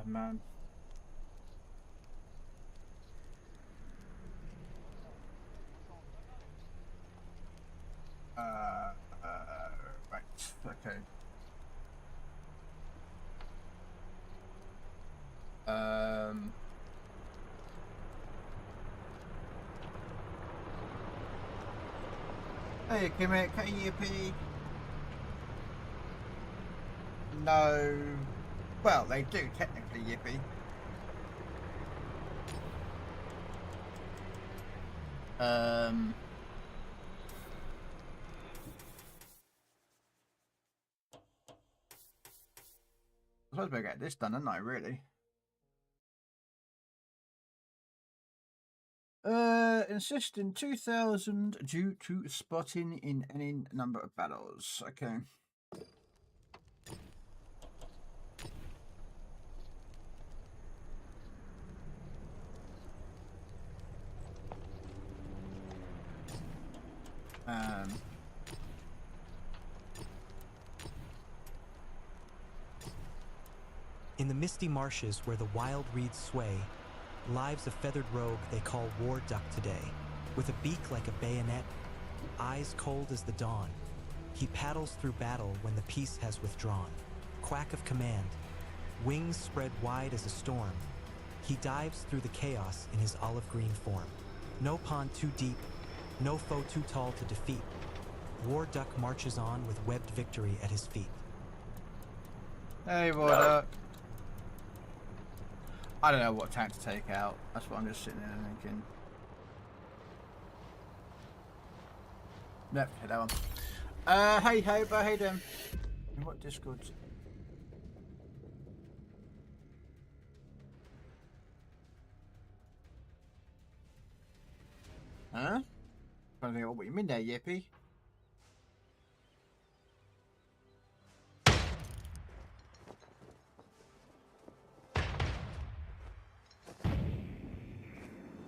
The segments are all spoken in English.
man. Right. Okay. Hey, come here, KUP. No. Well, they do technically, Yippee. I suppose I get this done, don't I, really? Insisting 2,000 due to spotting in any number of battles. Okay. In the misty marshes where the wild reeds sway, lives a feathered rogue they call War Duck today. With a beak like a bayonet, eyes cold as the dawn, he paddles through battle when the peace has withdrawn. Quack of command, wings spread wide as a storm, he dives through the chaos in his olive green form. No pond too deep, no foe too tall to defeat. War Duck marches on with webbed victory at his feet. Hey, War Duck. I don't know what tank to take out. That's what I'm just sitting there thinking. Nope, hit that one. Hey, Hober, hey, them. What Discord? Huh? I don't know what you mean there, Yippee.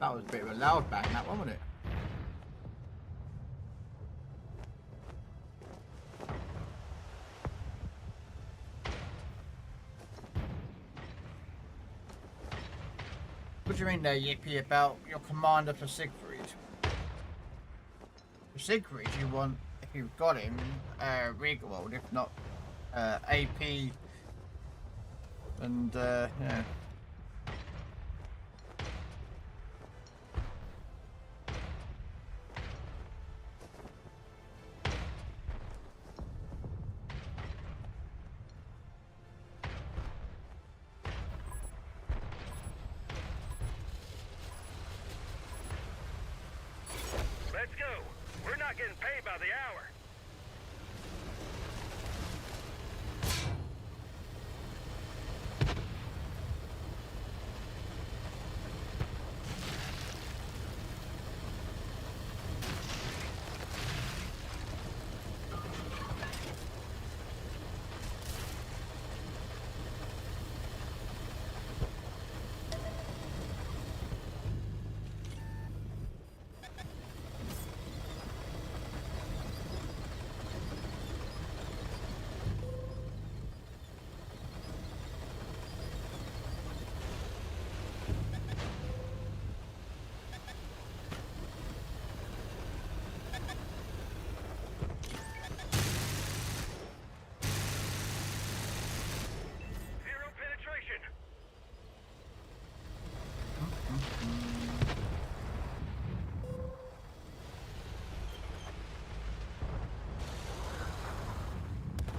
That was a bit of a loud bang, that one, wasn't it? What do you mean there, Yippee, about your commander for Siegfried? For Siegfried, you want, if you've got him, Rigwald, if not AP, and yeah. Let's go. We're not getting paid by the hour.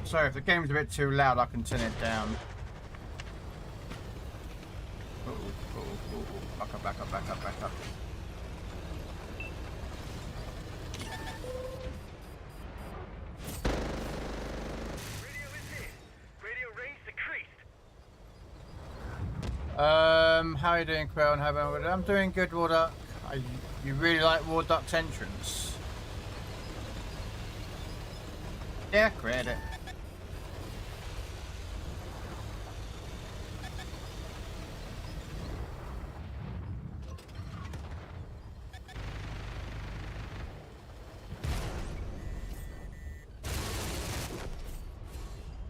Sorry, if the game's a bit too loud, I can turn it down. Back up, back up, back up, back up. Radio is hit. Radio range decreased. How are you doing, Krell? And how about I'm doing good, War Duck. You really like War Duck's entrance? Yeah, credit.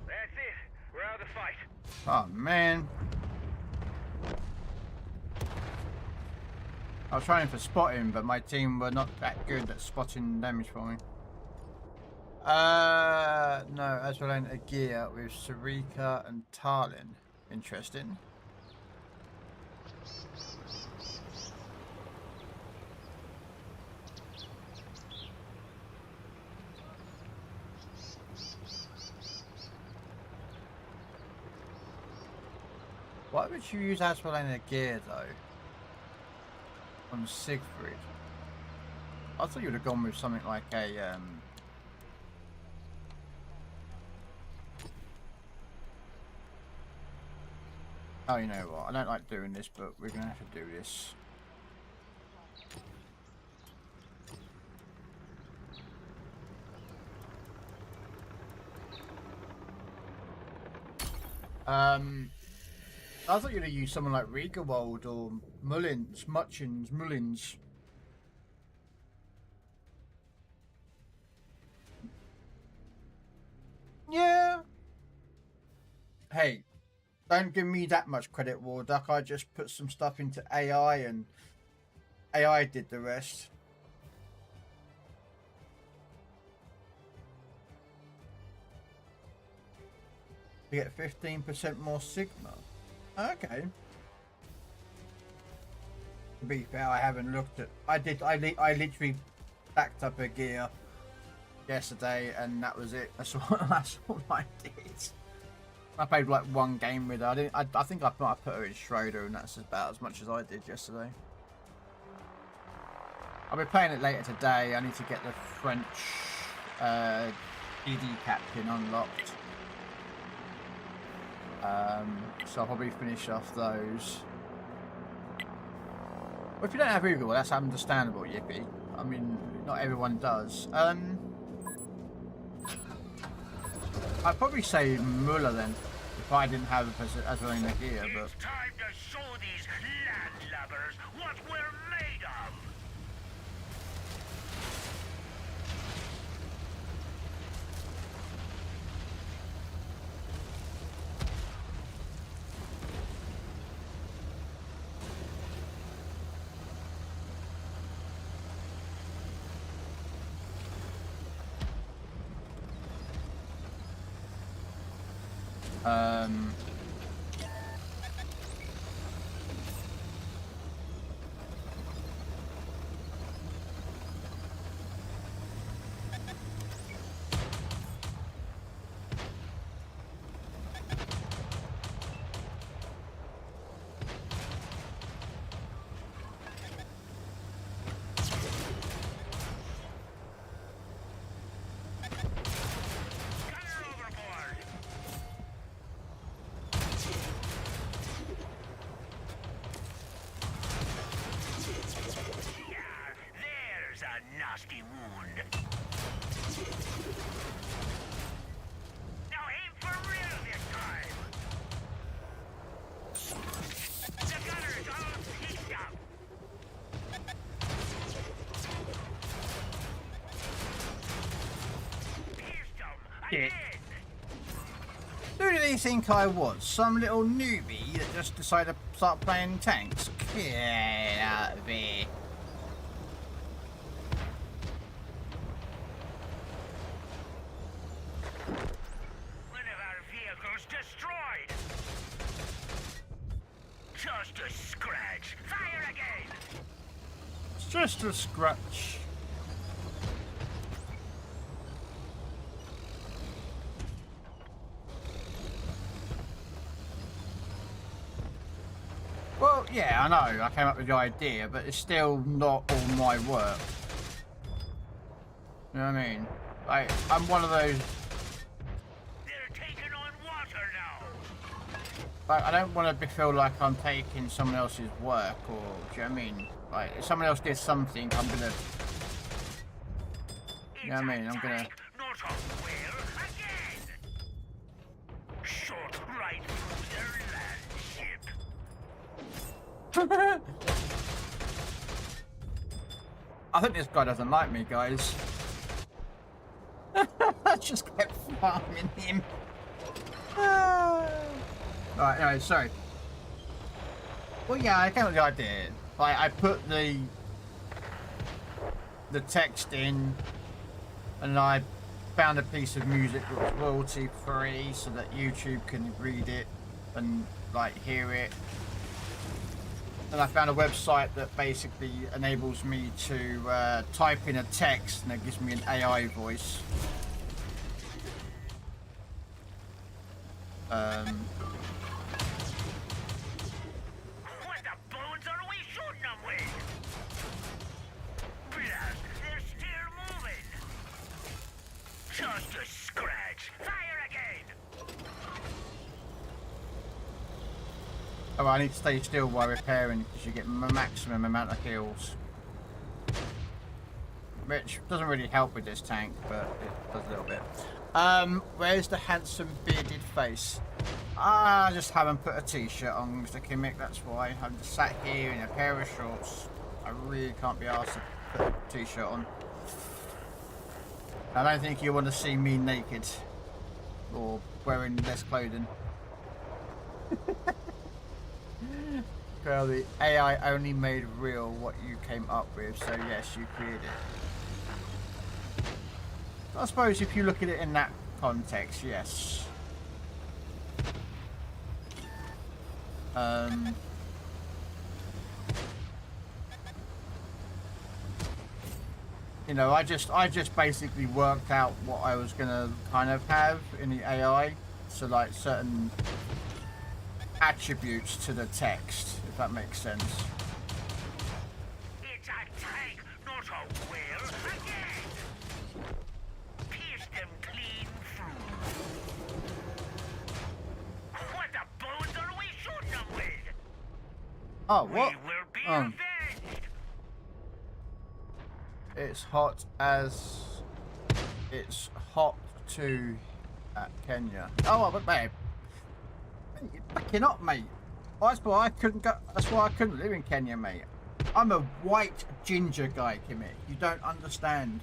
That's it. We're out of the fight. Oh man. I was trying for spotting, but my team were not that good at spotting damage for me. No, as well a gear with Sarika and Tarlin. Interesting. Why would you use Aswelana gear though? On Siegfried? I thought you would have gone with something like a oh, you know what? I don't like doing this, but we're gonna have to do this. I thought you'd have used someone like Riegerwald or Mullins. Yeah. Hey, don't give me that much credit, Warduck. I just put some stuff into AI and AI did the rest. You get 15% more Sigma. Okay. To be fair, I haven't looked at. I literally backed up a gear yesterday, and that was it. That's all I did. I played like one game with her. I think I might put her in Schroeder, and that's about as much as I did yesterday. I'll be playing it later today. I need to get the French DD captain unlocked. So I'll probably finish off those. Well, if you don't have Google, that's understandable, Yippee. I mean, not everyone does. I'd probably say Muller then, if I didn't have as well in the gear, but... It's time to show these landlubbers what we're made of! Nasty wound. Now aim for real this time. The gunner is all picked up. Pierced him again. Who do they think I was? Some little newbie that just decided to start playing tanks? Get out of here. Just a scratch. Well, yeah, I know. I came up with the idea, but it's still not all my work. You know what I mean? Like, I'm one of those. They're taking on water now. Like, I don't want to feel like I'm taking someone else's work, or do you know what I mean? Like, if someone else did something, I'm gonna... You know what I mean? I'm gonna... Not on where again. Shot right through their land ship. I think this guy doesn't like me, guys. I just kept farming him. Right, anyway, sorry. Well, yeah, I came up with the idea. like I put the text in, and I found a piece of music that was royalty free, so that YouTube can read it and like hear it. And I found a website that basically enables me to type in a text, and it gives me an AI voice. What the bones are we shooting them with? Blast, they're still moving. Just a scratch. Fire again. Oh, I need to stay still while repairing because you get maximum amount of heals. Which doesn't really help with this tank, but it does a little bit. Where's the handsome bearded face? I just haven't put a t-shirt on, Mr. Kimmick, that's why. I'm just sat here in a pair of shorts. I really can't be asked to put a t-shirt on. I don't think you want to see me naked or wearing less clothing. Well, the AI only made real what you came up with, so yes, you created it. I suppose if you look at it in that context, yes. You know, I just basically worked out what I was gonna kind of have in the AI, so like certain attributes to the text, if that makes sense. It's a tank, not a whale. Again. Pierce them clean through. What the bones are we shooting them with? Oh, what? We will be avenged. It's hot as it's hot to Kenya. Oh, but babe, you're backing up, mate. That's why I couldn't go. That's why I couldn't live in Kenya, mate. I'm a white ginger guy, Kimmy. You don't understand.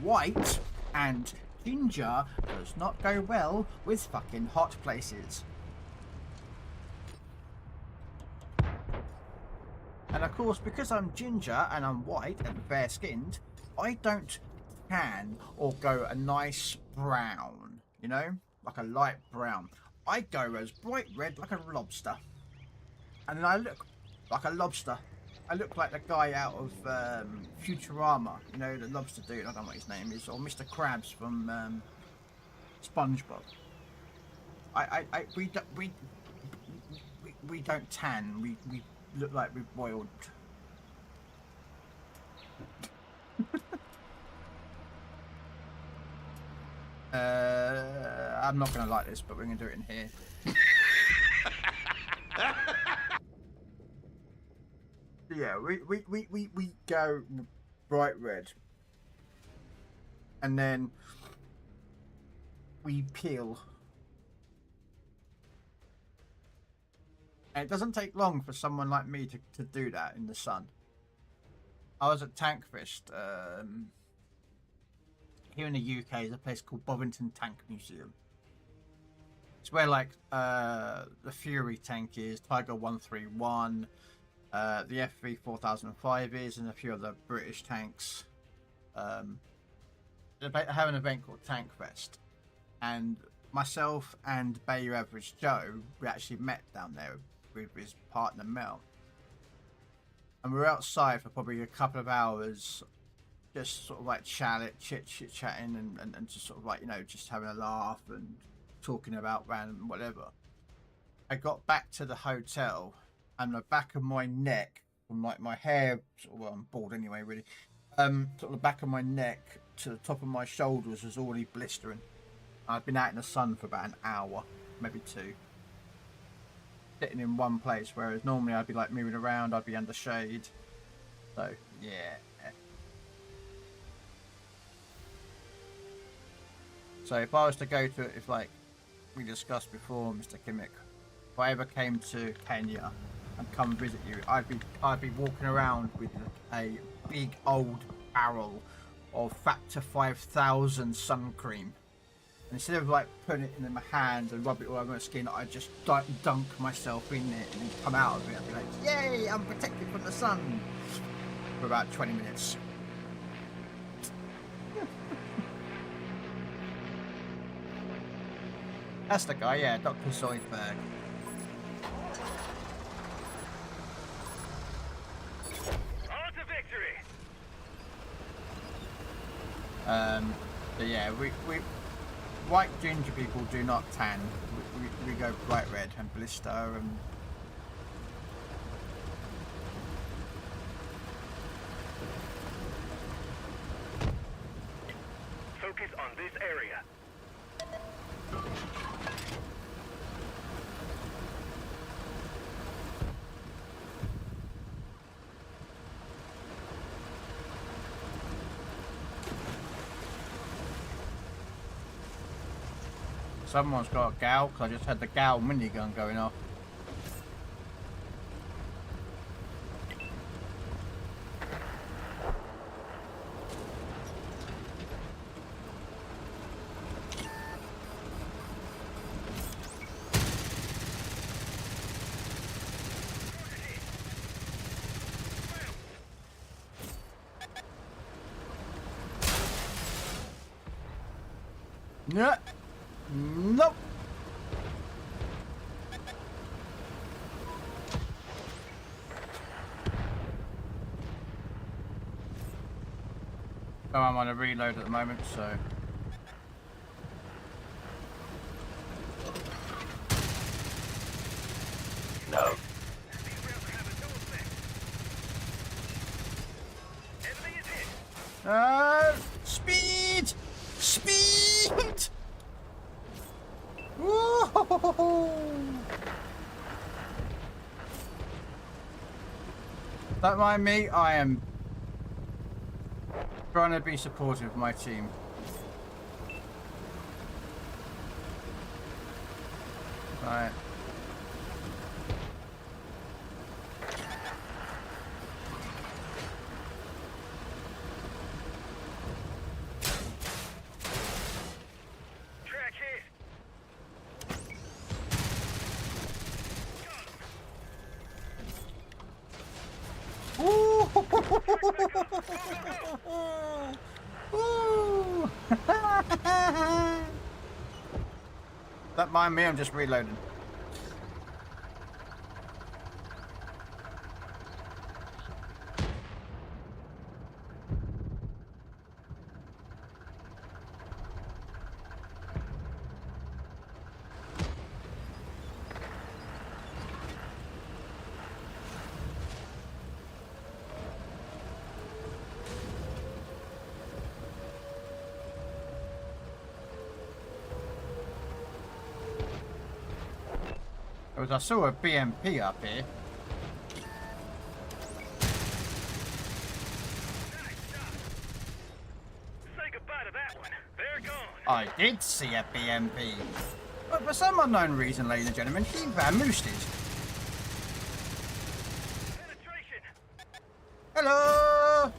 White and ginger does not go well with fucking hot places. And of course, because I'm ginger and I'm white and fair-skinned, I don't tan or go a nice brown, you know, like a light brown. I go as bright red like a lobster. And then I look like a lobster. I look like the guy out of Futurama, you know, the lobster dude, I don't know what his name is, or Mr. Krabs from SpongeBob. We don't tan, we look like we've boiled. I'm not gonna like this, but we're gonna do it in here. Yeah, we go bright red, and then we peel. And it doesn't take long for someone like me to do that in the sun. I was at Tankfest. Here in the UK, there's a place called Bovington Tank Museum. It's where like the Fury tank is, Tiger 131, the FV 4005 is, and a few other British tanks. They have an event called Tankfest, and myself and Bay Your Average Joe, we actually met down there with his partner Mel, and we were outside for probably a couple of hours, just sort of like chit-chatting and just sort of like, you know, just having a laugh and talking about random whatever. I got back to the hotel, and the back of my neck, from like my hair, sort of, well, I'm bald anyway, really. Sort of the back of my neck to the top of my shoulders was already blistering. I'd been out in the sun for about an hour, maybe two, sitting in one place, whereas normally I'd be like moving around, I'd be under shade. So yeah. So if I was to go to, if like we discussed before, Mr. Kimmick, if I ever came to Kenya and come visit you, I'd be walking around with a big old barrel of Factor 5000 sun cream. And instead of like putting it in my hands and rub it all over my skin, I just dunk myself in it and then come out of it and be like, yay, I'm protected from the sun for about 20 minutes. That's the guy, yeah, Dr. Zoidberg. On to victory. But yeah, we white ginger people do not tan. We go bright red and blister and Focus on this area. someone's got a gal, because I just had the gal minigun going off. No. Nope. Oh, I'm on a reload at the moment, so. No. Speed! Speed! Woo-ho-ho-ho-ho! Don't mind me, I am trying to be supportive of my team. Right. Track hit. Ooh. Don't mind me, I'm just reloading. I saw a BMP up here. Say goodbye to that one. They're gone. I did see a BMP. But for some unknown reason, ladies and gentlemen, he vamoosed it. Penetration. Hello!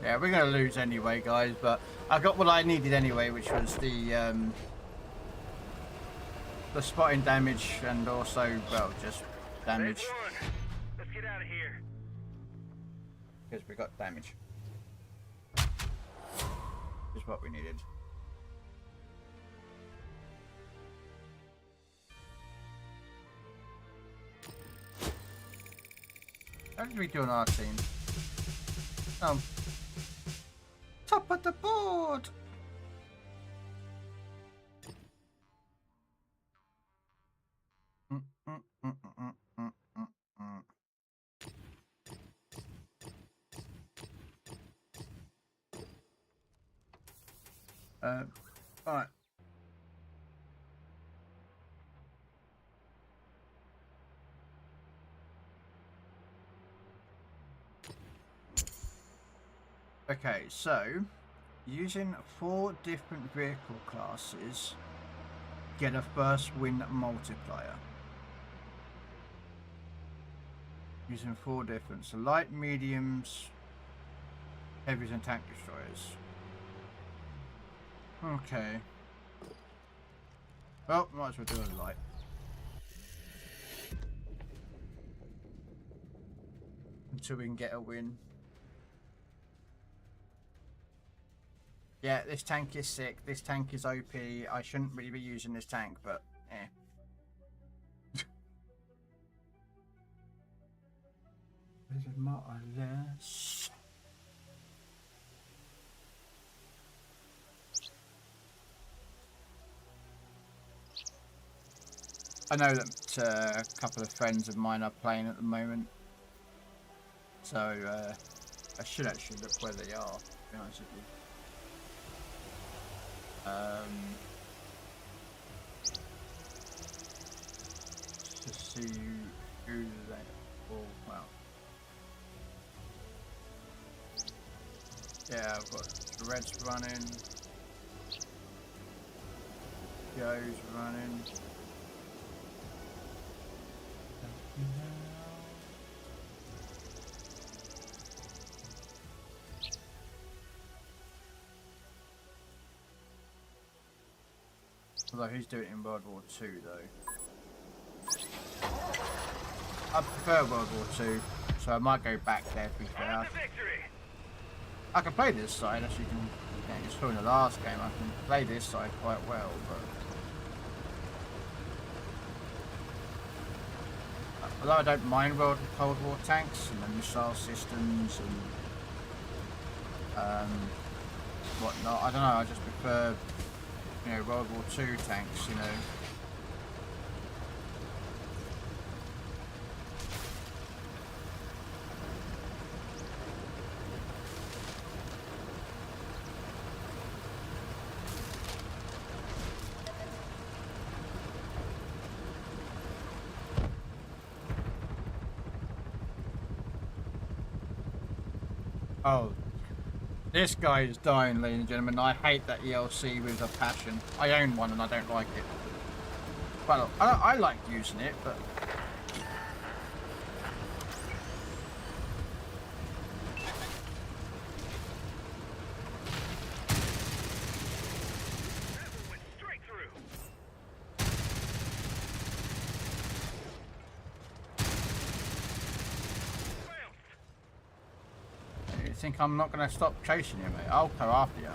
Yeah, we're gonna lose anyway, guys, but I got what I needed anyway, which was the spotting damage and also, well, just damage. They've won. Let's get out of here. Because we got damage. Is what we needed. How did we do on our team? Top of the board! Alright. Okay, so Using 4 different vehicle classes, get a first win multiplier. Using 4 different, so light, mediums, heavies and tank destroyers. Okay. Well, might as well do a light. Until we can get a win. Yeah, this tank is sick. This tank is OP. I shouldn't really be using this tank, but eh. More or less. I know that a couple of friends of mine are playing at the moment, so I should actually look where they are, to be honest with you. To see who they are. Well, yeah, I've got the Reds running, Joe's running. Although he's doing it in World War II though. I prefer World War II, so I might go back there to be fair. I can play this side, as you can just saw in the last game, I can play this side quite well, but although I don't mind Cold War tanks and the missile systems and whatnot, I don't know, I just prefer, you know, World War II tanks, you know. Oh, this guy is dying, ladies and gentlemen. I hate that ELC with a passion. I own one and I don't like it. Well, I like using it, but think I'm not going to stop chasing you, mate. I'll go after you.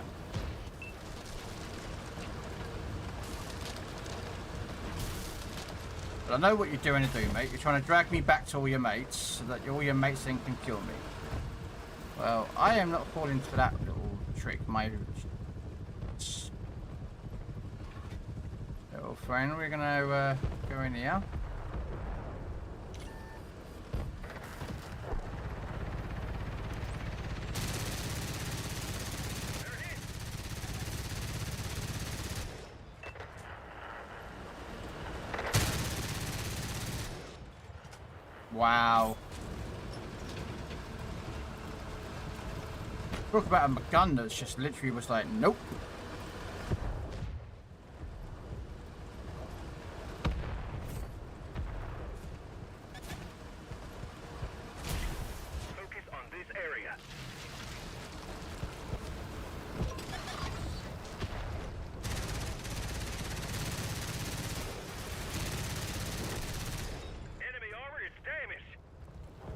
But I know what you're doing to do, mate. You're trying to drag me back to all your mates so that all your mates then can kill me. Well, I am not falling for that little trick, my little friend. We're going to go in here. Wow. Talk about a gun that's just literally was like, nope. Focus on this area.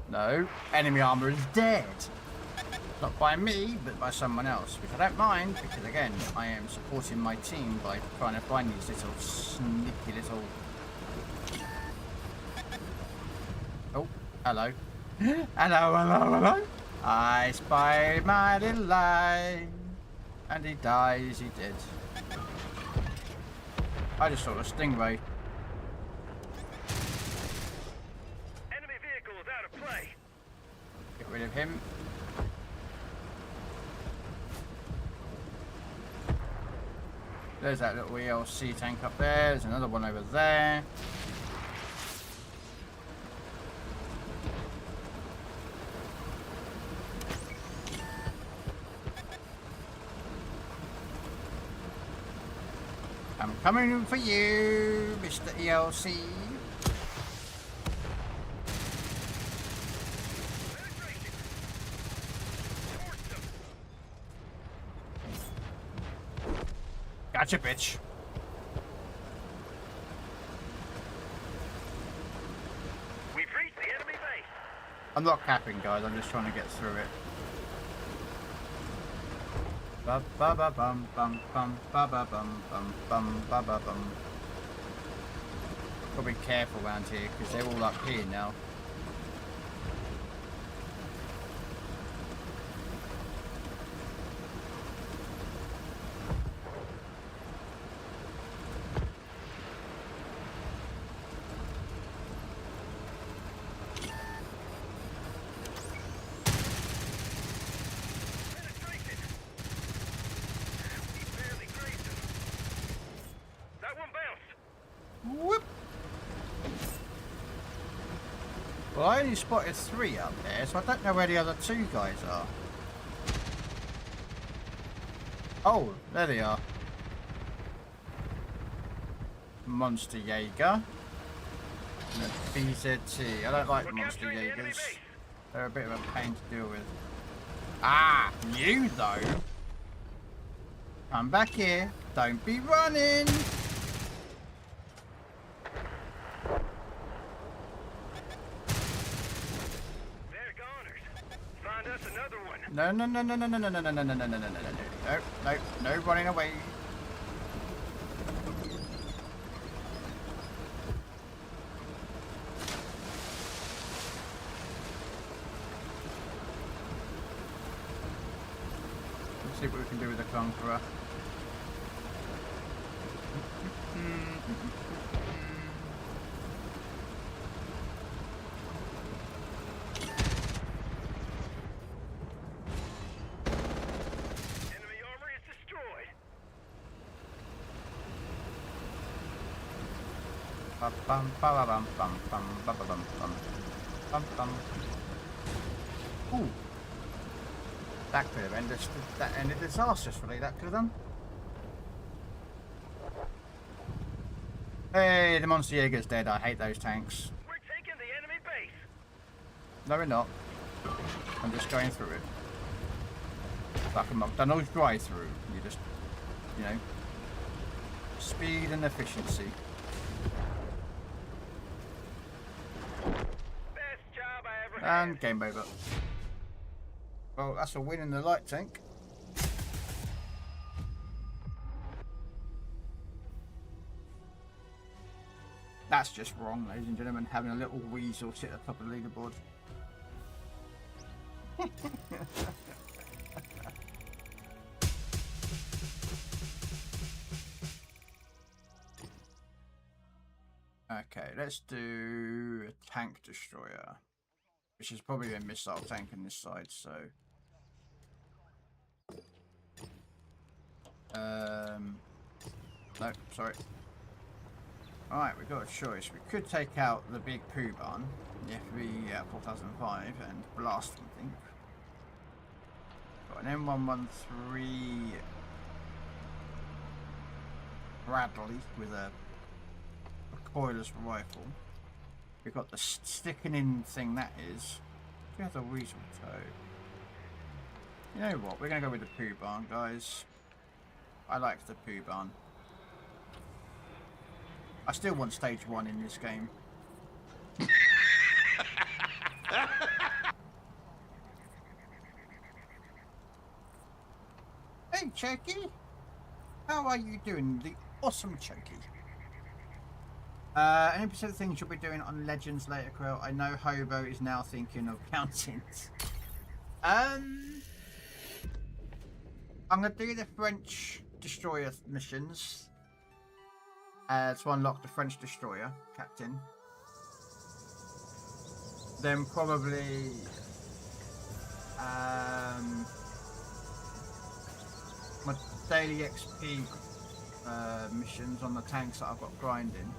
No, enemy armor is dead. Not by me, but by someone else, which I don't mind, because again, I am supporting my team by trying to find these little sneaky little... Oh, hello. Hello, hello, hello. I spy my little light. And he dies, he did. I just saw a stingray. Get rid of him. There's that little ELC tank up there. There's another one over there. I'm coming for you, Mr. ELC. Gotcha, bitch. We've reached the enemy base. I'm not capping, guys. I'm just trying to get through it. Ba ba ba bum bum bum ba ba bum bum bum ba ba bum. Gotta be careful around here because they're all up here now. Whoop. Well, I only spotted 3 up there, so I don't know where the other 2 guys are. Oh, there they are. Monster Jaeger. And a BZT. I don't like the Monster Jaegers. They're a bit of a pain to deal with. Ah, you though. Come back here. Don't be running. No, no, no, no, no, no, no, no, no, no, no, no, no, no, no, no, no, no running away. Let's see what we can do with the Conqueror. Bum bum bum bum bum bum bum bum bum bum. Ooh, that could have ended disastrously. That could have done. Hey, the Monster Jaeger's dead. I hate those tanks. We're taking the enemy base. No, we're not. I'm just going through it. Like a McDonald's drive-through. You just, you know, speed and efficiency. And game over. Well, that's a win in the light tank. That's just wrong, ladies and gentlemen, having a little weasel sit at the top of the leaderboard. Okay, let's do a tank destroyer. Which is probably a missile tank on this side, so... No, sorry. Alright, we've got a choice. We could take out the big poo barn, the FV 4005, and blast them, I think. Got an M113 Bradley with a recoilless rifle. We've got the sticking in thing that is. We have the weasel toe. You know what? We're going to go with the poo barn, guys. I like the poo barn. I still want stage 1 in this game. Hey, Chucky. How are you doing? The awesome Chucky. Any specific things you'll be doing on Legends later, Krell? I know Hobo is now thinking of counting. I'm gonna do the French destroyer missions. To unlock the French destroyer captain. Then probably my daily XP missions on the tanks that I've got grinding.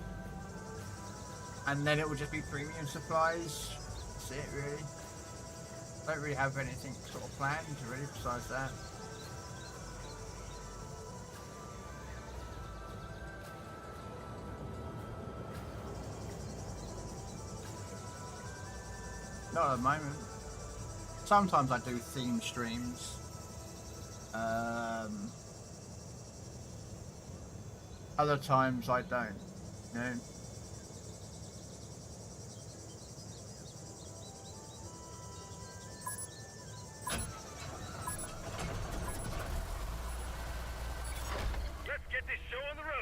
And then it will just be premium supplies. That's it, really. Don't really have anything sort of planned, really, besides that. Not at the moment. Sometimes I do theme streams. Other times I don't. You know? Let's get this show on the road.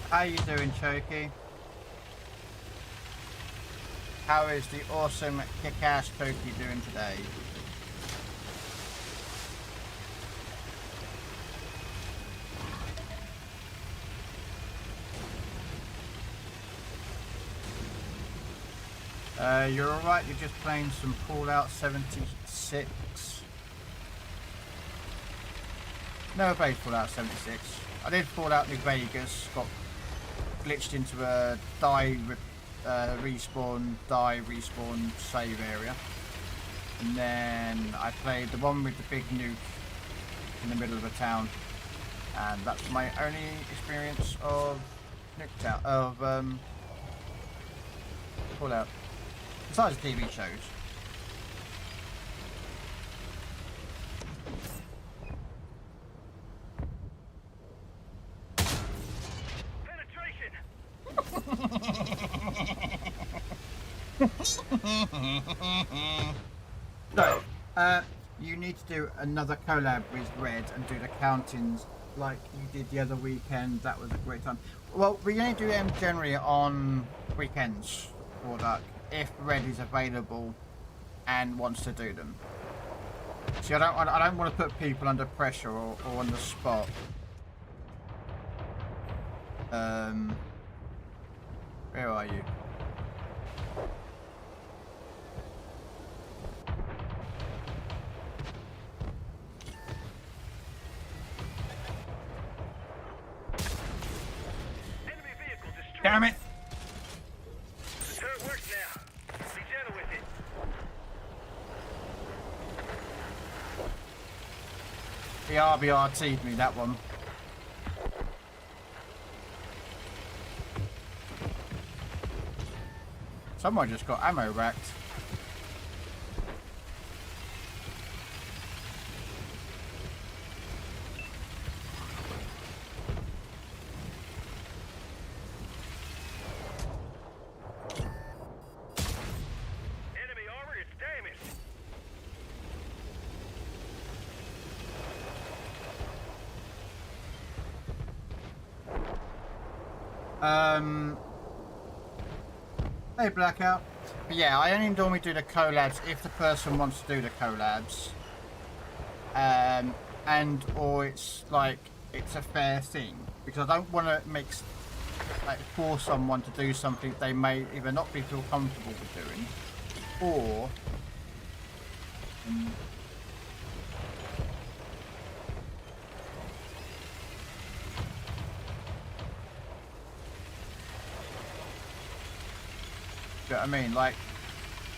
How you doing, Choky? How is the awesome kick-ass Choky doing today? You're alright, you're just playing some Fallout 76. Never played Fallout 76. I did Fallout New Vegas, got glitched into a respawn save area. And then I played the one with the big nuke in the middle of a town. And that's my only experience of Fallout. Besides TV shows. So, you need to do another collab with Red and do the countings like you did the other weekend. That was a great time. Well, we only do them generally on weekends for that, if Red is available and wants to do them. See, I don't want to put people under pressure or on the spot. Where are you? Damn it! The turret works now. Be gentle with it. The RBRT'd me, that one. Someone just got ammo racked. Enemy armor is damaged. Hey Blackout. But yeah, I only normally do the collabs if the person wants to do the collabs. And or it's like it's a fair thing. Because I don't want to force someone to do something they may either not be feel comfortable with doing, or do you know what I mean? Like,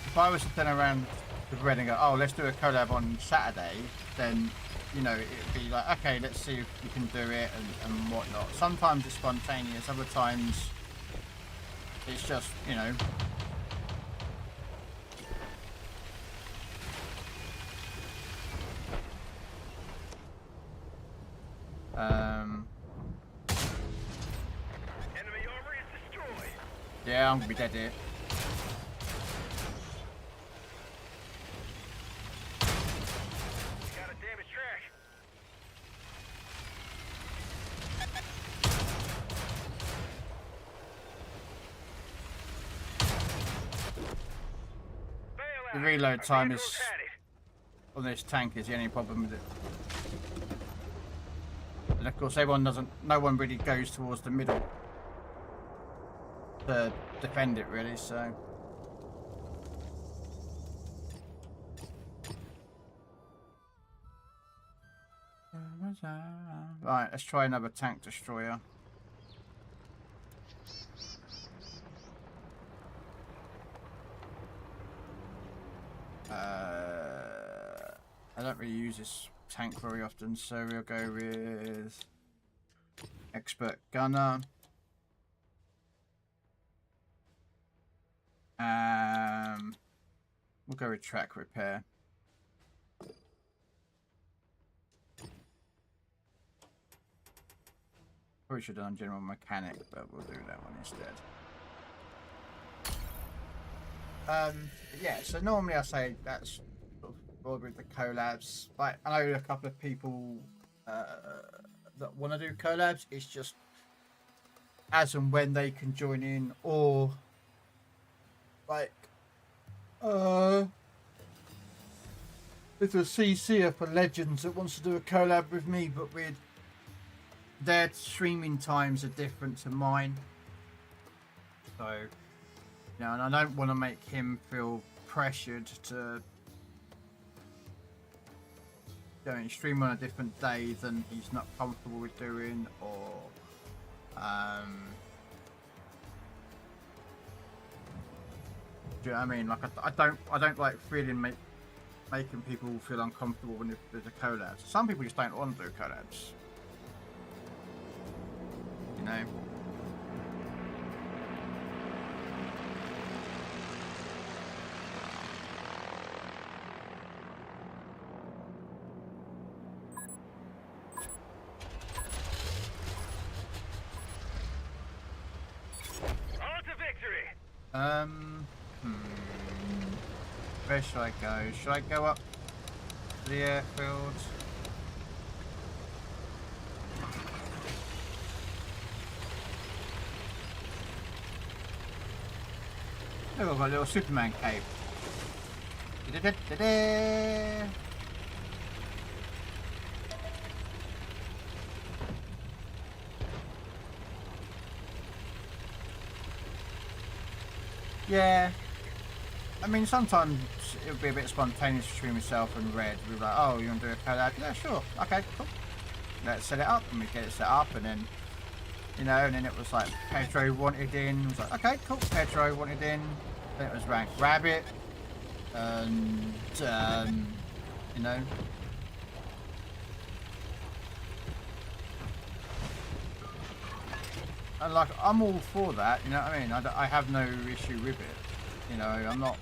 if I was to turn around with Red and go, oh, let's do a collab on Saturday, then, you know, it'd be like, okay, let's see if we can do it and whatnot. Sometimes it's spontaneous, other times it's just, you know. Enemy armor is destroyed. Yeah, I'm gonna be dead here. Got a damaged track. The reload time is on this tank is the only problem with it. And of course no one really goes towards the middle to defend it really, so. Right, let's try another tank destroyer. I don't really use this tank very often, so we'll go with expert gunner. We'll go with track repair. Probably should have done general mechanic, but we'll do that one instead. Yeah, so normally I say that's sort of bored with the collabs. Like, I know a couple of people that want to do collabs. It's just as and when they can join in, or like there's a CCer for Legends that wants to do a collab with me, but with their streaming times are different to mine. So, you know, and I don't want to make him feel pressured to stream on a different day than he's not comfortable with doing, or do you know what I mean? Like, I don't like feeling making people feel uncomfortable when there's a collab. Some people just don't want to do collabs, you know. Where should I go? Should I go up the airfield? Oh, I've got a little Superman cape. Da-da-da-da-da. Yeah. I mean, sometimes it'll be a bit spontaneous between myself and Red. We'll be like, oh, you want to do a collab? Yeah, sure. Okay, cool. Let's set it up. And we get it set up, and then, you know, and then it was like Pedro wanted in. It was like, okay, cool. Pedro wanted in. Then it was ranked Rabbit. And, you know. And, like, I'm all for that, you know what I mean? I have no issue with it. You know, I'm not...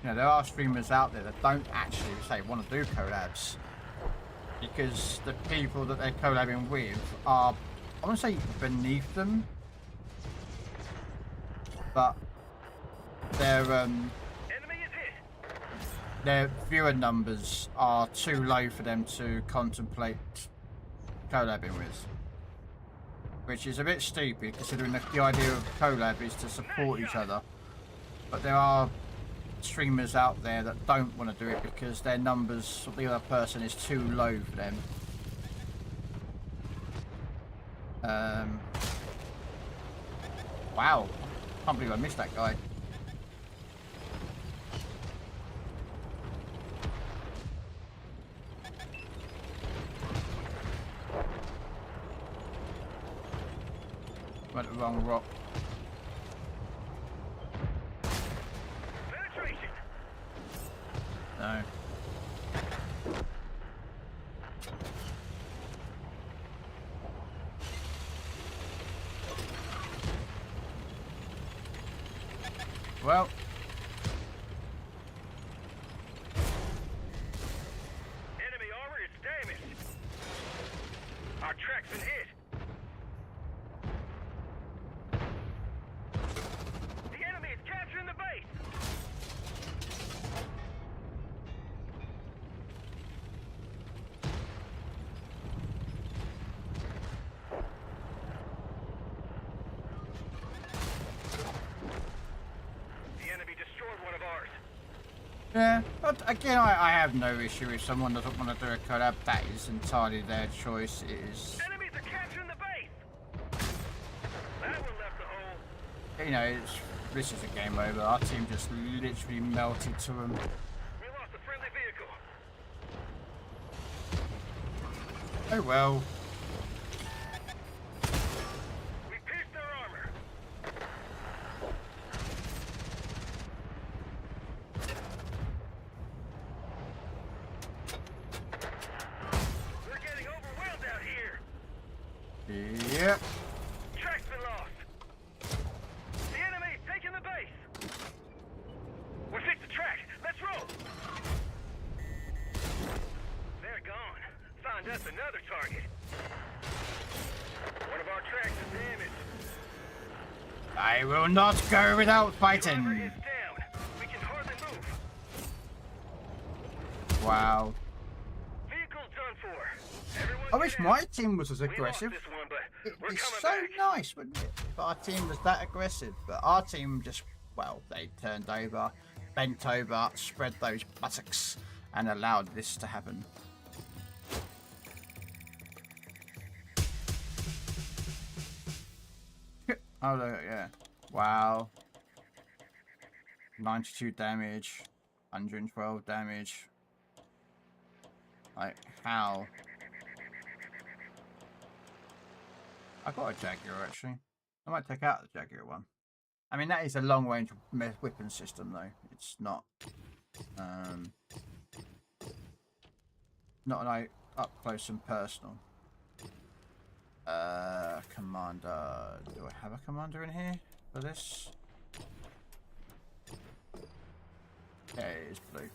You know, there are streamers out there that don't actually, say, want to do collabs. Because the people that they're collabing with are, I wouldn't say beneath them, but their viewer numbers are too low for them to contemplate collabing with. Which is a bit stupid, considering the idea of collab is to support each other. But there are streamers out there that don't want to do it because their numbers of the other person is too low for them. Wow, can't believe I missed that guy. Went the wrong rock. Penetration. No. Well. Enemy armor is damaged. Our track's been hit. The enemy is capturing the base. The enemy destroyed one of ours. Yeah, but again, I have no issue if someone doesn't want to do a collab. That is entirely their choice. It is, Enemies are capturing the base. That one left the hole. you know, this is a game over. Our team just literally melted to them. We lost a friendly vehicle. Oh well. We pierced their armor. Yep. Track's been lost. The enemy's taking the base. We fixed the track. Let's roll. They're gone. Find us another target. One of our tracks is damaged. I will not go without Driver fighting. is down. We can hardly move. Wow. Vehicle done for. Everyone I wish get my out. team was as We lost aggressive. this one, but It'd we're be coming so back. nice, wouldn't it? If our team was that aggressive. But our team just, well, they turned over, bent over, spread those buttocks, and allowed this to happen. Oh, look, yeah. Wow. 92 damage, 112 damage. Like, how? I got a Jaguar, actually. I might take out the Jaguar one. I mean, that is a long-range weapon system, though. It's not... not like up close and personal. Commander. Do I have a commander in here for this? Yeah, it is blue.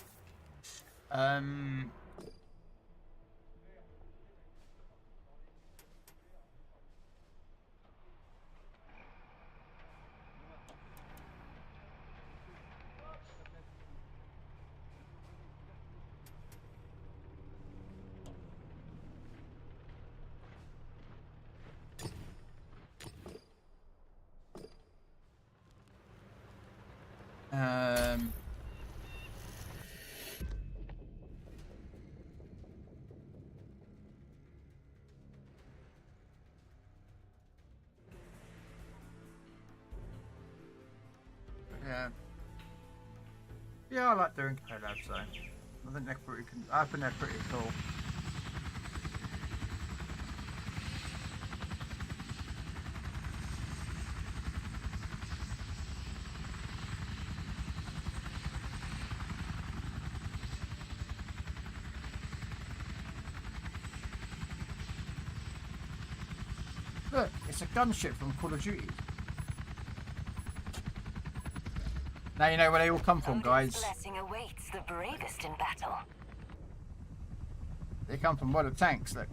Yeah. Yeah, I like doing collabs though. I think they're pretty. I think they're pretty cool. Look, it's a gunship from Call of Duty. Now you know where they all come from, guys. Blessing awaits the bravest in battle. They come from WoT tanks, look.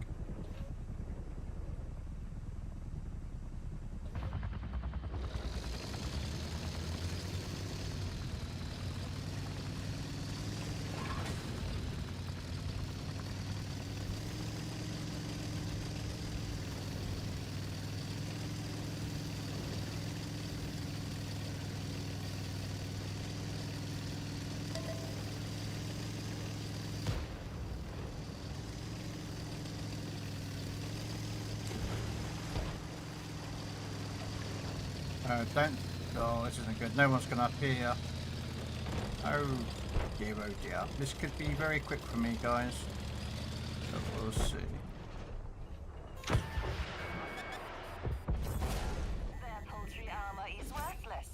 Don't. Oh, this isn't good. No one's gonna appear. Oh dear, oh dear. This could be very quick for me, guys. So we'll see. Their poultry armor is worthless.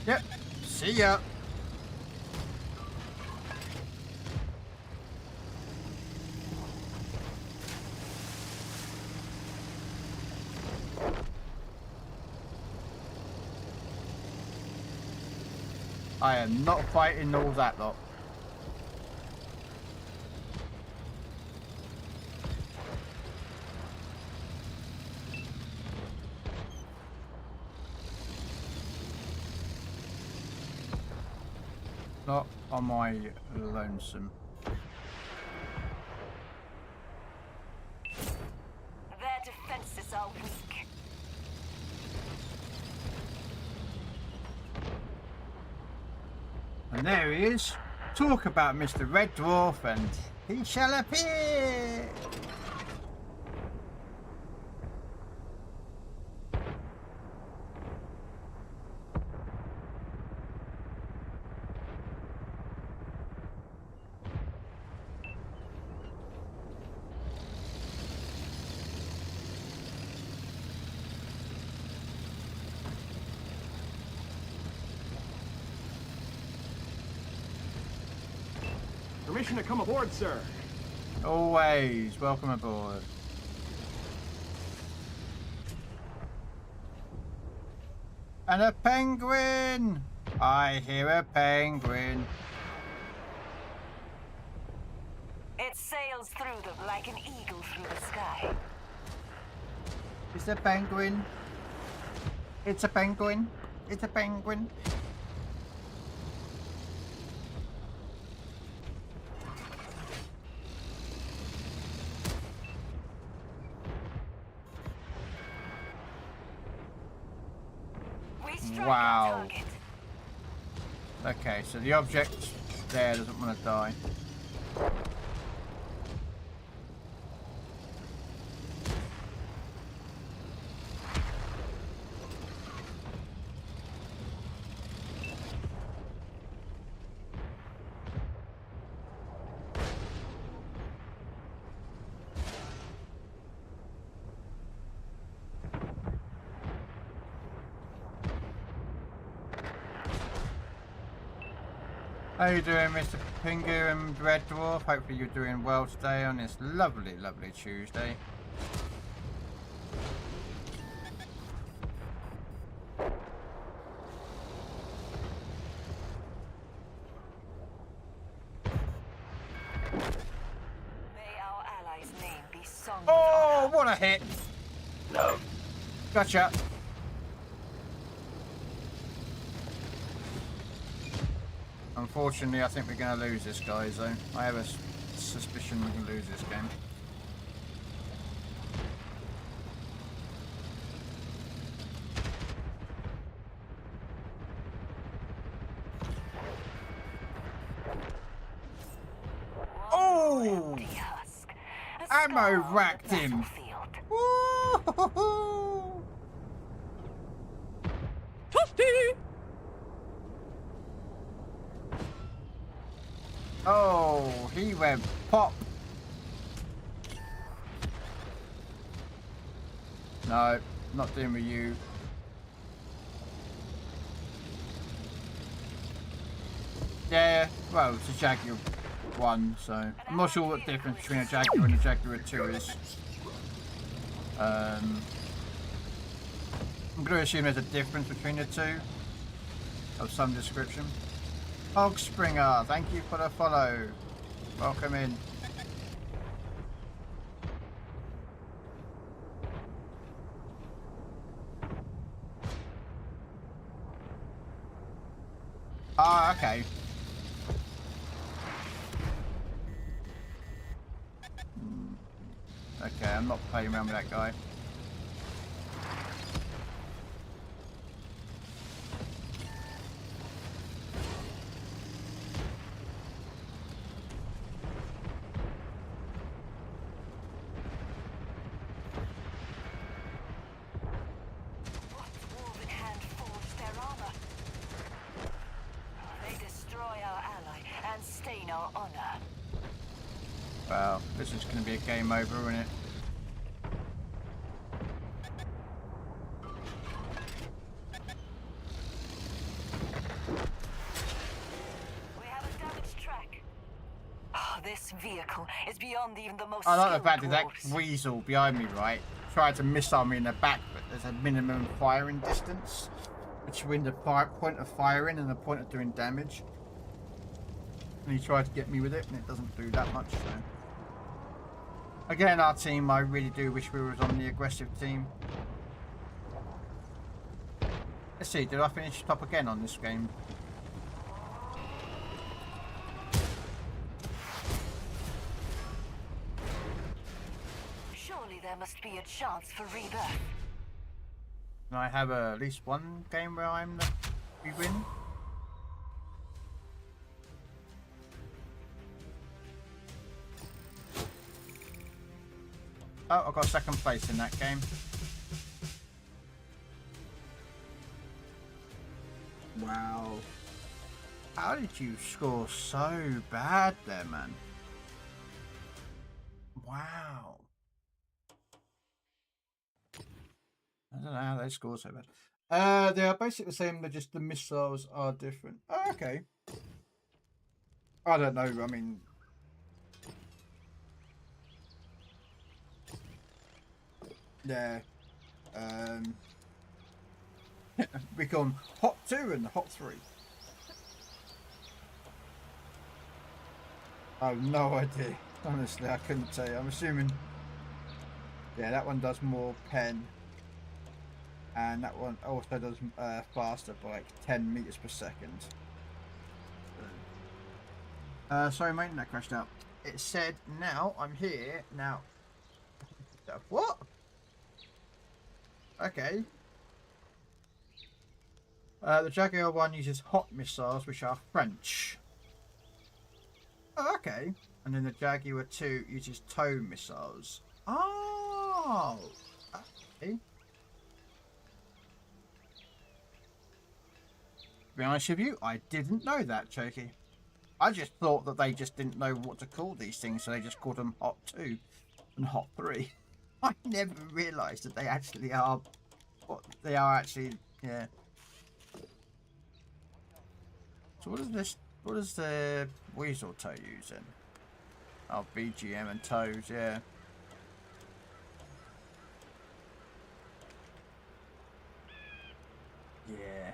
Yep. See ya. I am not fighting all that lot. Not on my lonesome. Their defenses are weak. And there he is. Talk about Mr. Red Dwarf, and he shall appear. Permission to come aboard, sir. Always. Welcome aboard. And a penguin! I hear a penguin. It sails through them like an eagle through the sky. It's a penguin. It's a penguin. It's a penguin. We strike Wow. our target. Okay, so the object there doesn't want to die. How you doing, Mr. Pingu and Red Dwarf? Hopefully you're doing well today on this lovely, lovely Tuesday. May our allies' name be sung. Oh, what a hit! No. Gotcha. Unfortunately, I think we're going to lose this, guys, though. I have a suspicion we can lose this game. Oh! Empty husk. A Ammo scar on the racked him. battlefield. Woo-hoo-hoo-hoo. Oh, he went pop. No, not dealing with you. Yeah, well, it's a Jaguar 1, so I'm not sure what the difference between a Jaguar and a Jaguar 2 is. I'm going to assume there's a difference between the two of some description. Hog Springer, thank you for the follow. Welcome in. Ah, okay. Okay, I'm not playing around with that guy. What woven hand forged their armor? They destroy our ally and stain our honor. Wow, this is going to be a game over, isn't it? We have a damaged track. Oh, this vehicle is beyond even the most I like the fact that skilled that dwarves. weasel behind me, right, tried to missile me in the back, but there's a minimum firing distance between the point of firing and the point of doing damage. And he tried to get me with it, and it doesn't do that much, so... Again, our team, I really do wish we were on the aggressive team. Let's see, did I finish top again on this game? Surely there must be a chance for rebirth. Can I have at least one game where we win? Oh, I got second place in that game. Wow. How did you score so bad there, man? Wow. I don't know how they score so bad. They are basically the same, but just the missiles are different. Oh, okay. I don't know. I mean, Yeah. We call them Hot 2 and Hot 3. I have no idea. Honestly, I couldn't tell you. I'm assuming... Yeah, that one does more pen. And that one also does faster by like 10 meters per second. Sorry mate, that crashed out. It said, now I'm here. Now... What? Okay. The Jaguar one uses hot missiles, which are French. Oh, okay. And then the Jaguar 2 uses tow missiles. Oh, okay. To be honest with you, I didn't know that, Choky. I just thought that they just didn't know what to call these things, so they just called them Hot 2 and Hot 3. I never realised that they actually are what they are actually, yeah. So what is this? What is the weasel toe using? Oh, BGM and toes, yeah. Yeah.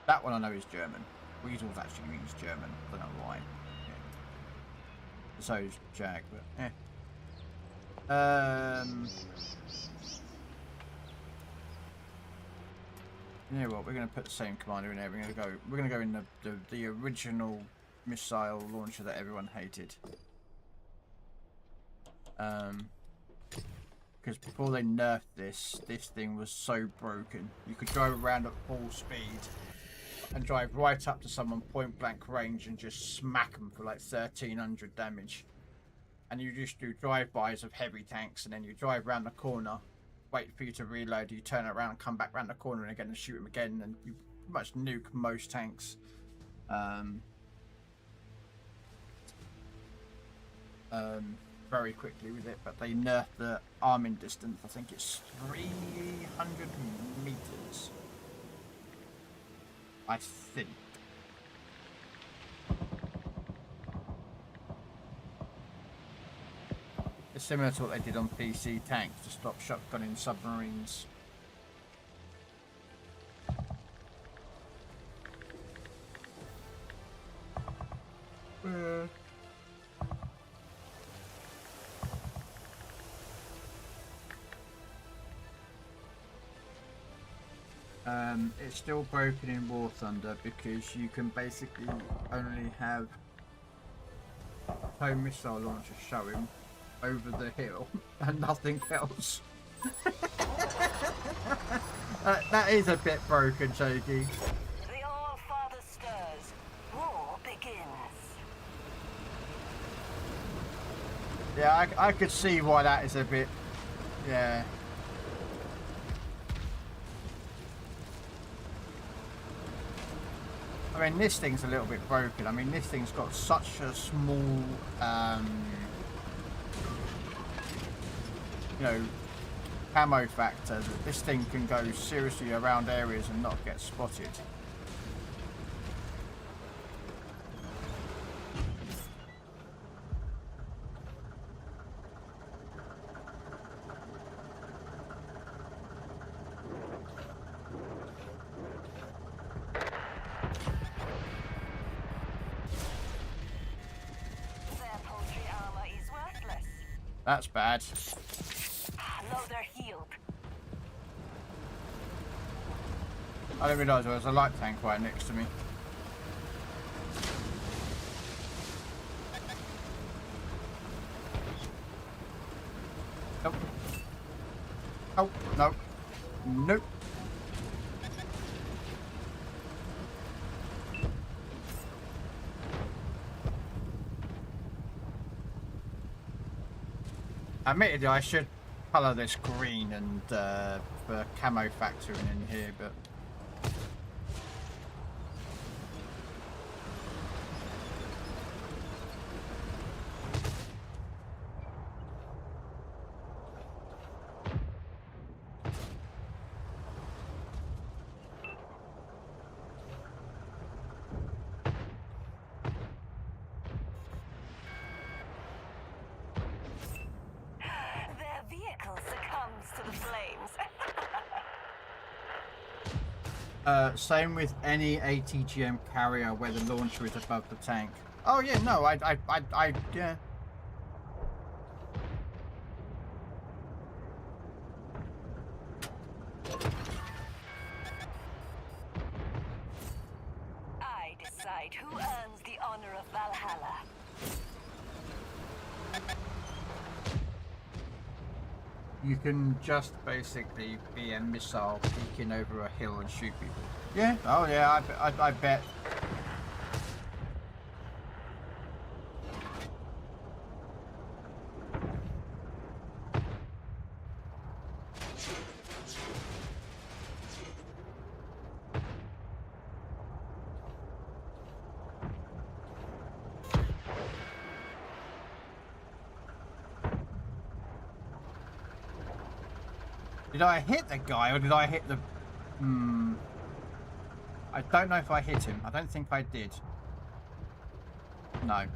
That one I know is German. Weasels actually means German. I don't know why. Yeah. So is Jag, but eh. You know what? We're going to put the same commander in there. We're going to go in the original missile launcher that everyone hated. Because before they nerfed this thing was so broken. You could drive around at full speed and drive right up to someone point blank range and just smack them for like 1300 damage. And you just do drive-bys of heavy tanks, and then you drive around the corner, wait for you to reload, you turn around, come back around the corner and again and shoot them again, and you pretty much nuke most tanks. Very quickly with it, but they nerfed the arming distance. I think it's 300 meters. I think. It's similar to what they did on PC tanks to stop shotgunning submarines. It's still broken in War Thunder because you can basically only have home missile launcher showing over the hill and nothing else. That is a bit broken, Choky. The All-Father stirs. War begins. Yeah, I could see why that is a bit... Yeah. I mean, this thing's a little bit broken. I mean, this thing's got such a small, you know, camo factor that this thing can go seriously around areas and not get spotted. That's bad. No, they're healed. I didn't realise there was a light tank right next to me. Nope. Oh, no. Nope. Admittedly, I should colour this green and for camo factoring in here, but Their vehicle succumbs to the Same with any ATGM carrier where the launcher is above the tank. Oh yeah, no, yeah. I decide who earns the honor of Valhalla. You can just basically be a missile peeking over a hill and shoot people. Yeah. Oh yeah. I bet. Did I hit the guy or did I hit the... I don't know if I hit him. I don't think I did. No.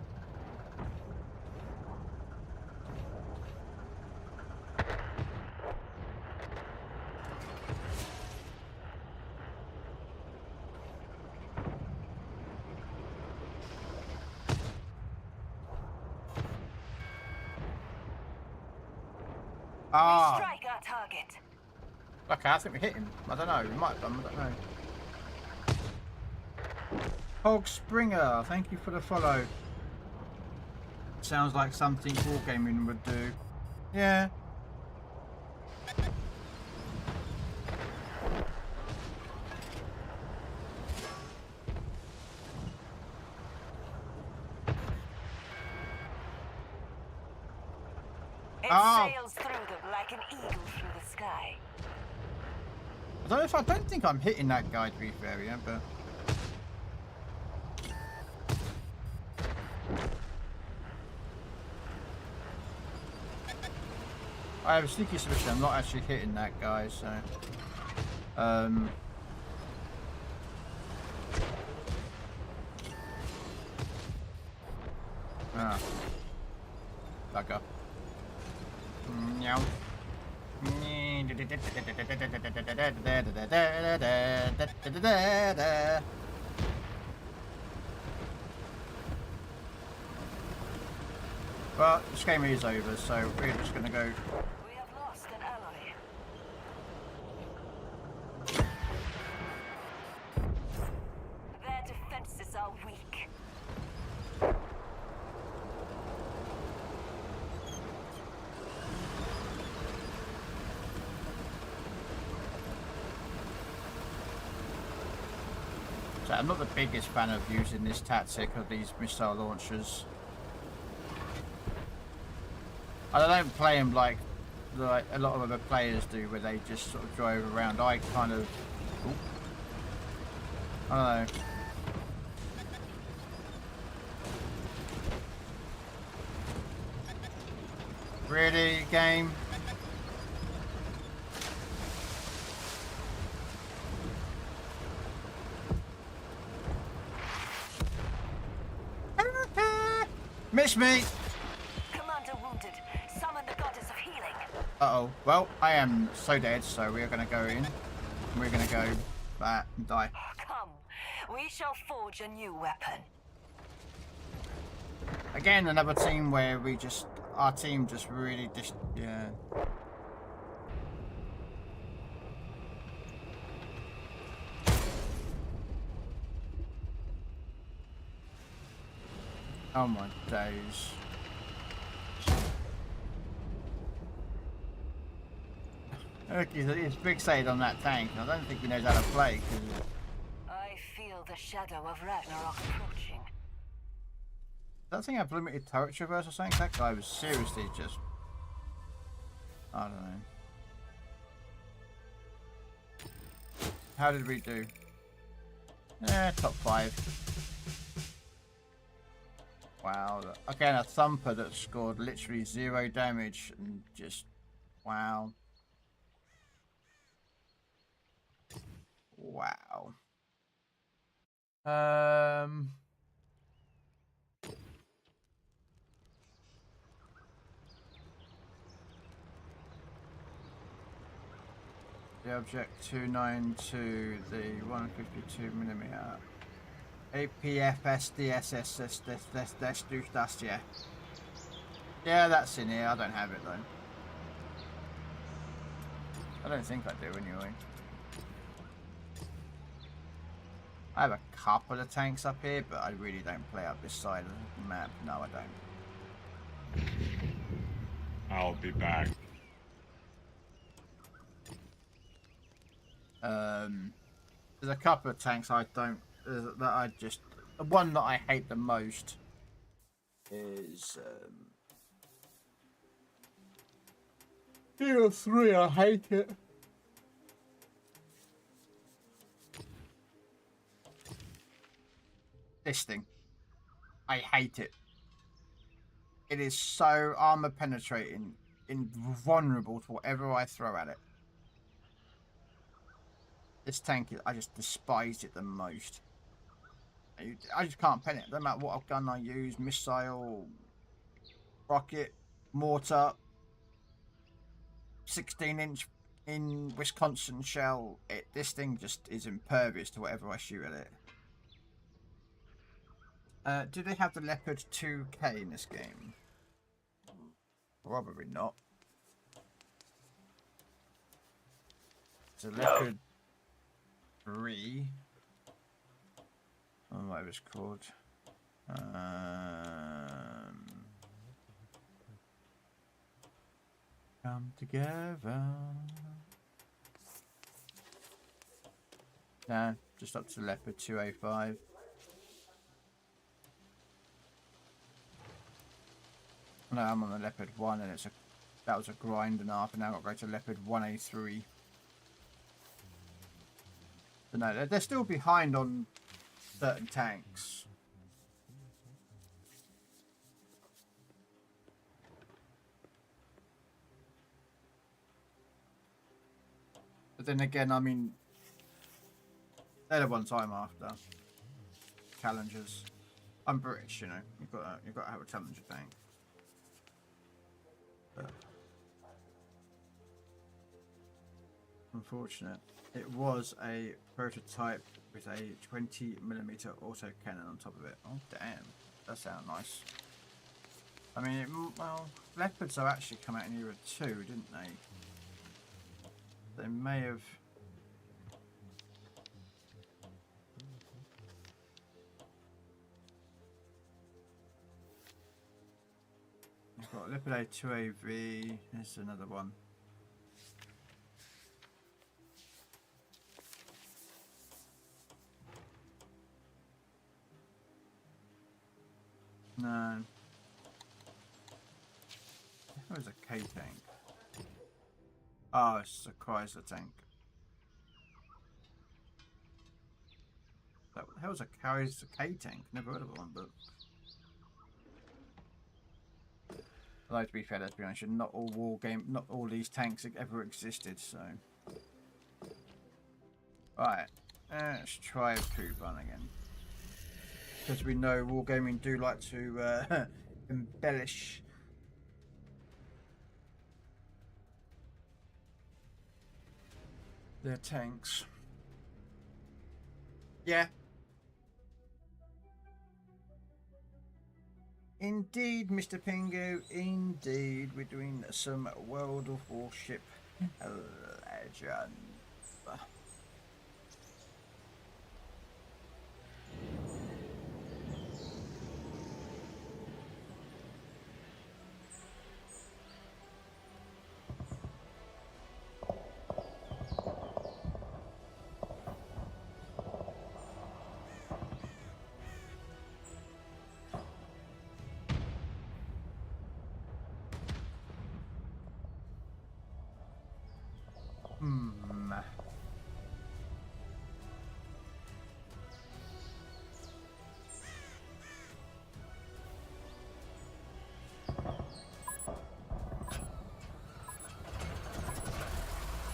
We Ah. strike our target. Okay, I think we hit him. I don't know. We might have done. I don't know. Hog Springer, thank you for the follow. Sounds like something Wargaming would do. Yeah. It Oh. sails through them like an eagle through the sky. I don't think I'm hitting that guy to be fair, yeah, but... I have a sneaky suspicion I'm not actually hitting that guy, so... Ah. Bugger. Meow. Well, this game is over, so we're just gonna go. We have lost an ally. Their defenses are weak. So I'm not the biggest fan of using this tactic of these missile launchers. I don't play them like a lot of other players do, where they just sort of drive around. I kind of, I don't know. Really, game? Miss me! Commander wounded. Summon the goddess of healing. Uh-oh. Well, I am so dead, so we're going to go in. We're going to go back and die. Come, we shall forge a new weapon. Again, another team where our team just really yeah. Oh my days. He's fixated on that tank. I don't think he knows how to play. I feel the shadow of Ragnarok approaching. Does that thing have limited turret traverse or something? That guy was seriously just... I don't know. How did we do? Top 5. Wow. Again, a thumper that scored literally 0 damage and just... Wow. Wow. the object 292, the 152mm. APF SDSS, that's yeah. Yeah, that's in here. I don't have it though. I don't think I do anyway. I have a couple of tanks up here, but I really don't play up this side of the map. No, I don't. I'll be back. There's a couple of tanks I don't that I just. The one that I hate the most is Tier 3. I hate it. This thing, I hate it. It is so armor penetrating, invulnerable to whatever I throw at it. This tank, I just despise it the most. I just can't pen it. No matter what gun I use, missile, rocket, mortar, 16-inch in Wisconsin shell. This thing just is impervious to whatever I shoot at it. Do they have the Leopard 2K in this game? Probably not. It's a Leopard 3. I don't know what it was called. Come together. No, just up to Leopard 2A5. No, I'm on the Leopard 1 and that was a grind and a half, and now I've got to go to Leopard 1A3. But no, they're still behind on certain tanks. But then again, I mean, they're the ones I'm after. Challengers. I'm British, you know. You've got to have a Challenger tank. But unfortunate. It was a prototype with a 20mm autocannon on top of it. Oh damn, that sounds nice. I mean, well, Leopards have actually come out in Era 2, didn't they? They may have. We've got Leopard A2AV. There's another one. No. That was a K tank. Oh, it's a Chrysler tank. What the hell's a Chrysler K tank? Never heard of one, but. Although to be fair, let's be honest, not all these tanks ever existed, so. Right, let's try a poop run again. Because we know Wargaming do like to embellish their tanks. Yeah. Indeed, Mr. Pingu, indeed. We're doing some World of Warship Legends.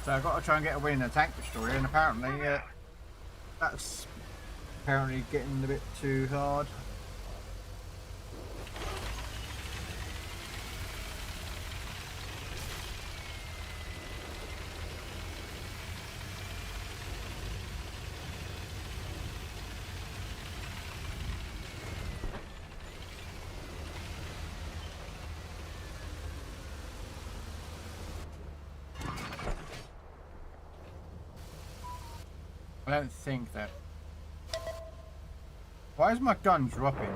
So I've got to try and get a win in a tank destroyer, and apparently that's apparently getting a bit too hard. don't think that... Why is my gun dropping?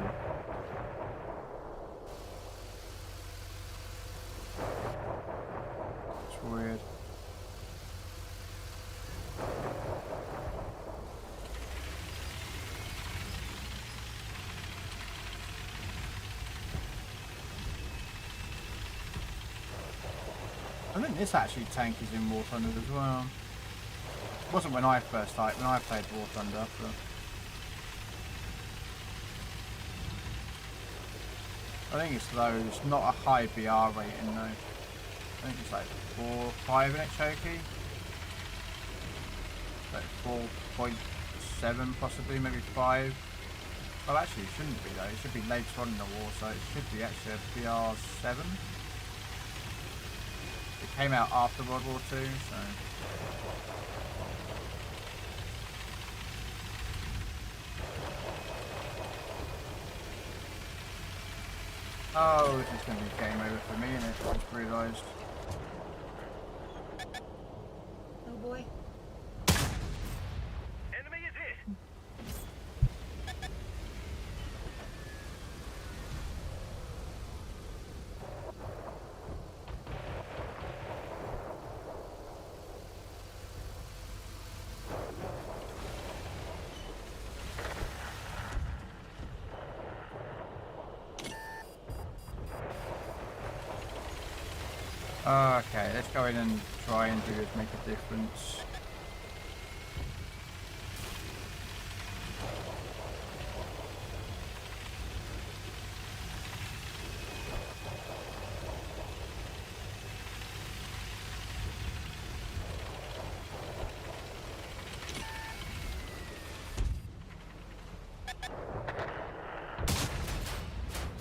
It's weird. I think this actually tank is in War Thunder as well. It wasn't when I first played, when I played War Thunder. But I think it's low. It's not a high BR rating though. I think it's like 4 or 5 in it, Choky. Like 4.7 possibly, maybe 5. Well, actually, it shouldn't be though. It should be later on in the war, so it should be actually a BR 7. It came out after World War II, so. Oh, this is going to be game over for me, and I just realised. Oh boy. Enemy is hit. Okay, let's go in and try and do it, make a difference.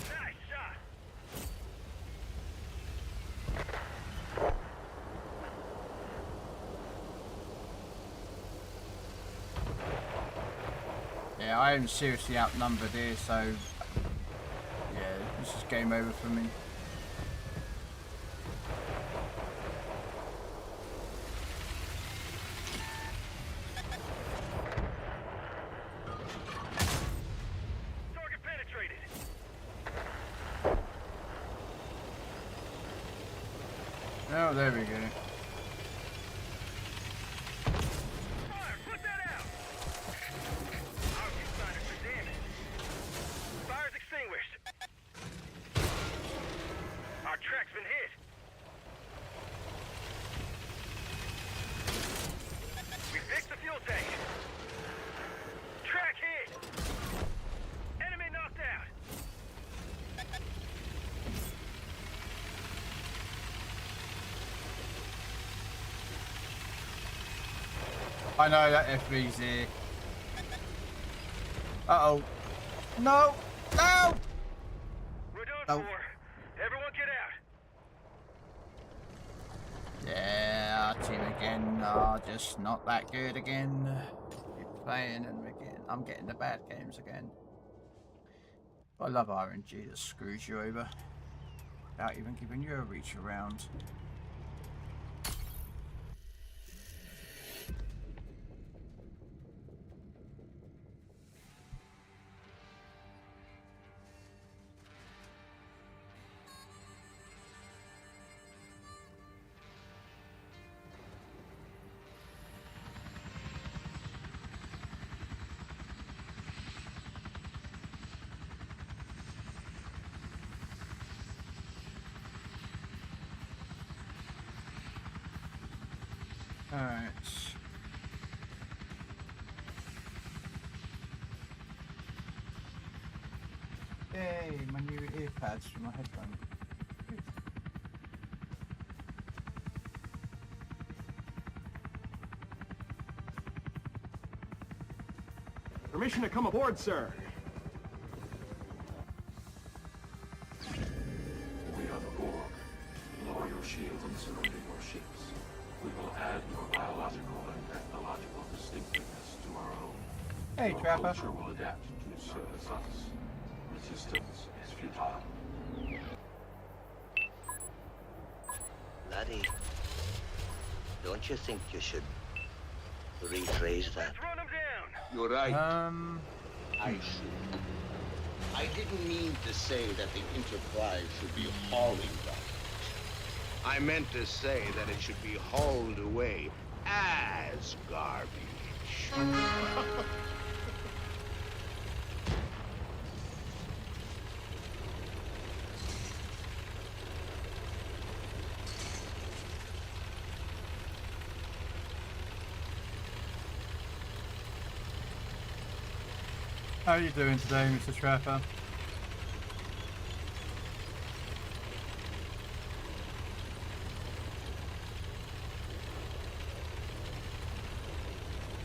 Nice shot. Yeah, I am seriously outnumbered here, so yeah, this is game over for me. Target penetrated. Oh, there we go. Fire! Put that out! Our insiders are damaged. Fire's extinguished. Our track's been hit. We fixed the fuel tank. Track hit. Enemy knocked out. I know that FV's here. Uh-oh. No! No! We're done Oh. for. Everyone get out. Yeah, our team again are just not that good again. Keep playing and again, I'm getting the bad games again. I love RNG that screws you over without even giving you a reach around. Alright. Yay, my new earpads for my headphones. Good. Permission to come aboard, sir. We are the Borg. Lower your shields and surrender your ships. We will add your biological and technological distinctiveness to our own. Hey, Your Trapper. culture will adapt to service us. Resistance is futile. Laddie, don't you think you should Rephrase that. Let's run them down. You're right. I Hmm. should. I didn't mean to say that the Enterprise should be hauling garbage. I meant to say that it should be hauled away as garbage. How are you doing today, Mr. Trapper?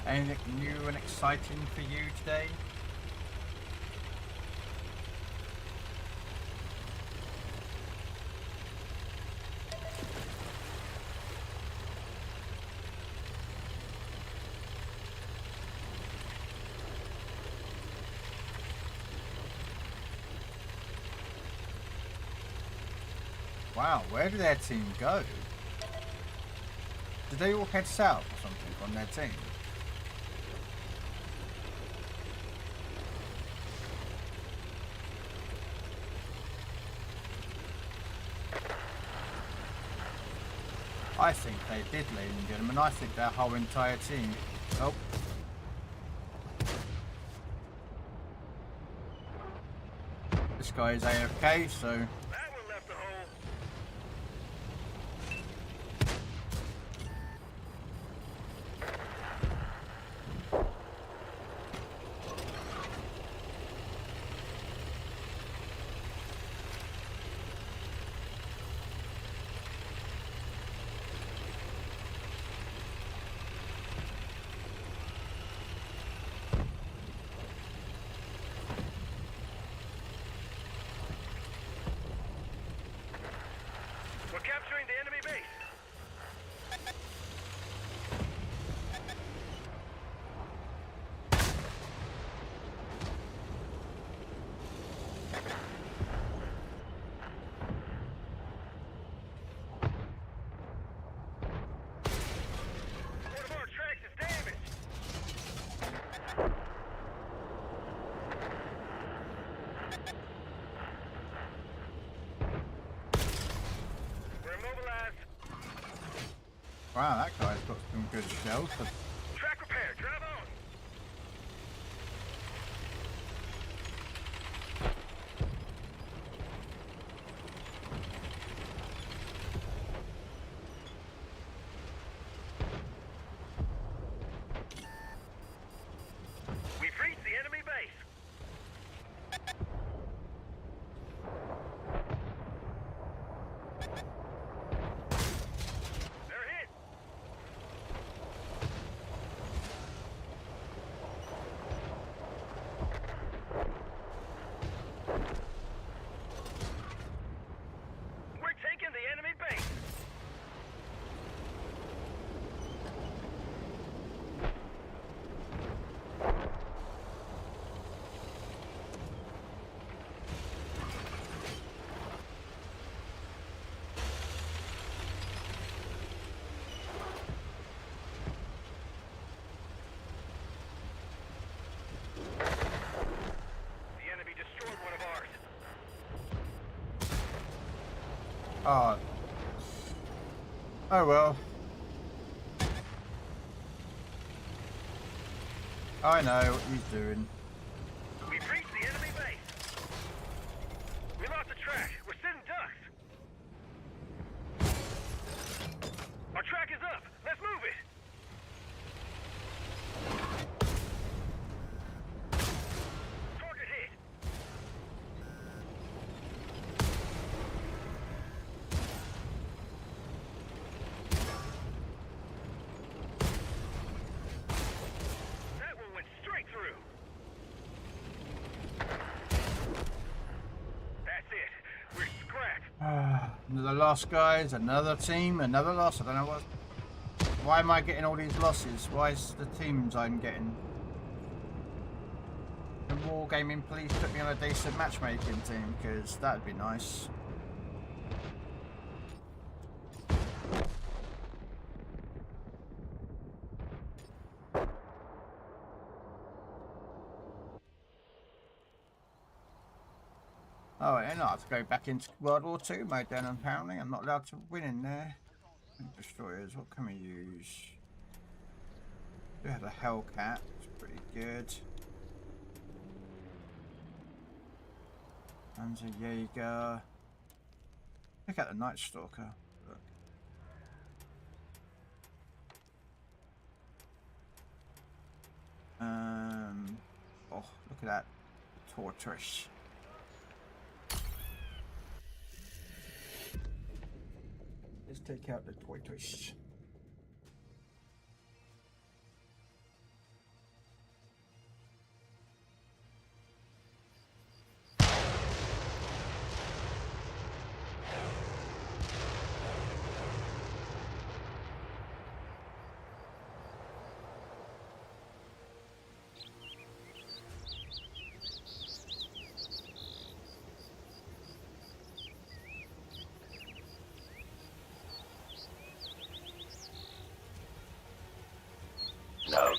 Anything new and exciting for you today? Wow, where did their team go? Did they all head south or something on their team? I think they did, ladies and gentlemen. I think their whole entire team. Oh. This guy is AFK, so. That one left a hole. We're capturing the enemy base. One of our tracks is damaged. We're immobilized. Wow, that guy's got some good shells. Track repair. Drive on. We've reached the enemy base. They're hit. We're taking the enemy base. The enemy destroyed one of ours. Oh. Oh well. I know what he's doing. We've reached the enemy base. We lost the track. We're sitting ducks. Our track is up. Let's move it. Target hit. That one went straight through. That's it. We're scrapped. Another loss, guys. Another team. Another loss. I don't know what. Why am I getting all these losses? Why is the teams I'm getting? Can Wargaming please put me on a decent matchmaking team? Because that'd be nice. Oh, and I have to go back into World War II mode then, apparently. I'm not allowed to win in there. Destroyers, what can we use? We have a Hellcat, it's pretty good. Panzer Jaeger. Check out the Night Stalker. Look. Oh, look at that tortoise. Let's take out the tortoise. No.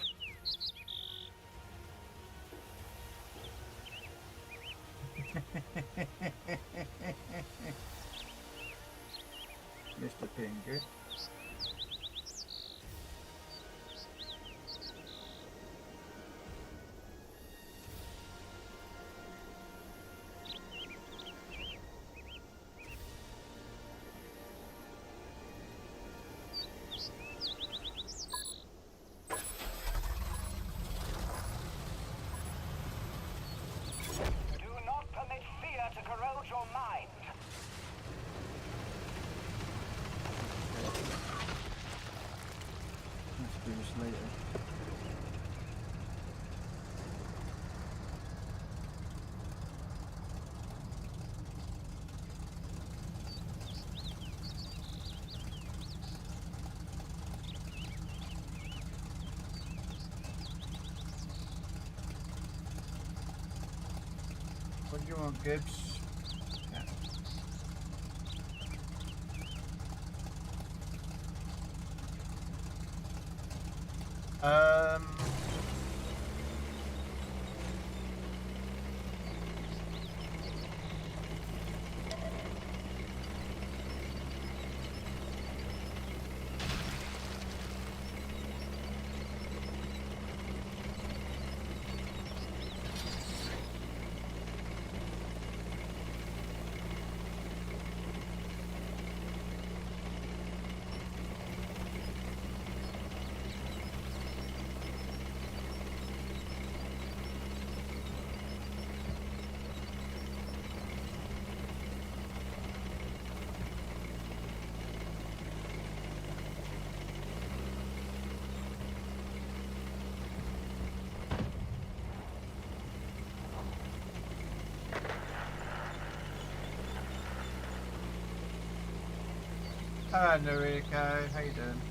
Mr. Pinger. Do not permit fear to corrode your mind. Let's do this later. What do you want, Gibbs? Yeah. Hi, Noriko. How you doing?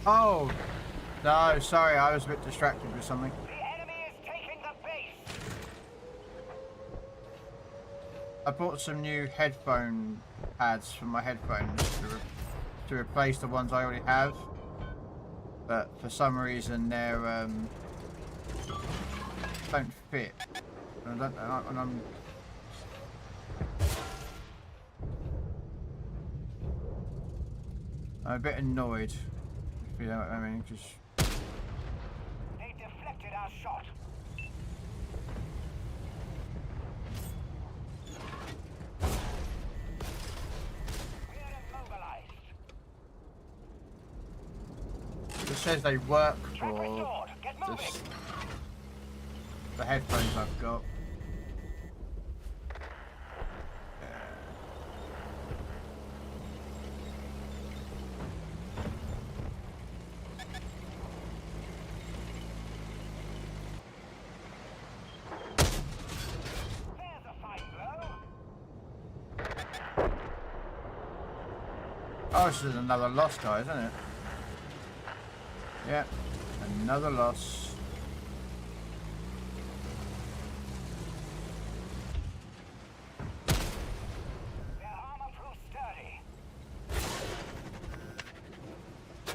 Oh, no, sorry, I was a bit distracted with something. The enemy is taking the base. I bought some new headphone pads for my headphones to replace the ones I already have, but for some reason they're don't fit. And I'm a bit annoyed. If you know what I mean, because They deflected our shot. We're immobilized. it says they work Trap for restored. Get moving. this, the headphones I've got. There's a fine Oh, this is another loss, guys, isn't it? Yep, another loss. Their armor proves sturdy.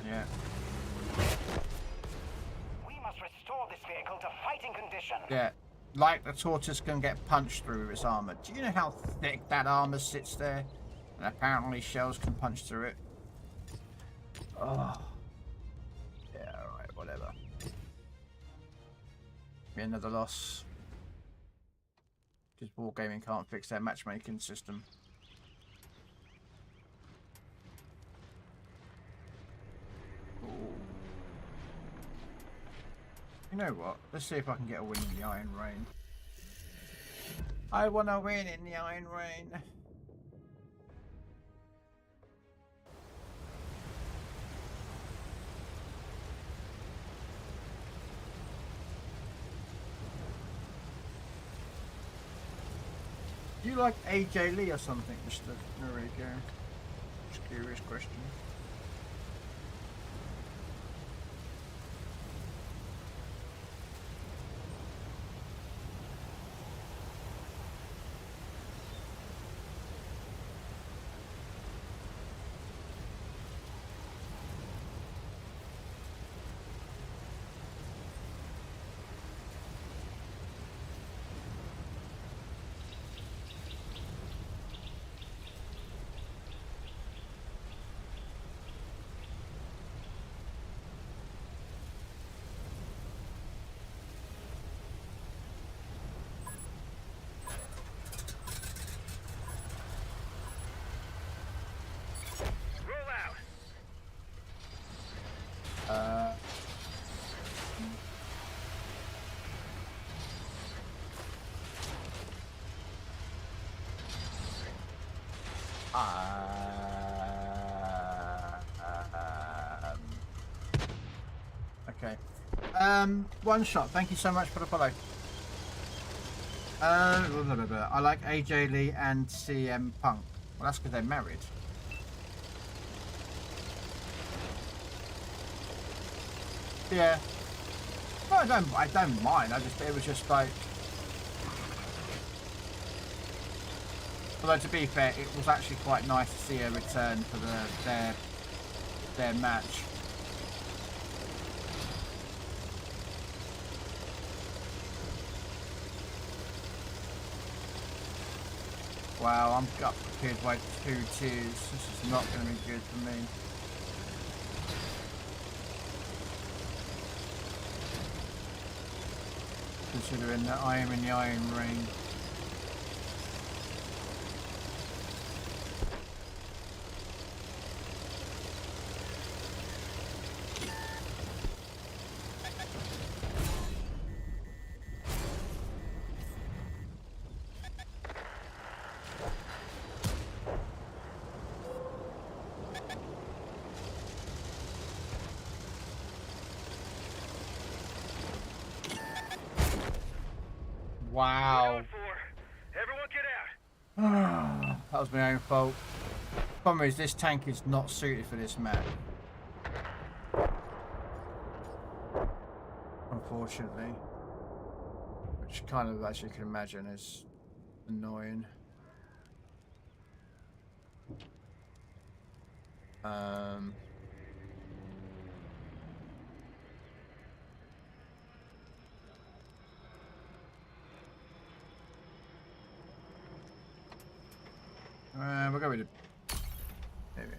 Yeah. We must restore this vehicle to fighting condition. Yeah. Like the tortoise can get punched through with its armor. Do you know how thick that armor sits there? And apparently shells can punch through it. Oh. Yeah, alright, whatever. Be another loss. Because Wargaming can't fix their matchmaking system. Ooh. You know what? Let's see if I can get a win in the Iron Rain. I want to win in the Iron Rain. Do you like AJ Lee or something, Mr. Noriko? Just curious question. Roll out. Okay. One shot. Thank you so much for the follow. Blah, blah, blah, blah. I like AJ Lee and CM Punk. Well, that's because they're married. Yeah. Well, I don't mind. It was just like. Although to be fair, it was actually quite nice to see a return for their match. Wow, I'm up prepared by 2 tiers. This is not going to be good for me. Considering that I am in the Iron Rain. Wow. Everyone get out. That was my own fault. Problem is, this tank is not suited for this map. Unfortunately. Which kind of, as you can imagine, is annoying. We'll go with it. There we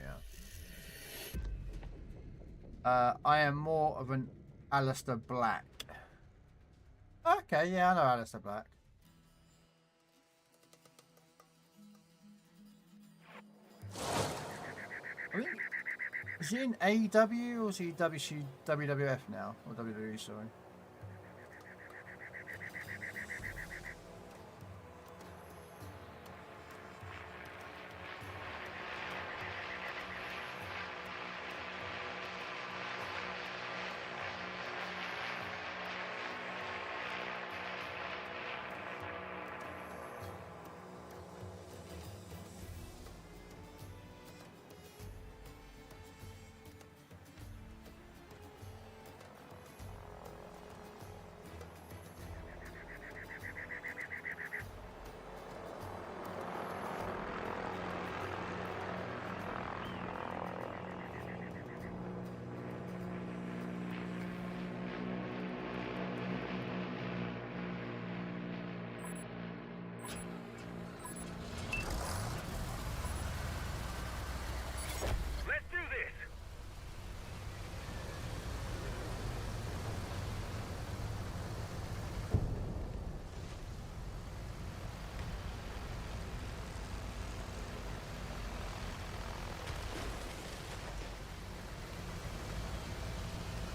are. I am more of an Alistair Black. Okay, yeah, I know Alistair Black. Is he in AEW or is he WWF now? Or WWE, sorry.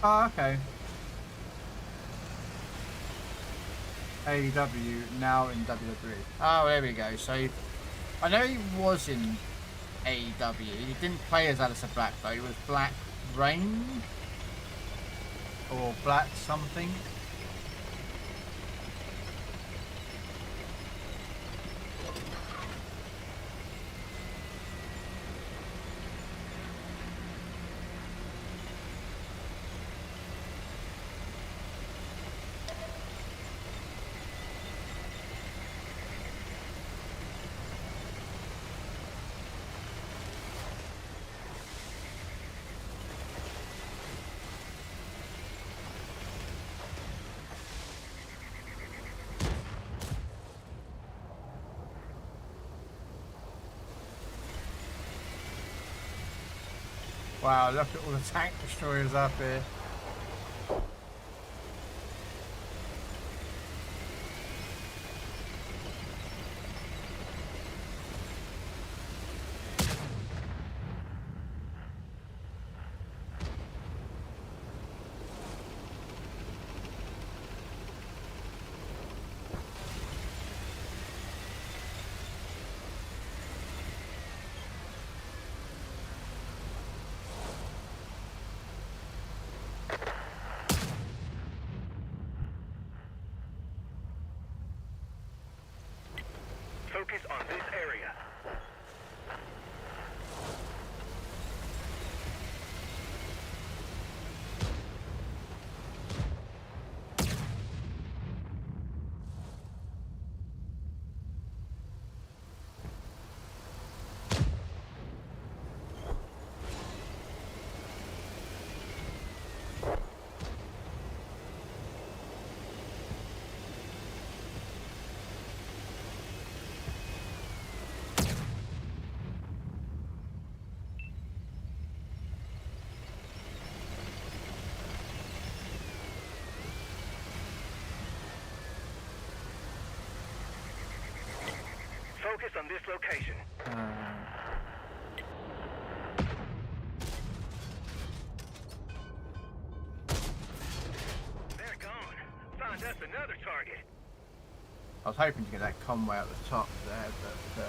Oh, okay. AEW, now in WWE. Oh, there we go. So, I know he was in AEW. He didn't play as Alistair Black, though. He was Black Rain? Or Black something? Wow, look at all the tank destroyers up here. Focus on this area. Focus on this location. They're gone. Find us another target. I was hoping to get that Conway at the top there, but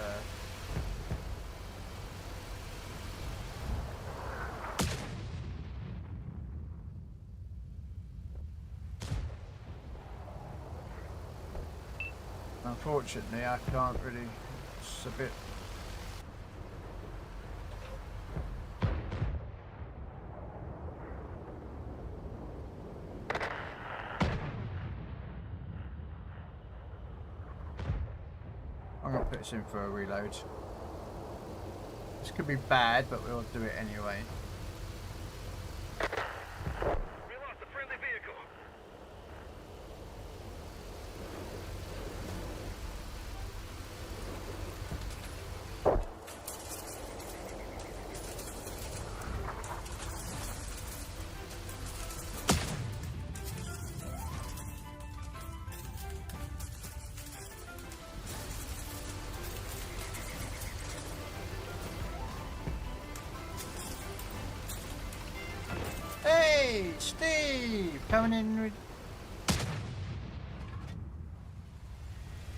unfortunately I can't really. It's a bit. I'm gonna put this in for a reload. This could be bad, but we'll do it anyway. We lost a friendly vehicle. Hey, Steve! Coming in with...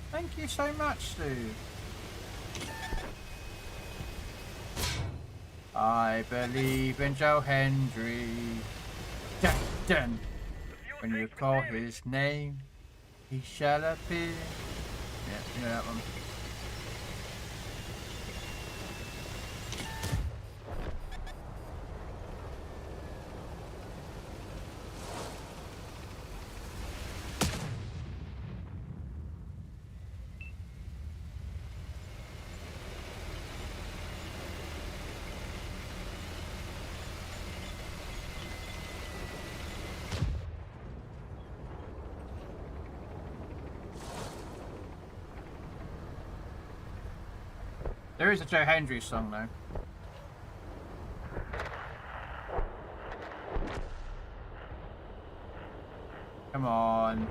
Thank you so much, Steve. I believe in Joe Hendry. Dun, dun. When you call his name, he shall appear. Yeah, you know that one. There is a Joe Hendry song though. Come on.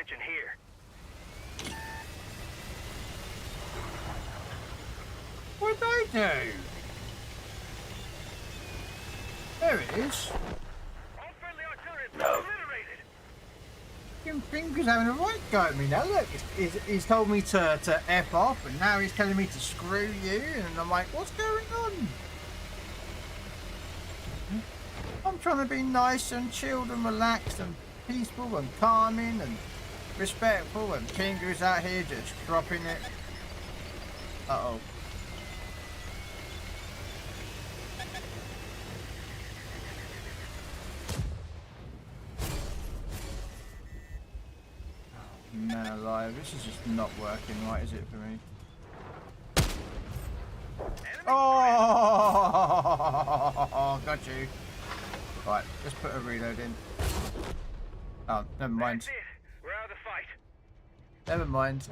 attention here. What'd they do? There it is. All friendly artillery has been obliterated. Fucking Finger's having a right go at me now. Look, he's told me to F off, and now he's telling me to screw you, and I'm like, what's going on? I'm trying to be nice and chilled and relaxed and peaceful and calming and respectful, and Pingu's out here just dropping it. Uh-oh. Man alive, this is just not working right, is it, for me? Oh, got you. Right, let's put a reload in. Oh, never mind. That's it. We're out of the fight. Never mind.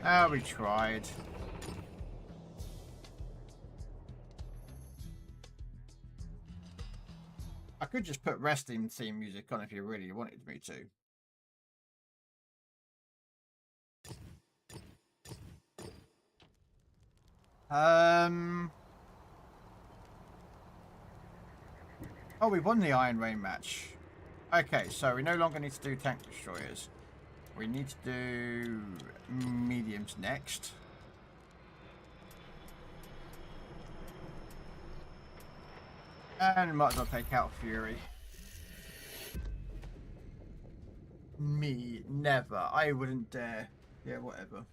Ah, we tried. I could just put resting theme music on if you really wanted me to. Oh, we won the Iron Rain match. Okay, so we no longer need to do tank destroyers. We need to do mediums next. And we might as well take out Fury. Me, never. I wouldn't dare. Yeah, whatever.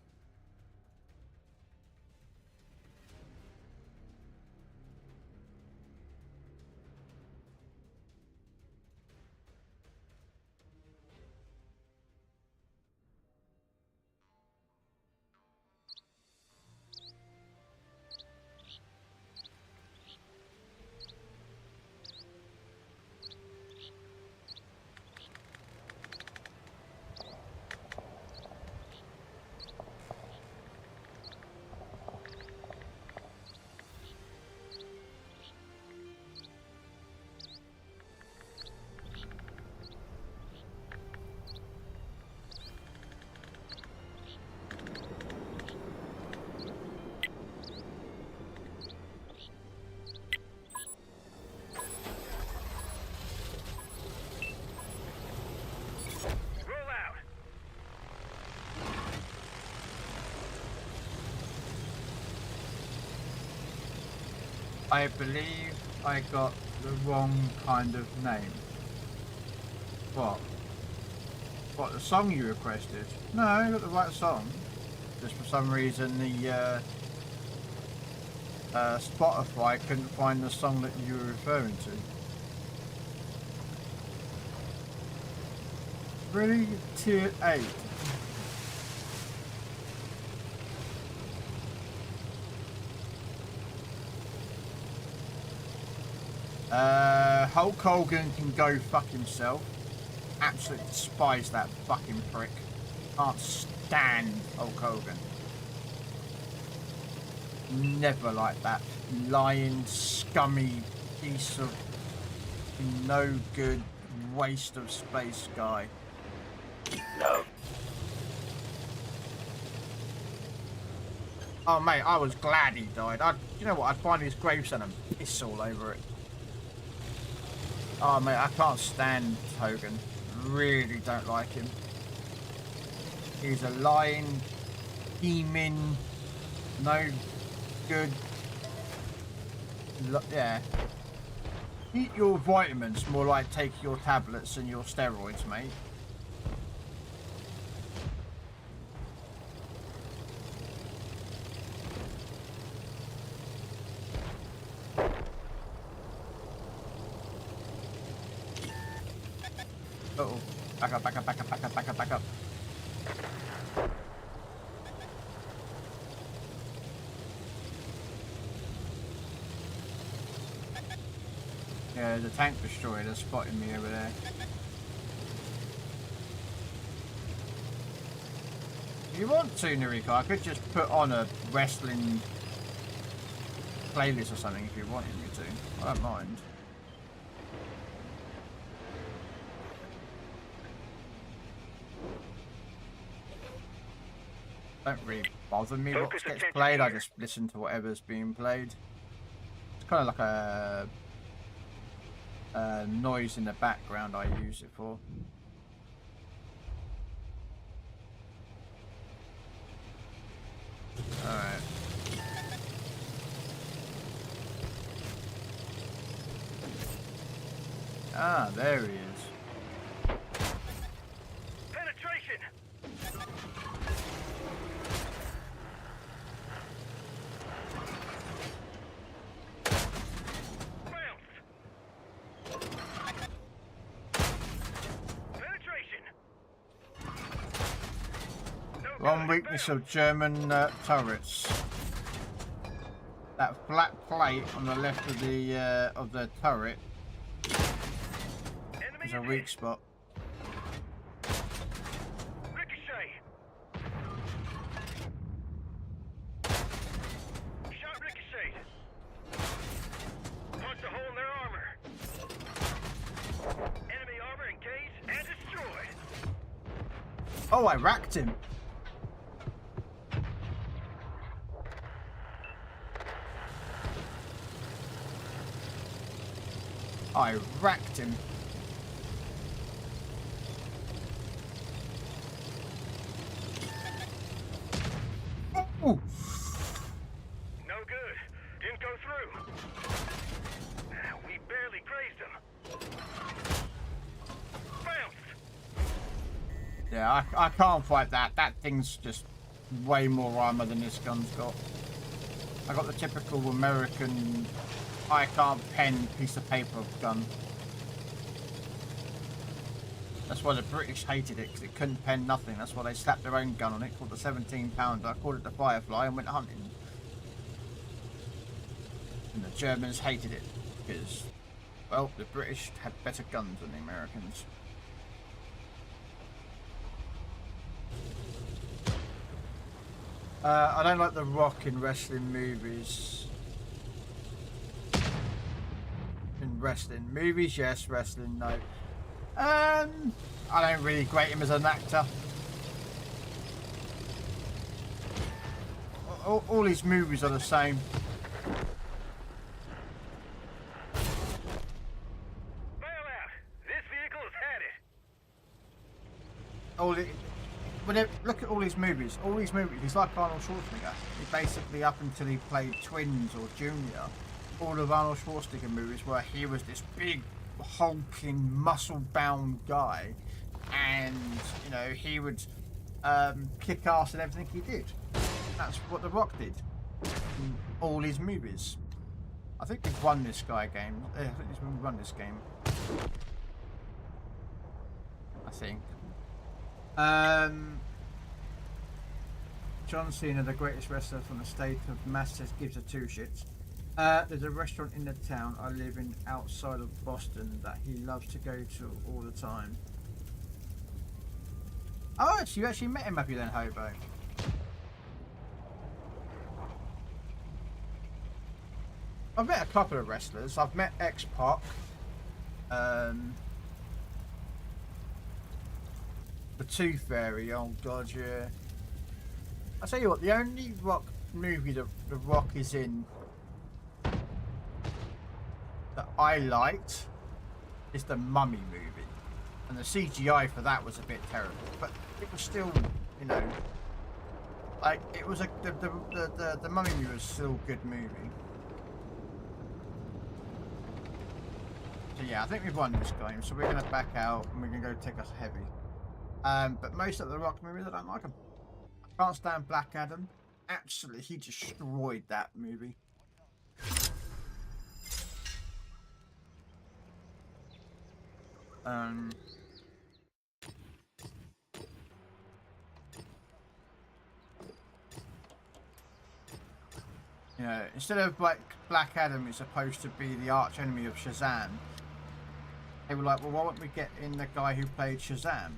I believe I got the wrong kind of name. What? What, the song you requested? No, I got the right song. Just for some reason the Spotify couldn't find the song that you were referring to. Really? Tier 8? Hulk Hogan can go fuck himself. Absolutely despise that fucking prick. Can't stand Hulk Hogan. Never like that lying, scummy piece of no good waste of space guy. No. Oh mate, I was glad he died. You know what? I'd find his gravestone and piss all over it. Oh mate, I can't stand Hogan. Really don't like him. He's a lying, scheming, no good. Yeah. Eat your vitamins, more like take your tablets and your steroids, mate. Uh-oh. Back up, back up, back up, back up, back up, back up. Yeah, there's a tank destroyer that's spotting me over there. If you want to, Noriko, I could just put on a wrestling playlist or something if you wanted me to. I don't mind. don't really bother me what Focus gets attention played. I here. just listen to whatever's being played. It's kind of like a noise in the background I use it for. Alright. Ah, there he is. Penetration. Bounce. Penetration. No One good. weakness Bounce. of German turrets. That black plate on the left of the turret Enemy is a is weak hit. spot. Ricochet. Shot ricocheted. Punched a hole in their armor. Enemy armor engaged and destroyed. Oh, I racked him. I racked him. Ooh. No good. Didn't go through. We barely grazed him. Bounced. Yeah, I can't fight that. That thing's just way more armor than this gun's got. I got the typical American I can't pen piece of paper gun. That's why the British hated it, because it couldn't pen nothing. That's why they slapped their own gun on it, called the 17-pounder. I called it the Firefly and went hunting. And the Germans hated it, because, well, the British had better guns than the Americans. I don't like The Rock in wrestling movies. In wrestling movies, yes. Wrestling, no. I don't really rate him as an actor. All his movies are the same. Bail out. This vehicle has had it. Look at all his movies. All these movies, he's like Arnold Schwarzenegger. He basically, up until he played Twins or Junior, all of Arnold Schwarzenegger movies where he was this big, hulking, muscle-bound guy, and you know he would kick ass in everything he did. That's what The Rock did in all his movies. I think we've won this guy game. I think this when we won this game. I think. John Cena, the greatest wrestler from the state of Massachusetts, gives a two shits. There's a restaurant in the town I live in outside of Boston that he loves to go to all the time. Oh, you actually met him, have you then, Hobo? I've met a couple of wrestlers. I've met X-Pac. The Tooth Fairy, oh god, yeah. I'll tell you what, the only Rock movie that The Rock is in that I liked is the Mummy movie. And the CGI for that was a bit terrible, but it was still, you know, like, it was the Mummy movie was still a good movie. So yeah, I think we've won this game, so we're going to back out and we're going to go take us heavy. But most of the Rock movies, I don't like them. I can't stand Black Adam. Absolutely, he destroyed that movie. You know, instead of like Black Adam is supposed to be the arch enemy of Shazam, they were like, well, why don't we get in the guy who played Shazam?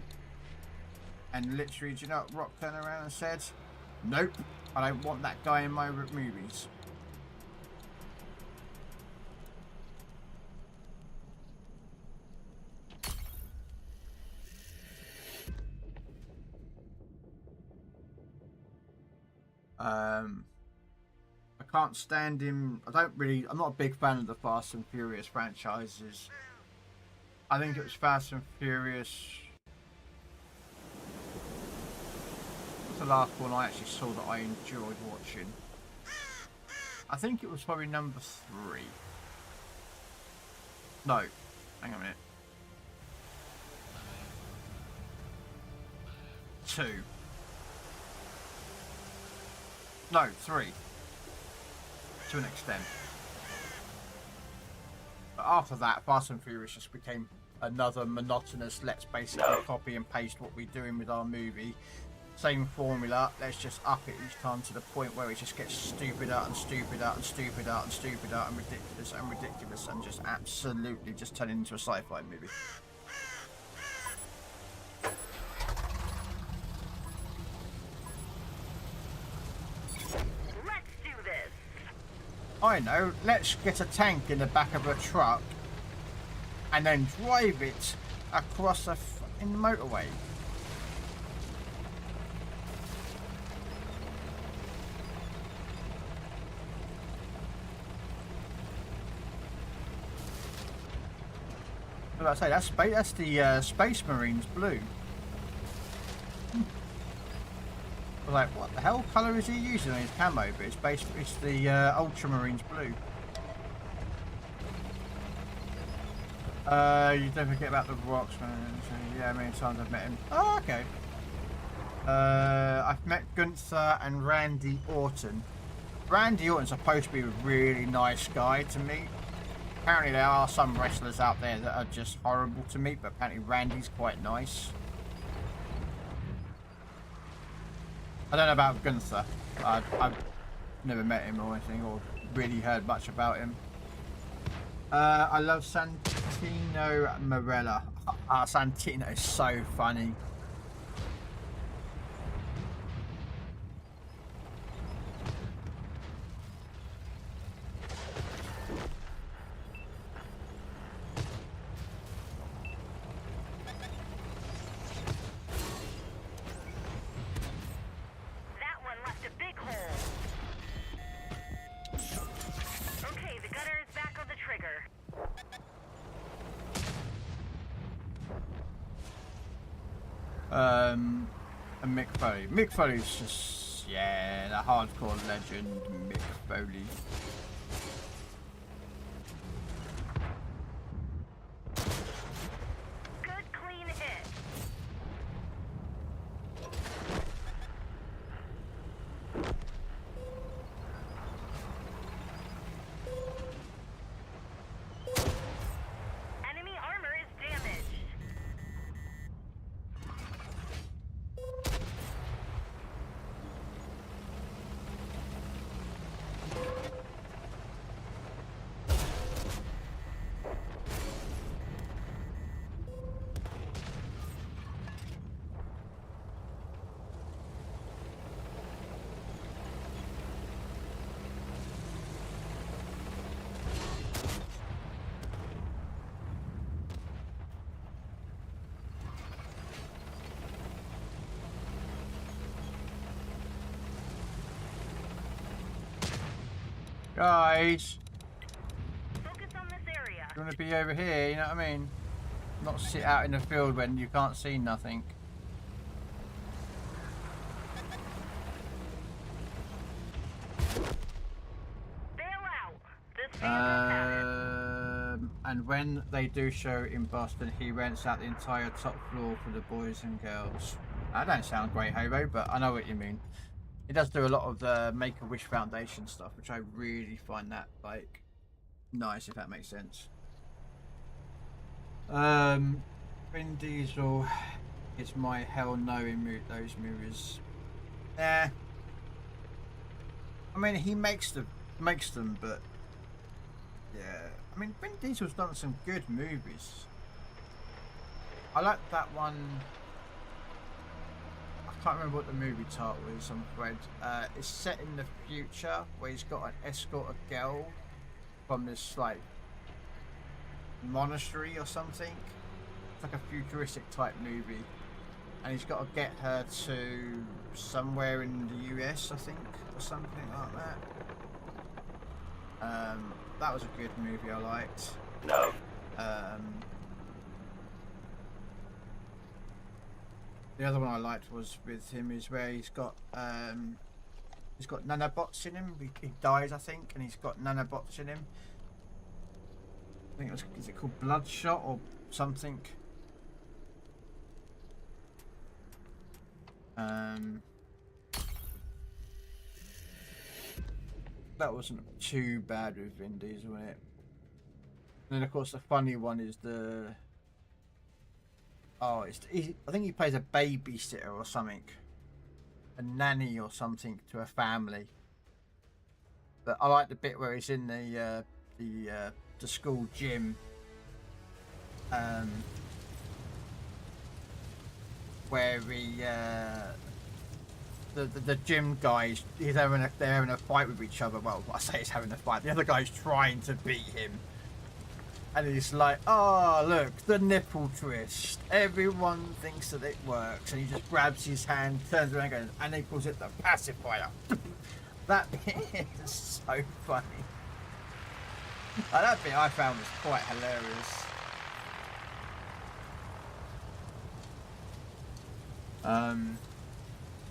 And literally, do you know what Rock turned around and said? Nope, I don't want that guy in my movies. I can't stand him. I'm not a big fan of the Fast and Furious franchises. I think it was Fast and Furious. What's the last one I actually saw that I enjoyed watching? I think it was probably number 3. No, hang on a minute. 2. No, 3. To an extent. But after that, Fast and Furious just became another monotonous, let's basically copy and paste what we're doing with our movie. Same formula, let's just up it each time to the point where it just gets stupider and stupider and stupider and stupider and ridiculous and just absolutely just turning into a sci-fi movie. Let's do this. I know, let's get a tank in the back of a truck and then drive it across a fucking motorway. What did I say? That's the Space Marines blue. I was like, what the hell colour is he using on his camo? But it's the Ultramarines blue. You don't forget about the rocks, man. Yeah, many times I've met him. Oh, okay. I've met Gunther and Randy Orton. Randy Orton's supposed to be a really nice guy to meet. Apparently there are some wrestlers out there that are just horrible to meet, but apparently Randy's quite nice. I don't know about Gunther. I've never met him or anything, or really heard much about him. I love Santino Marella. Santino is so funny. And Mick Foley. Mick Foley's just, yeah, the hardcore legend, Mick Foley. Good clean hit. Enemy armor is damaged. Guys, Focus on this area. you want to be over here, you know what I mean? Not sit out in the field when you can't see nothing. Bail out. This vehicle And when they do show in Boston, he rents out the entire top floor for the boys and girls. That don't sound great, Hobo, but I know what you mean. He does do a lot of the Make-A-Wish Foundation stuff, which I really find that, like, nice, if that makes sense. Vin Diesel is my hell no in those movies. I mean, he makes them, but yeah. I mean, Vin Diesel's done some good movies. I like that one. I can't remember what the movie title is, I'm afraid. It's set in the future where he's got an escort a girl from this like monastery or something. It's like a futuristic type movie, and he's got to get her to somewhere in the US, I think, or something like that. That was a good movie I liked. No. The other one I liked was with him is where he's got nanobots in him. He dies, I think, and he's got nanobots in him. I think it was, is it called Bloodshot or something? That wasn't too bad with Vin Diesel, was it? And then of course the funny one is the I think he plays a babysitter or something, a nanny or something to a family. But I like the bit where he's in the school gym, where he the gym guys, they're having a fight with each other. Well, I say he's having a fight. The other guy's trying to beat him. And he's like, oh, look, the nipple twist. Everyone thinks that it works. And he just grabs his hand, turns around and goes, and he calls it the pacifier. That bit is so funny. That bit I found was quite hilarious.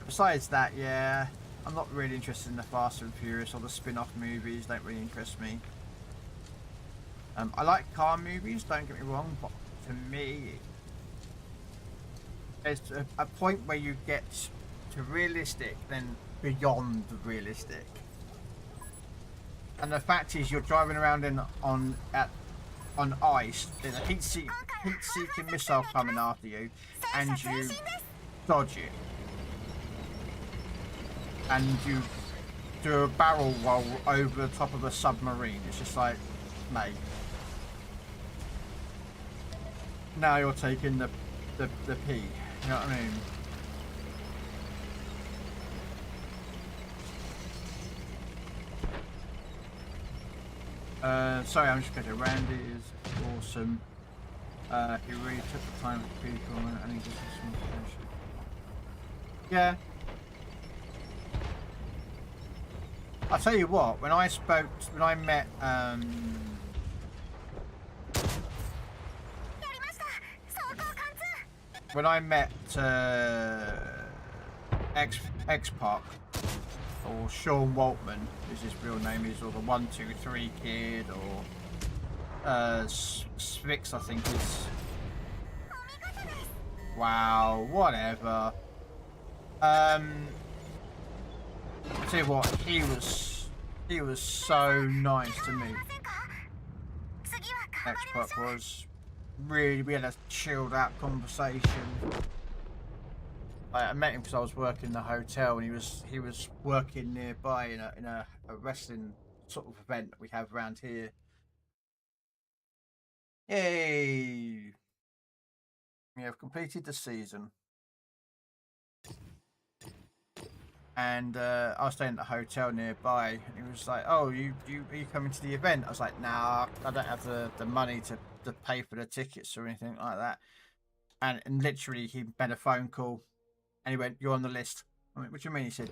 Besides that, yeah, I'm not really interested in the Fast and Furious or the spin-off movies. Don't really interest me. I like car movies, don't get me wrong, but to me, there's a point where you get to realistic, then beyond realistic. And the fact is, you're driving around on ice. There's a heat-seeking missile coming after you, and you dodge it, and you do a barrel roll over the top of a submarine. It's just like, mate. Now you're taking the pee. You know what I mean? Sorry, I'm just going to. Randy is awesome. He really took the time with people and he gives us some information. Yeah. I'll tell you what, when I met X-Pac, or Sean Waltman, is his real name is, or the 123 kid, or Strix, I think is. Wow, whatever. I'll tell you what, he was so nice to me. X-Pac was. Really, we had a chilled out conversation. I met him because I was working in the hotel, and he was working nearby in a wrestling sort of event that we have around here. Yay! We have completed the season, and I was staying at the hotel nearby, and he was like, "Oh, are you coming to the event?" I was like, "Nah, I don't have the money to pay for the tickets or anything like that." And literally, he made a phone call, and he went, "You're on the list." I went, "What do you mean?" He said,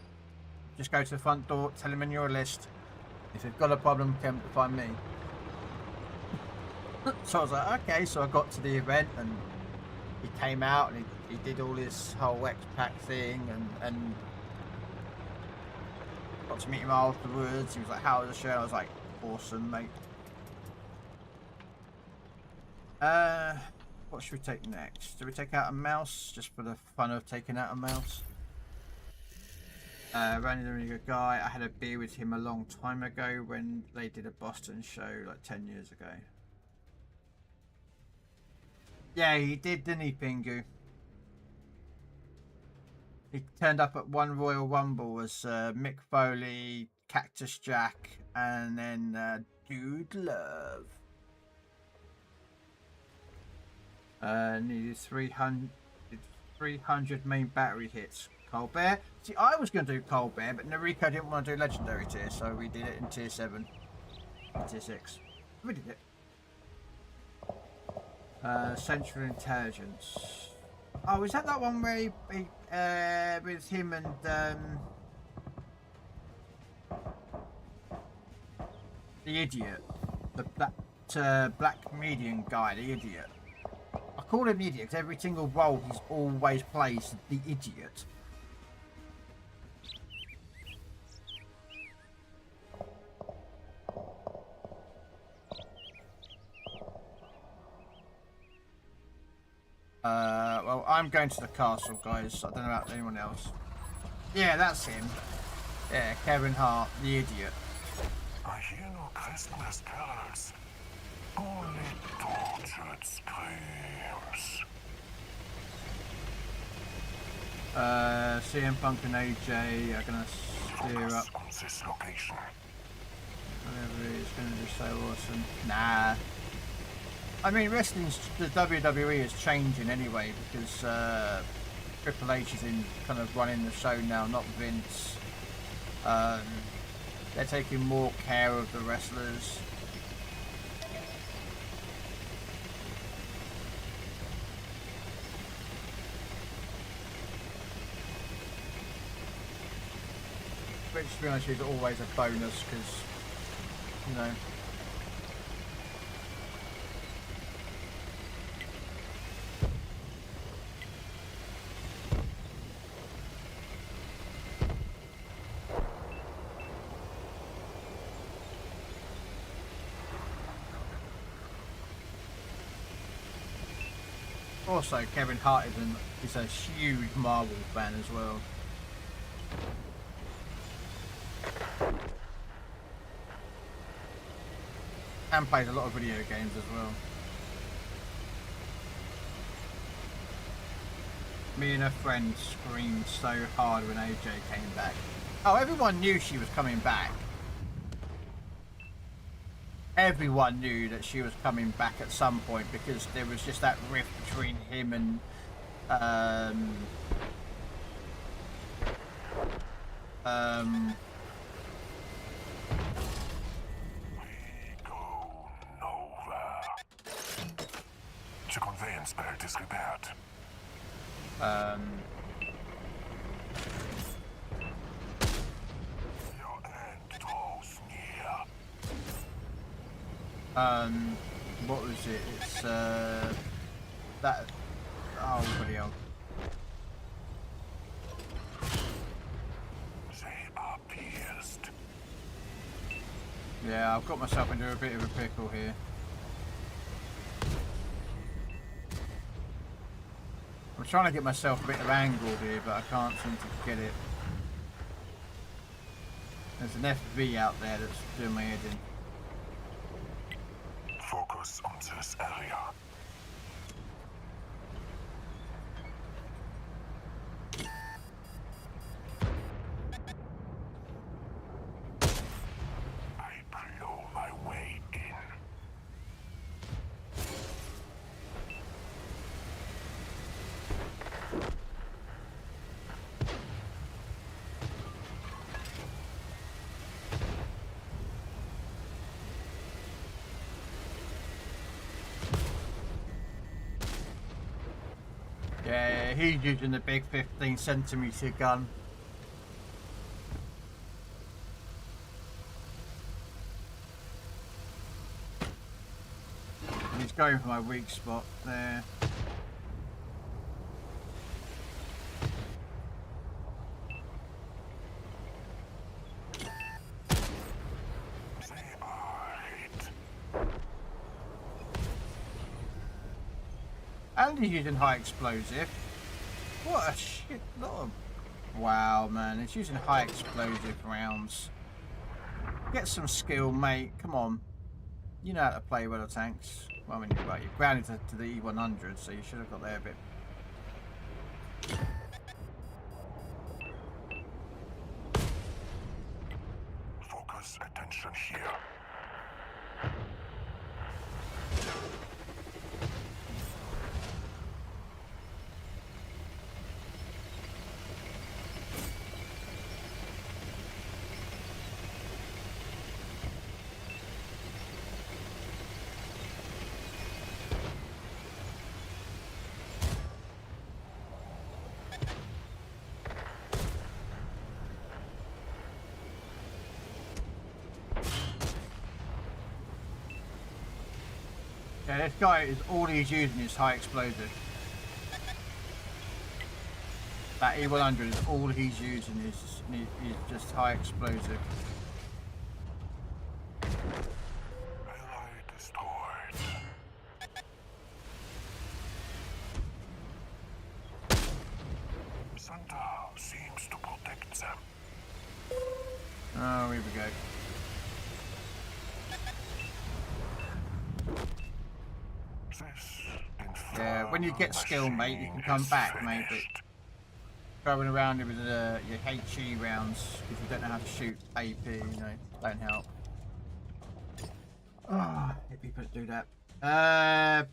"Just go to the front door, tell him on your list. If you've got a problem, come to find me." So I was like, okay. So I got to the event, and he came out, and he did all his whole X-Pac thing, and got to meet him afterwards. He was like, "How was the show?" I was like, "Awesome, mate." What should we take next? Do we take out a mouse, just for the fun of taking out a mouse? Randy's a really good guy. I had a beer with him a long time ago when they did a Boston show, like 10 years ago. Yeah, he did, didn't he, Pingu? He turned up at one Royal Rumble as Mick Foley, Cactus Jack, and then Dude Love. Needed 300 main battery hits. Colbert. See, I was going to do Colbert, but Nariko didn't want to do Legendary tier, so we did it in tier 7. Tier 6. We did it. Central Intelligence. Oh, is that one where he with him and The idiot. The black median guy, the idiot. I call him the idiot because every single role he's always plays the idiot. Well, I'm going to the castle, guys. I don't know about anyone else. Yeah, that's him. Yeah, Kevin Hart, the idiot. I hear no Christmas carols, only tortured screams. CM Punk and AJ are gonna steer up. On this location. Whatever it is, gonna be so awesome. Nah. I mean, wrestling's, the WWE is changing anyway because Triple H is in kind of running the show now, not Vince. They're taking more care of the wrestlers. Which, to be honest, is always a bonus because, you know. Also, Kevin Hart is a huge Marvel fan as well. And plays a lot of video games as well. Me and a friend screamed so hard when AJ came back. Oh, everyone knew she was coming back. Everyone knew that she was coming back at some point because there was just that rift between him and We go nowhere. The conveyance belt is repaired. Your end draws near. What was it? It's that. Oh, bloody hell. They are pierced. Yeah, I've got myself into a bit of a pickle here. I'm trying to get myself a bit of angle here, but I can't seem to get it. There's an FV out there that's doing my head in. Focus on this area. I blow my way in. Yeah, he's using the big 15cm gun. And he's going for my weak spot there. They are hit. And he's using high explosive. What a shit lot of... Wow, man, it's using high explosive rounds. Get some skill, mate. Come on. You know how to play with the tanks. Well, I mean, you're grounded to the E100, so you should have got there a bit. Focus attention here. this guy is all he's using is high explosive. That E100 is all he's using is just high explosive. Ally destroyed. Santa seems to protect them. Oh, here we go. Yeah, when you get skill, mate, you can come back, mate, but going around it with your HE rounds, if you don't know how to shoot AP, you know, don't help. Oh, hate people that do that.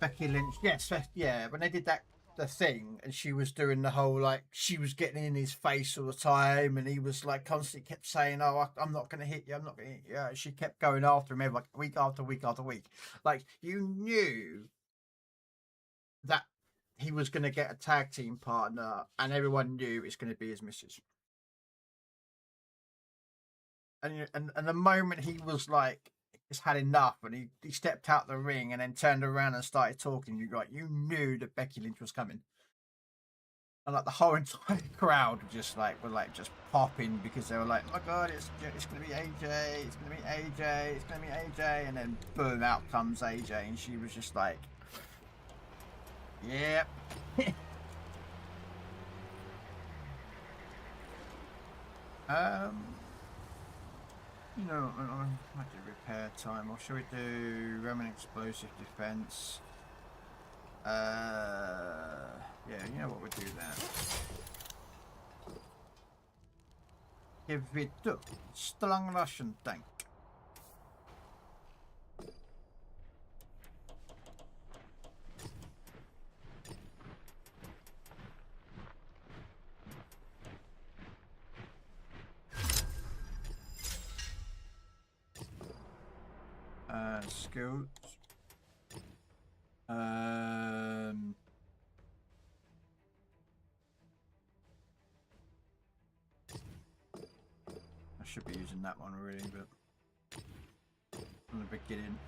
Becky Lynch, yes, yeah, when they did that, the thing, and she was doing the whole, like, she was getting in his face all the time, and he was, like, constantly kept saying, oh, I'm not going to hit you, I'm not going to hit you. She kept going after him every, like, week after week after week. Like, you knew that he was going to get a tag team partner, and everyone knew it's going to be his missus. And the moment he was like, he's had enough, and he stepped out the ring and then turned around and started talking, you knew that Becky Lynch was coming. And like the whole entire crowd were just popping because they were like, oh my god, it's going to be AJ, it's going to be AJ, it's going to be AJ, and then boom, out comes AJ, and she was just like, yep. You know, I might do repair time, or should we do Roman explosive defense? Yeah, you know what, we'll do that. Give it up. Strong Russian tank. Skills. I should be using that one really, but from the beginning.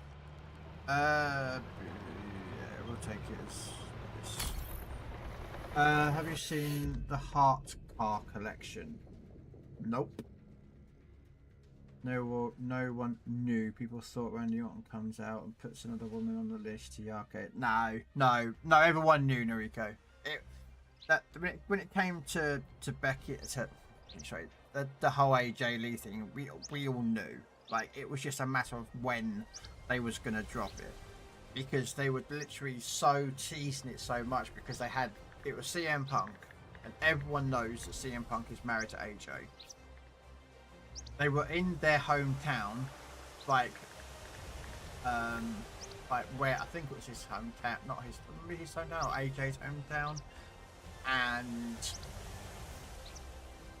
Yeah, we'll take it as this. Have you seen the Heart Car collection? Nope. No one knew. People thought Randy Orton comes out and puts another woman on the list. Yeah, okay. No. Everyone knew, Noriko. When it came to Becky, the whole AJ Lee thing, we all knew. Like, it was just a matter of when they was gonna drop it, because they were literally so teasing it so much, because it was CM Punk, and everyone knows that CM Punk is married to AJ. They were in their hometown, like where I think it was his hometown, not his hometown, or AJ's hometown, and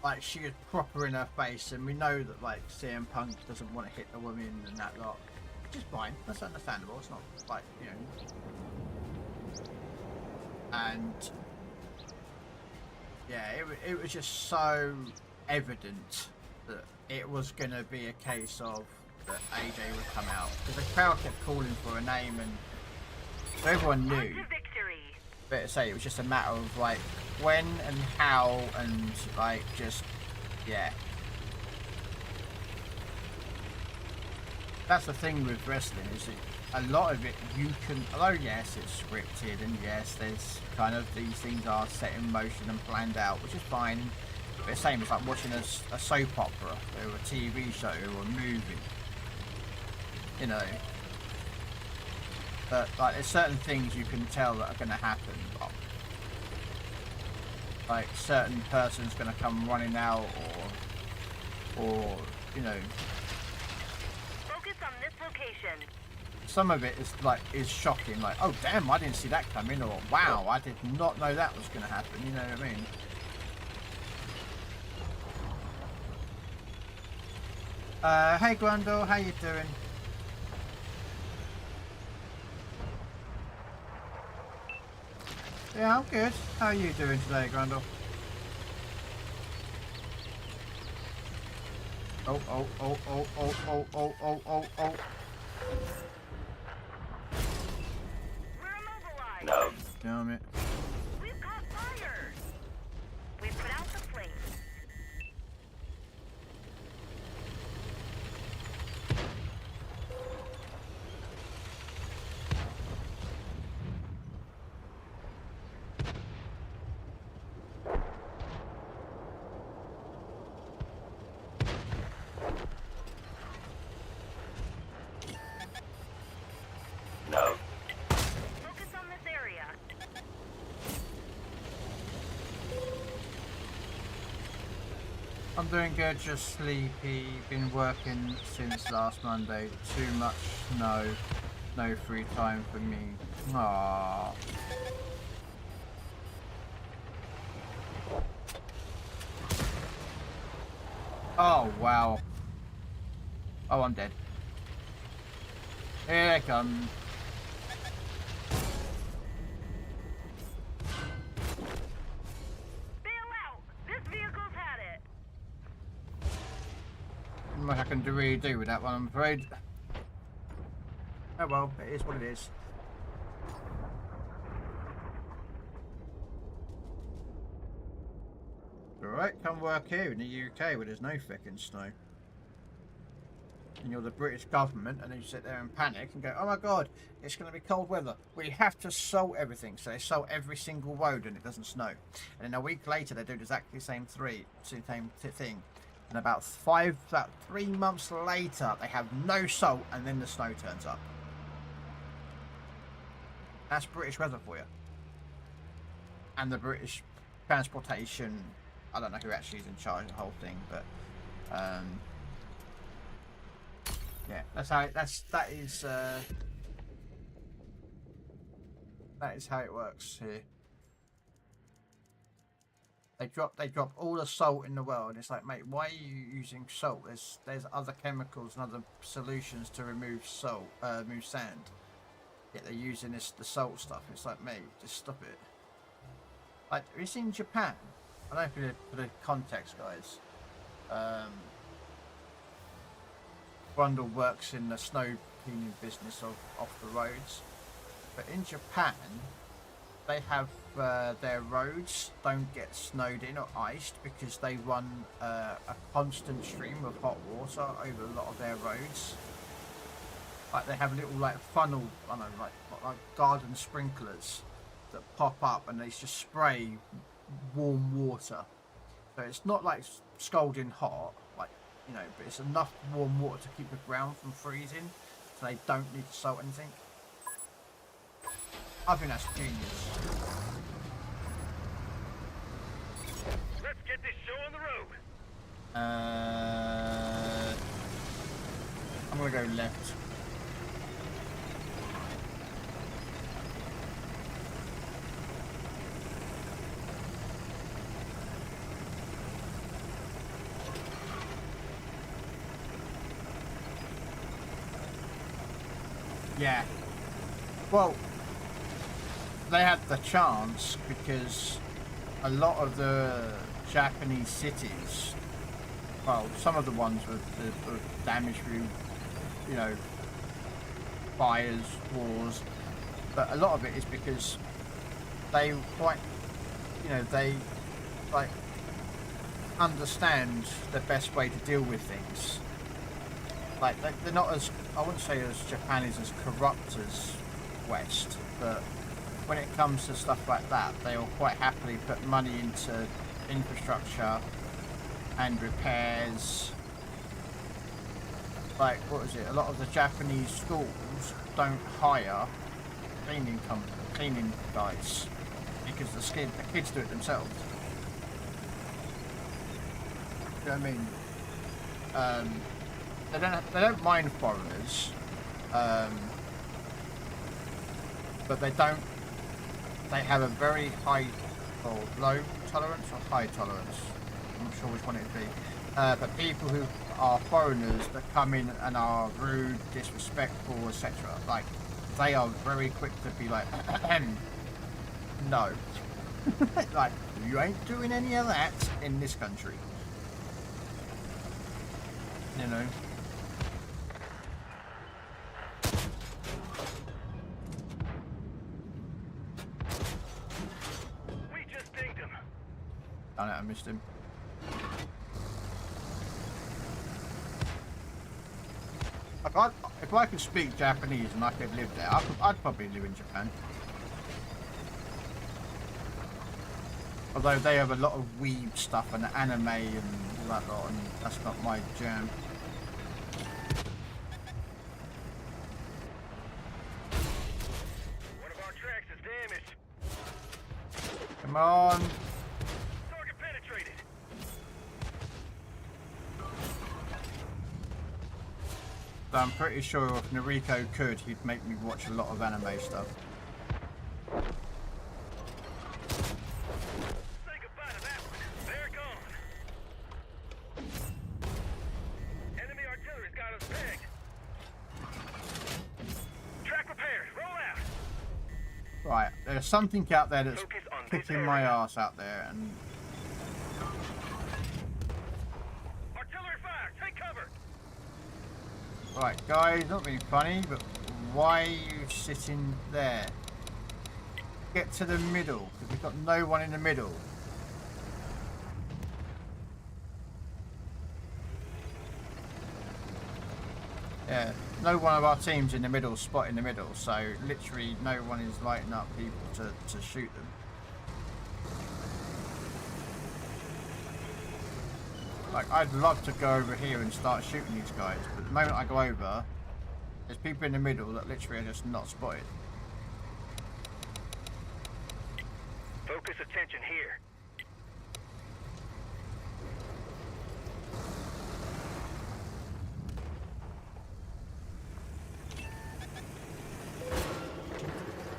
like she was proper in her face, and we know that like CM Punk doesn't want to hit the woman and that lot, which is fine. That's understandable. It's not like, you know, and yeah, it was just so evident that it was going to be a case of that AJ would come out, because the crowd kept calling for a name, and everyone knew. But to say, it was just a matter of like when and how, and like just, yeah. That's the thing with wrestling, is that a lot of it you can, although yes it's scripted, and yes there's kind of, these things are set in motion and planned out, which is fine. But the same as like watching a soap opera or a TV show or a movie, you know. But like there's certain things you can tell that are going to happen. Like certain person's going to come running out, or you know. Focus on this location. Some of it is shocking. Like, oh damn, I didn't see that coming, or wow, I did not know that was going to happen. You know what I mean? Hey Grundle, how you doing? Yeah, I'm good. How are you doing today, Grundle? Oh. Damn it. We've caught fire! We put out the flames. Focus on this area. I'm doing good, just sleepy. Been working since last Monday. Too much snow. No free time for me. Aww. Oh, wow. Oh, I'm dead. Here they come. Bail out! This vehicle's had it! Not much I can really do with that one, I'm afraid. Oh well, it is what it is. Alright, come work here in the UK where there's no frickin' snow. And you're the British government, and then you sit there and panic and go, oh my god, it's going to be cold weather. We have to salt everything. So they salt every single road and it doesn't snow. And then a week later they do exactly the same thing. And about 3 months later they have no salt and then the snow turns up. That's British weather for you. And the British transportation, I don't know who actually is in charge of the whole thing, but yeah, that's how that is how it works here. They drop all the salt in the world. It's like, mate, why are you using salt? There's other chemicals and other solutions to remove salt, remove sand. Yet they're using the salt stuff. It's like, mate, just stop it. Like, it's in Japan. I don't know for the context, guys. Brundle works in the snow cleaning business off the roads, but in Japan they have their roads don't get snowed in or iced because they run a constant stream of hot water over a lot of their roads. Like they have little like funnel, I don't know, like garden sprinklers that pop up and they just spray warm water. So it's not like scalding hot, like, you know, but it's enough warm water to keep the ground from freezing, so they don't need to salt anything. I think that's genius. Let's get this show on the road! I'm gonna go left. Yeah. Well, they had the chance because a lot of the Japanese cities, well, some of the ones were damaged through, you know, fires, wars, but a lot of it is because they quite, you know, they like understand the best way to deal with things. Like they're not as, I wouldn't say as Japan is as corrupt as West, but when it comes to stuff like that, they will quite happily put money into infrastructure and repairs. Like, what is it? A lot of the Japanese schools don't hire cleaning guys because the kids do it themselves. You know what I mean? They don't mind foreigners, but they have a very high or low tolerance or high tolerance. I'm not sure which one it'd be. But people who are foreigners that come in and are rude, disrespectful, etc., like they are very quick to be like, no, like you ain't doing any of that in this country, you know. missed him. Like if I could speak Japanese and I could live there, I'd probably live in Japan. Although they have a lot of weeb stuff and anime and all that lot, and that's not my jam. One of our tracks is damaged. Come on. Target penetrated. So I'm pretty sure if Noriko could, he'd make me watch a lot of anime stuff. Say goodbye to that one. They're gone. Enemy artillery's got us pegged. Track repaired. Roll out. Right, there's something out there that's Focus on this kicking my area. ass out there, and Artillery fire. Take cover. right, guys, not being funny, but why are you sitting there? Get to the middle, because we've got no one in the middle. Yeah, no one of our team's in the middle, spot in the middle, so literally no one is lighting up people to shoot them. Like, I'd love to go over here and start shooting these guys, but the moment I go over, there's people in the middle that literally are just not spotted. Focus attention here.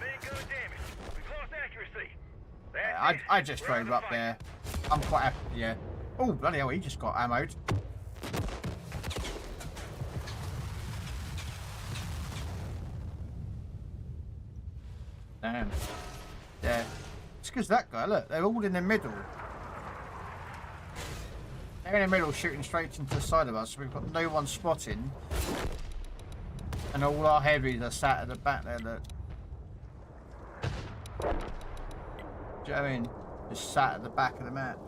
Main gun damage. We've lost accuracy. That's it. I just We're on drove the up fight. there. I'm quite happy, yeah. Oh, bloody hell, he just got ammoed. Damn. Yeah. It's because that guy, look, they're all in the middle. They're in the middle shooting straight into the side of us, so we've got no one spotting. And all our heavies are sat at the back there, look. Do you know what I mean? Just sat at the back of the map.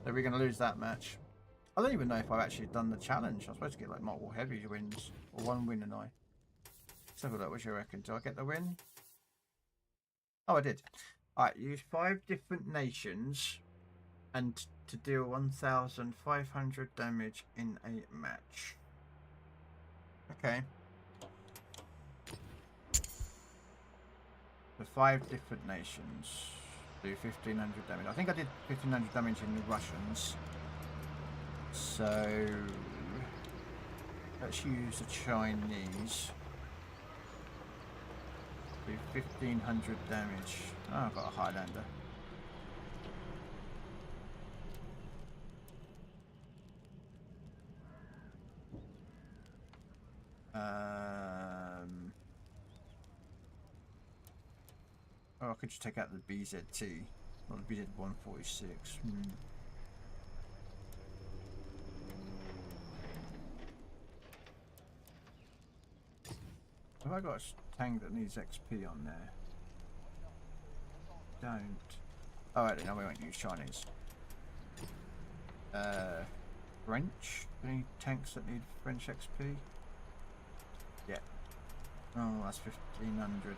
So we're going to lose that match. I don't even know if I've actually done the challenge. I'm supposed to get like multiple heavy wins. Or one win and I. Let's have a look. What do you reckon? Do I get the win? Oh, I did. Alright, use 5 different nations and to deal 1,500 damage in a match. Okay. The 5 different nations do 1,500 damage. I think I did 1,500 damage in the Russians. So let's use the Chinese. Do 1,500 damage. Oh, I've got a Highlander. Oh, I could just take out the BZT, or the BZ-146. Have I got a tank that needs XP on there? Don't. Oh, right, no, we won't use Chinese. French? Any tanks that need French XP? Yeah. Oh, that's 1,500.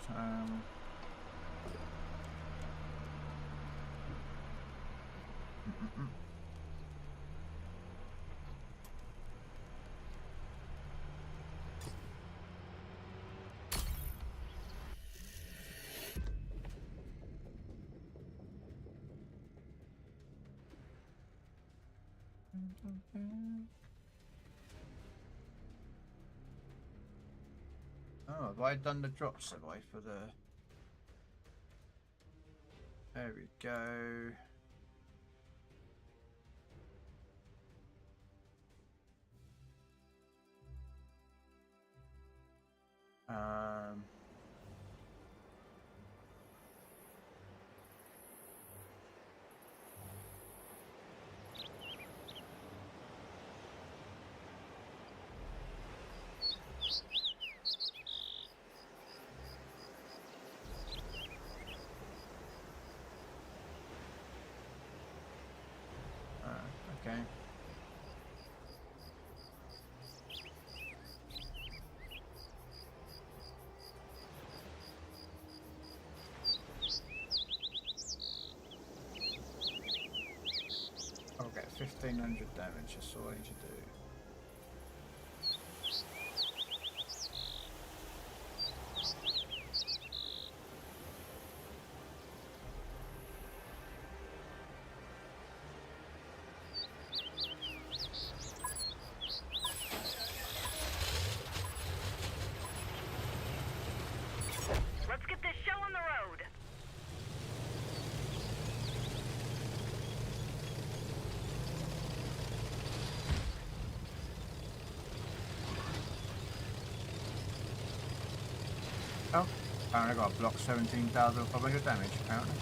Oh, have I done the drops, have I, for the... There we go. okay. I'll get 1500 damage, that's all I need to do. Let's get this show on the road. Oh, apparently I got a block 17,500 damage, apparently.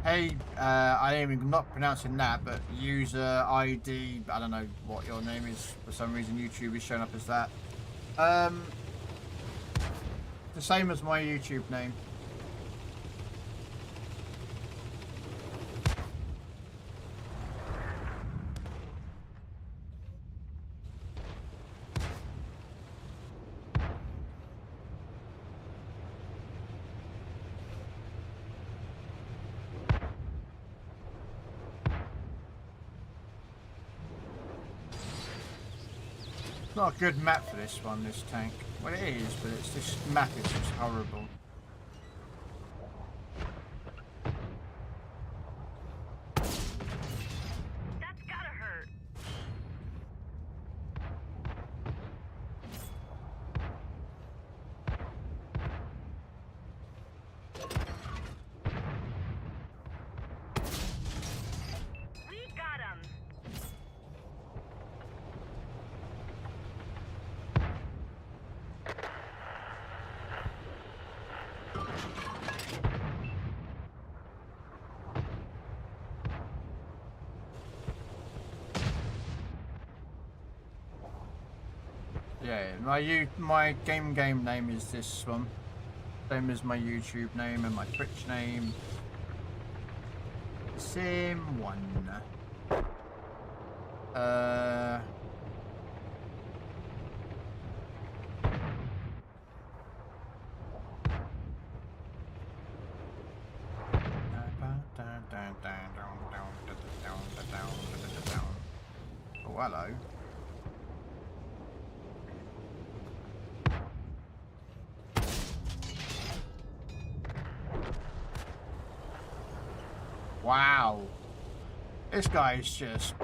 Hey, I am not pronouncing that, but user ID, I don't know what your name is, for some reason YouTube is showing up as that. The same as my YouTube name. Not a good map for this one, this tank. Well, it is, but it's this map is just horrible. That's gotta hurt. We got him. Yeah, my game name is this one. Same as my YouTube name and my Twitch name. Same one. Oh, hello. Wow. This guy's just...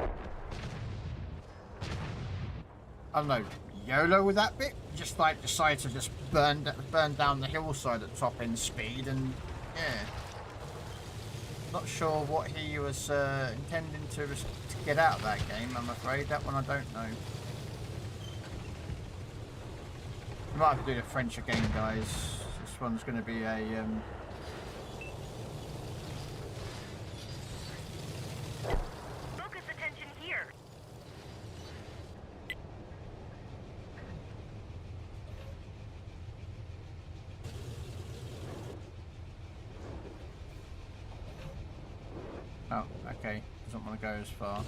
I don't know, YOLO with that bit? Just like decide to just burn down the hillside at top end speed and... yeah. Not sure what he was intending to get out of that game, I'm afraid. That one I don't know. We might have to do the French again, guys. This one's going to be a... Focus attention here. Oh, okay. Doesn't want to go as far.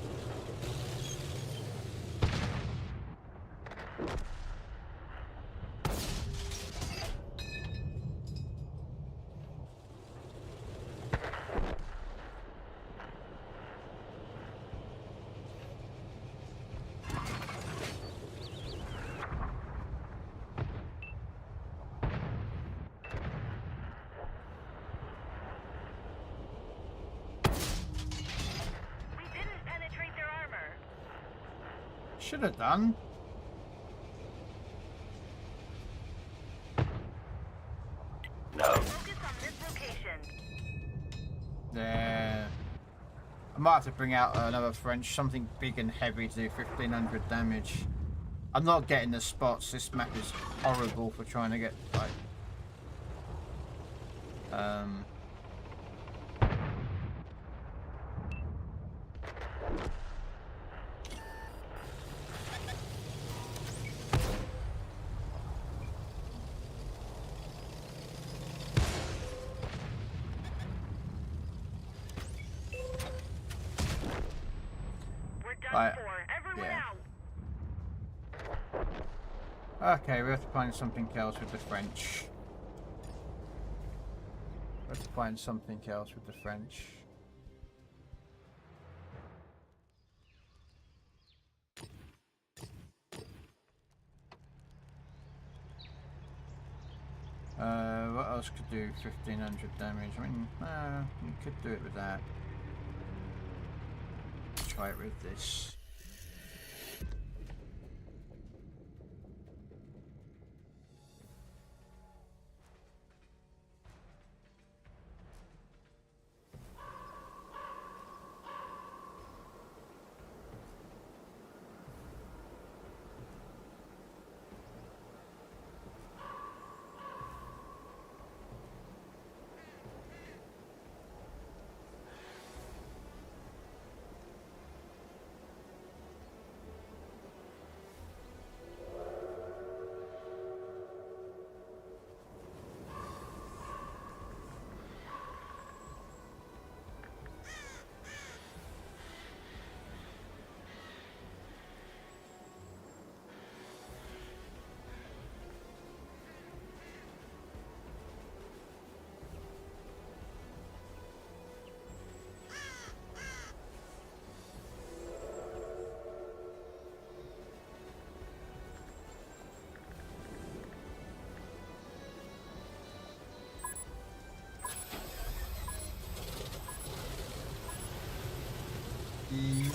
Should have done. No. Focus on this location. There. I might have to bring out another French, something big and heavy to do 1500 damage. I'm not getting the spots. This map is horrible for trying to get like right. Yeah. Okay, we have to find something else with the French. We have to find something else with the French. What else could do 1500 damage? I mean, you could do it with that. Try it with this.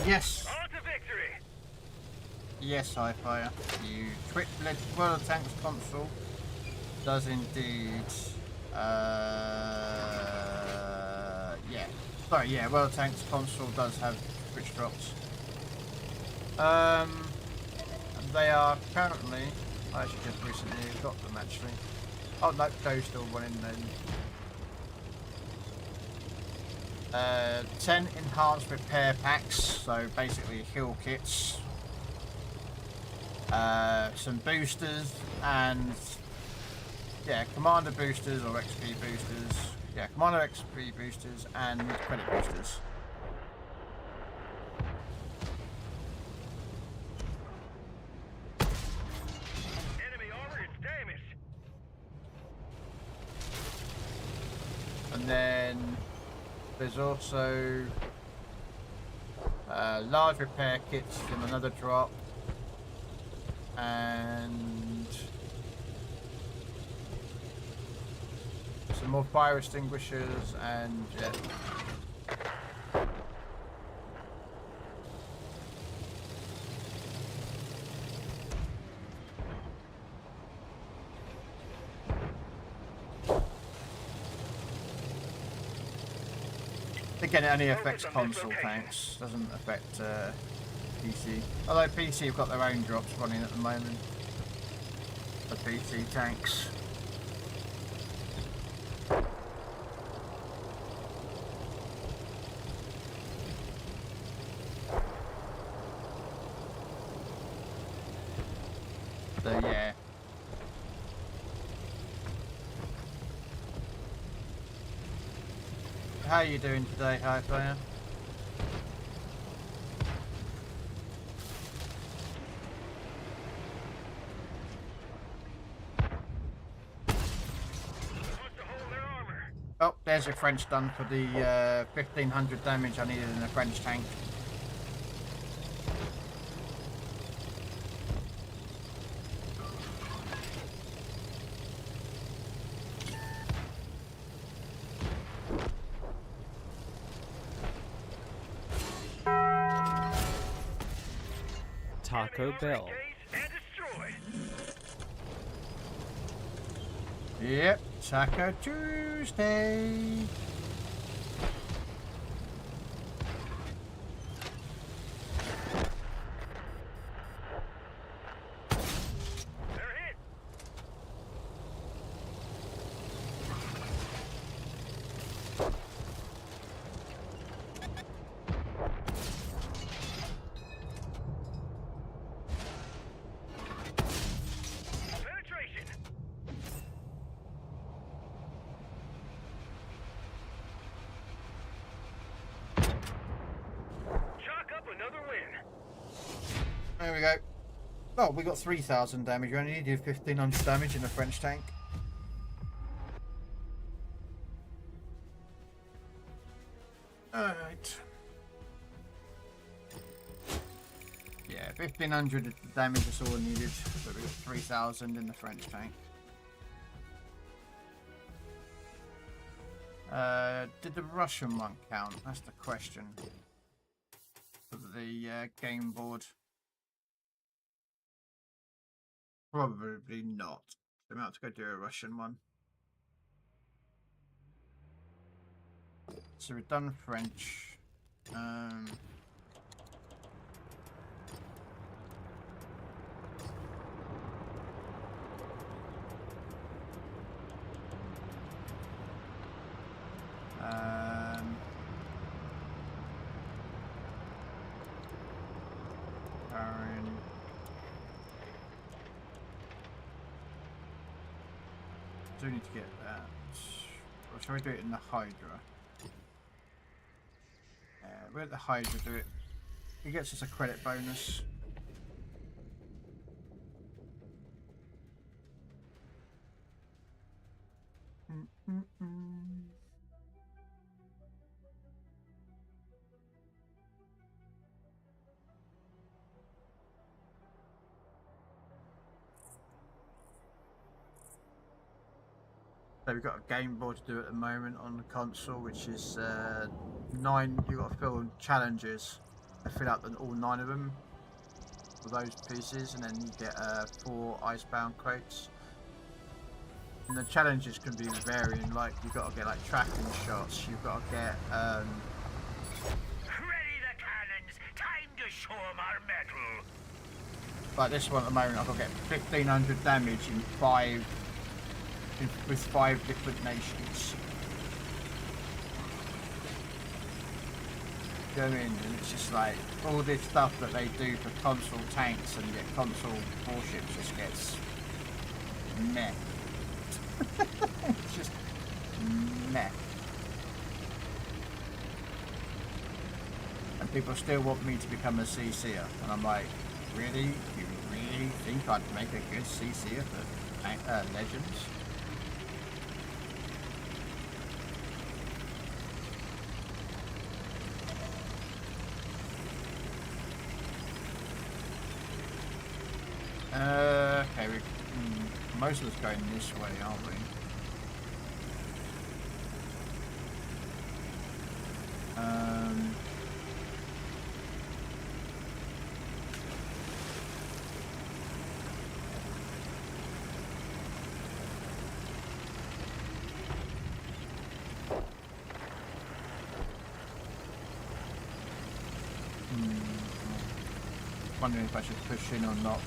Yes. On to victory. Yes, Hi-Fire. You twit-led World of Tanks console does indeed. Yeah. Sorry, yeah. World of Tanks console does have switch drops. They are currently. I actually just recently got them actually. Oh no, Joe's still running then. 10 enhanced repair packs, so basically heal kits, some boosters, and yeah, commander boosters or XP boosters. Yeah, commander XP boosters and credit boosters. Enemy armor is damaged. And then there's also large repair kits from another drop, and some more fire extinguishers, and yeah. Again, it only affects console tanks, doesn't affect PC. Although PC have got their own drops running at the moment. The PC tanks. So yeah. How are you doing today, Hi-Fire? Oh, there's your French done for the 1500 damage I needed in a French tank. Taco Bell. Yep, Taco Tuesday. There we go. Oh, we got 3,000 damage. We only needed 1,500 damage in the French tank. Alright. Yeah, 1,500 damage is all needed. So we got 3,000 in the French tank. Did the Russian one count? That's the question. For the game board. Probably not. I'm about to go do a Russian one. So we've done French. Do need to get that. Or shall we do it in the Hydra? We'll let the Hydra do it. It gets us a credit bonus. So we've got a game board to do at the moment on the console, which is 9. You've got to fill challenges to fill out all 9 of them for those pieces, and then you get 4 icebound crates. And the challenges can be varying, like you've got to get like tracking shots, you've got to get Ready the cannons! Time to show 'em our mettle! like this one at the moment. I've got to get 1,500 damage in 5 with 5 different nations. Go in, and it's just like all this stuff that they do for console tanks and get console warships just gets meh. It's just meh. And people still want me to become a CC'er, and I'm like, really? You really think I'd make a good CC'er for Legends? Okay, most of us going this way, aren't we? Wondering if I should push in or not.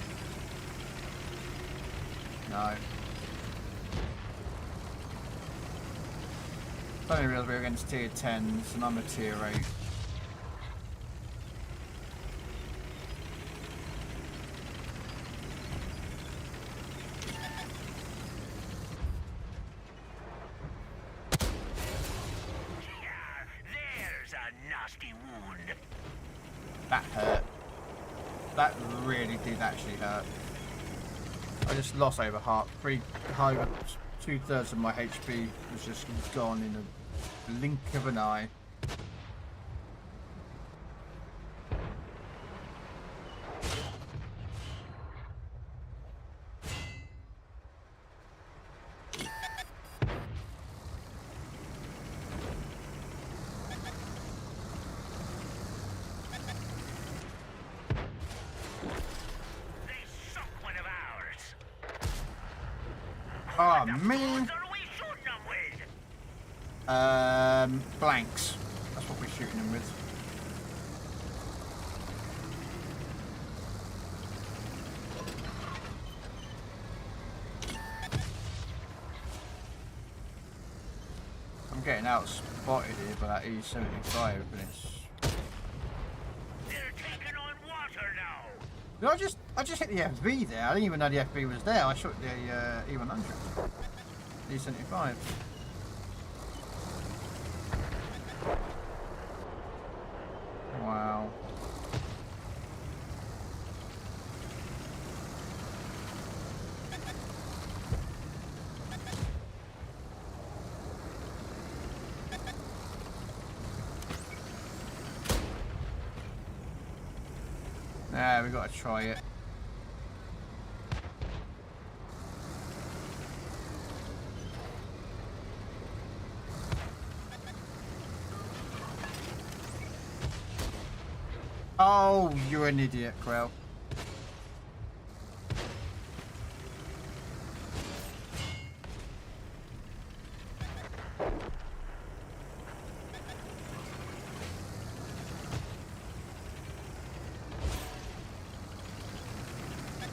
No. I didn't realise we were against tier 10s and I'm a tier 8. There's a nasty wound. That hurt. That really did actually hurt. I just lost over half, 2/3 of my HP was just gone in a blink of an eye. Oh man! Blanks. That's what we're shooting them with. I'm getting out spotted here by that E75, and it's. They're taking on water now. Did I just hit the FV there? I didn't even know the FV was there. I shot the E100. E75. Wow. Yeah, we gotta try it. Oh, you're an idiot, Krell.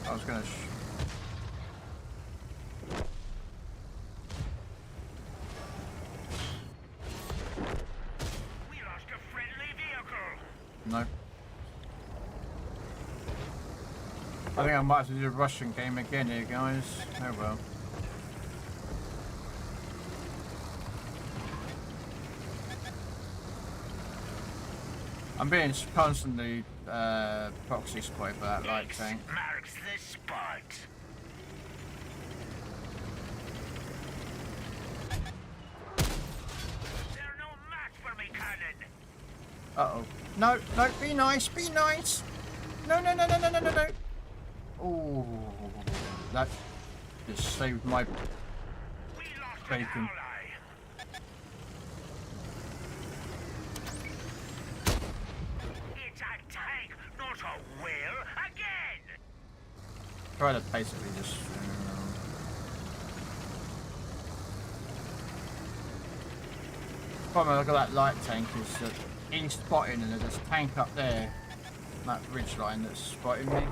I was gonna. We lost a friendly vehicle. No. I think I might have to do a Russian game again here, guys. Oh well. I'm being constantly proxy spotted by that light tank. Marks the spot. They're no match for me, cannon. Uh-oh. No, no, be nice, be nice. No, no, no, no, no, no, no, no. Oh, that just saved my We lost bacon. an ally. It's a tank, not a whale. Again. Try to basically just. Problem look at that light tank is that he's spotting and there's a tank up there, that ridge line that's spotting me.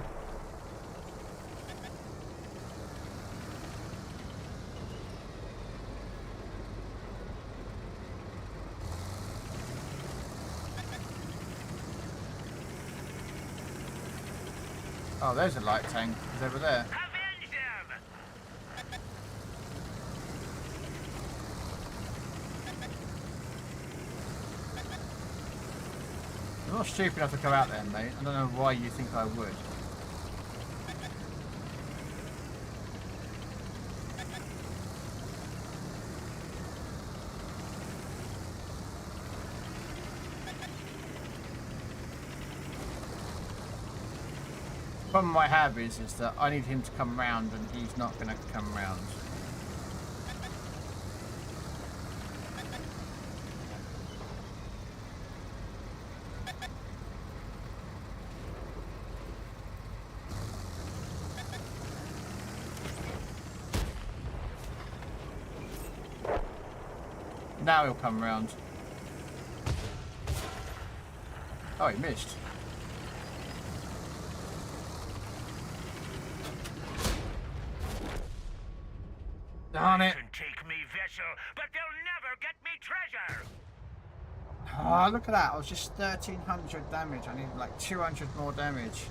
Oh, there's a light tank. It's over there. Avenge them. I'm not stupid enough to go out there, mate. I don't know why you think I would. The problem I have is that I need him to come round and he's not going to come round. Now he'll come round. Oh, he missed. Darn it. Can take me vessel, but they'll never get me treasure. Oh, look at that. I was just 1300 damage. I need like 200 more damage.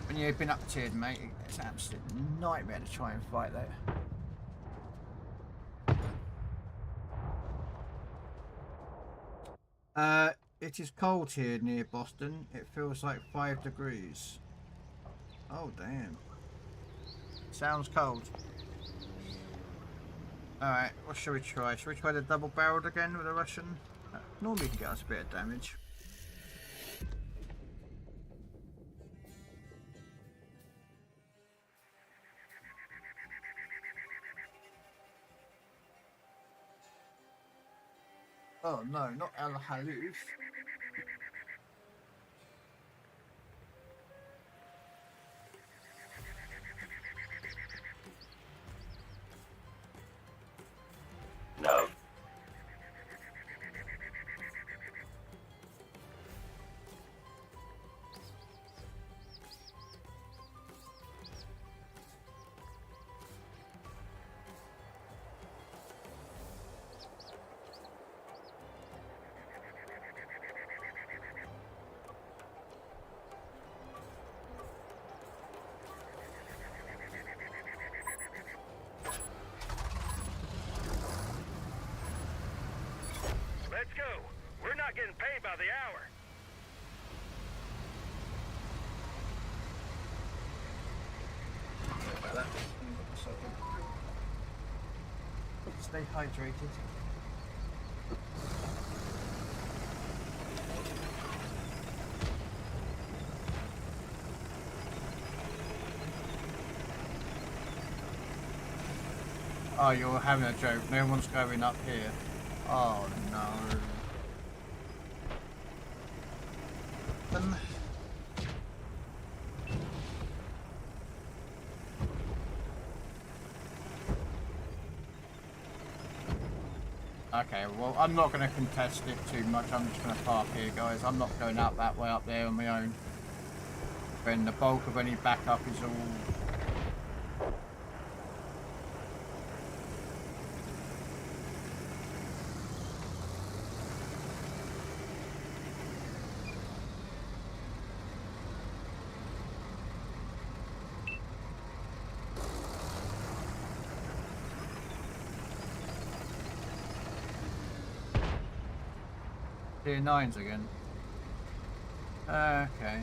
When you've been up tiered, mate, it's an absolute nightmare to try and fight that. It is cold here near Boston. It feels like 5 degrees. Oh, damn. Sounds cold. Alright, what shall we try? Shall we try the double barreled again with a Russian? Normally you can get us a bit of damage. Oh no, not Al Haloof. No. Let's go. We're not getting paid by the hour. Sorry about that. Stay hydrated. Oh, you're having a joke. No one's going up here. Oh no. Okay, well, I'm not going to contest it too much. I'm just going to park here, guys. I'm not going out that way up there on my own. When the bulk of any backup is all... Tier 9s again. Okay.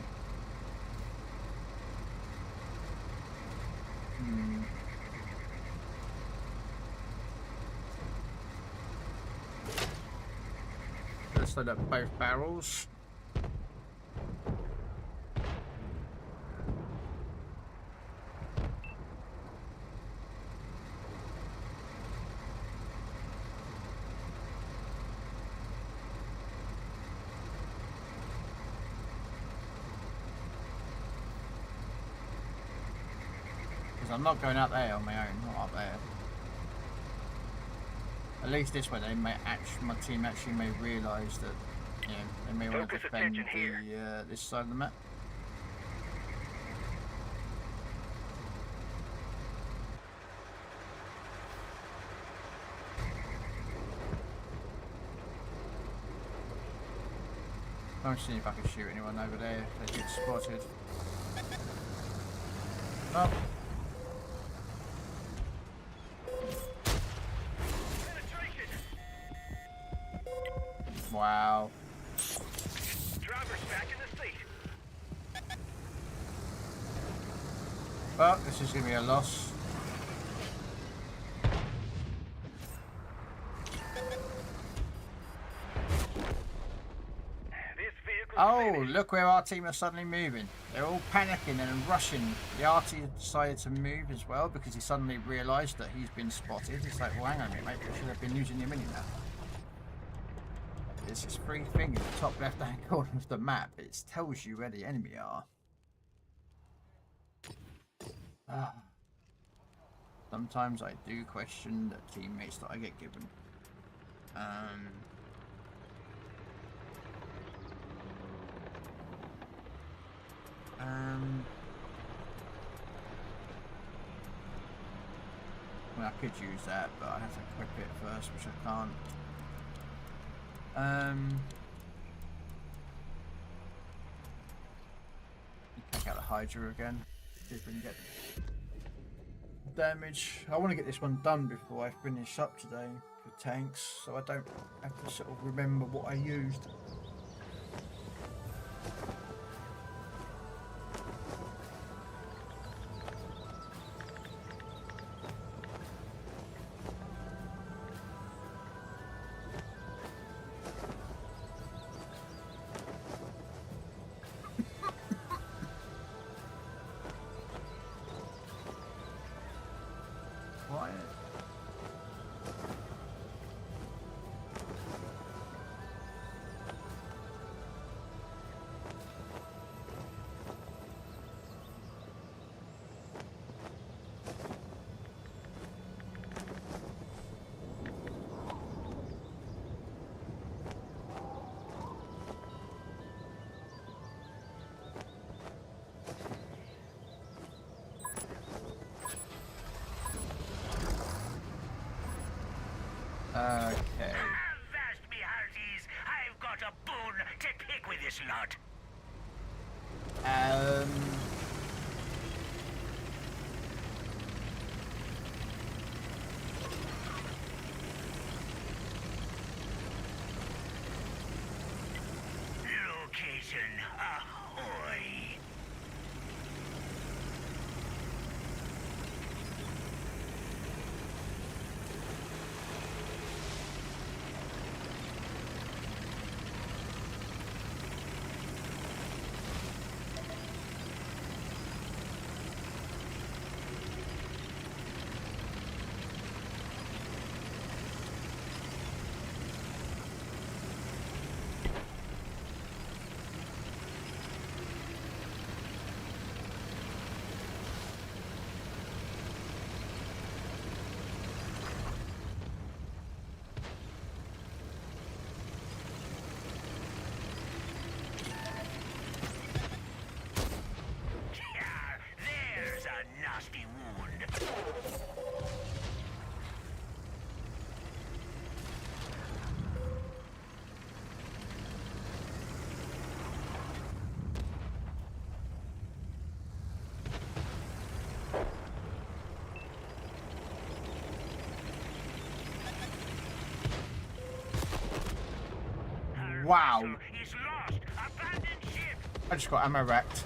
Let's load up both barrels. I'm not going out there on my own, not up there. At least this way, they may my team actually may realise that, you know, they may want to defend the this side of the map. I'm seeing if I can shoot anyone over there if they get spotted. Oh. Wow. Driver's back in the seat. Well, this is going to be a loss. Oh, look where our team are suddenly moving. They're all panicking and rushing. The RT decided to move as well because he suddenly realised that he's been spotted. He's like, well, hang on a minute, mate, we should have been using your mini-map. There's this free thing in the top left-hand corner of the map. It tells you where the enemy are. Sometimes I do question the teammates that I get given. Well, I could use that, but I have to equip it first, which I can't. Take out the Hydra again. See if we can get damage. I want to get this one done before I finish up today for tanks, so I don't have to sort of remember what I used. Okay. Avast me hearties! I've got a boon to pick with this lot. Location ahoy! Wow. Is lost. Abandoned ship. I just got ammo wrecked.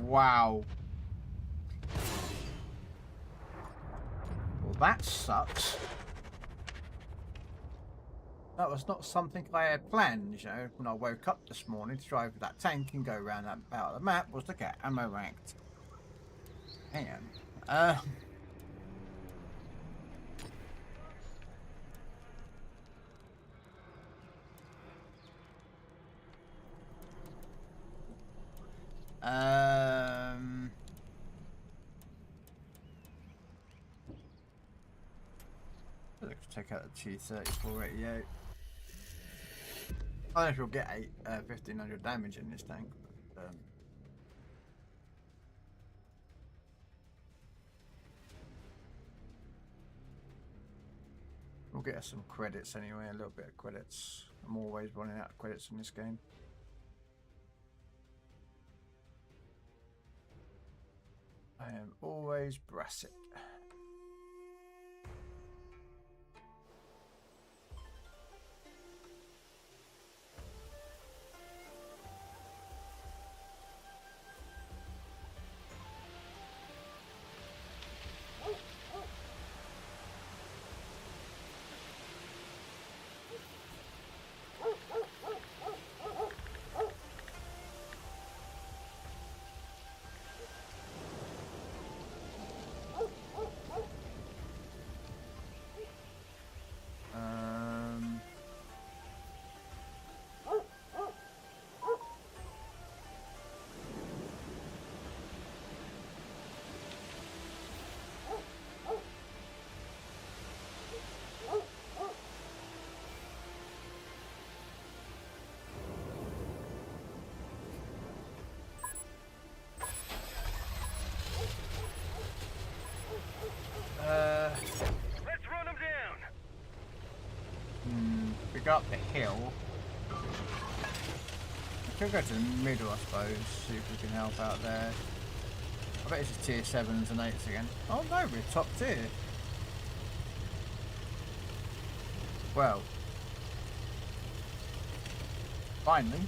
Wow. Well, that sucks. That was not something I had planned, you know, when I woke up this morning to drive with that tank and go around that part of the map, was to get ammo ranked. Man. Let's check out the T-3488. I don't know if you'll get 1500 damage in this tank. But, we'll get us some credits anyway, a little bit of credits. I'm always running out of credits in this game. I am always brassic. Let's run them down. We go up the hill. We could go to the middle, I suppose, see if we can help out there. I bet it's just tier 7s and 8s again. Oh no, we're top tier. Well. Finally.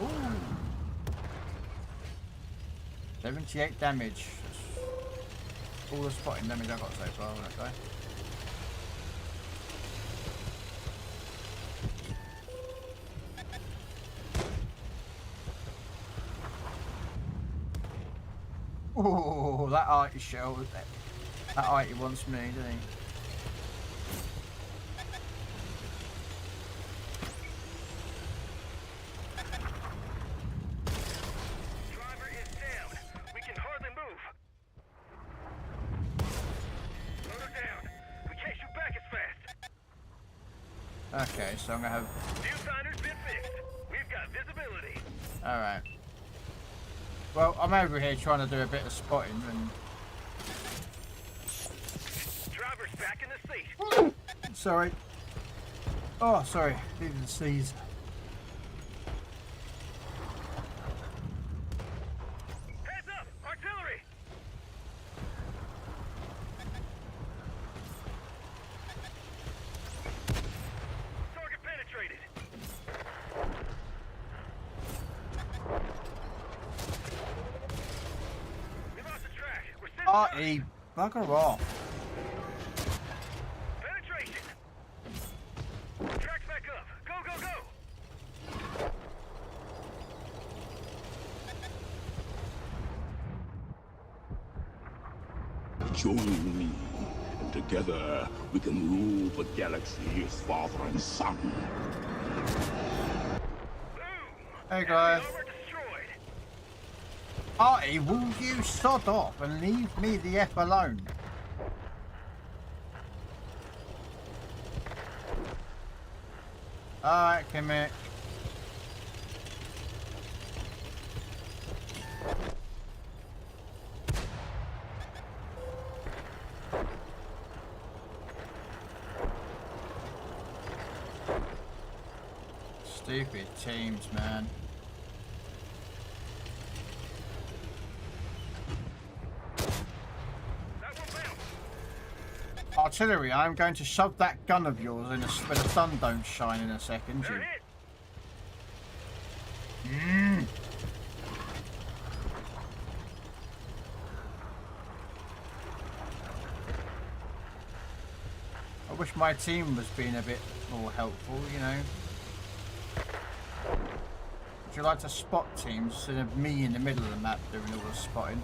Ooh. 78 damage. That's all the spotting damage I got so far on that guy. Oh, that arty shell. That arty wants me, doesn't he? Driver is down. We can hardly move. Motor down. We can't shoot back as fast. Okay, so I'm gonna have. Viewfinder's been fixed. We've got visibility. Alright. Well, I'm over here trying to do a bit of spotting and. Driver's back in the seat. Sorry. Oh, sorry. Needed to sneeze. Heads up! Artillery! Target penetrated. We lost the track. We're sitting Arty, bugger off. penetration. Tracks back up. Go, go, go! Join me, and together we can rule the galaxy as father and son. Hey guys. Over destroyed. Arty, will you sod off and leave me the F alone? Alright, come here. Stupid teams, man. Artillery, I'm going to shove that gun of yours in where the sun don't shine in a second. You. I wish my team was being a bit more helpful, you know. Would you like to spot teams instead of me in the middle of the map doing all the spotting?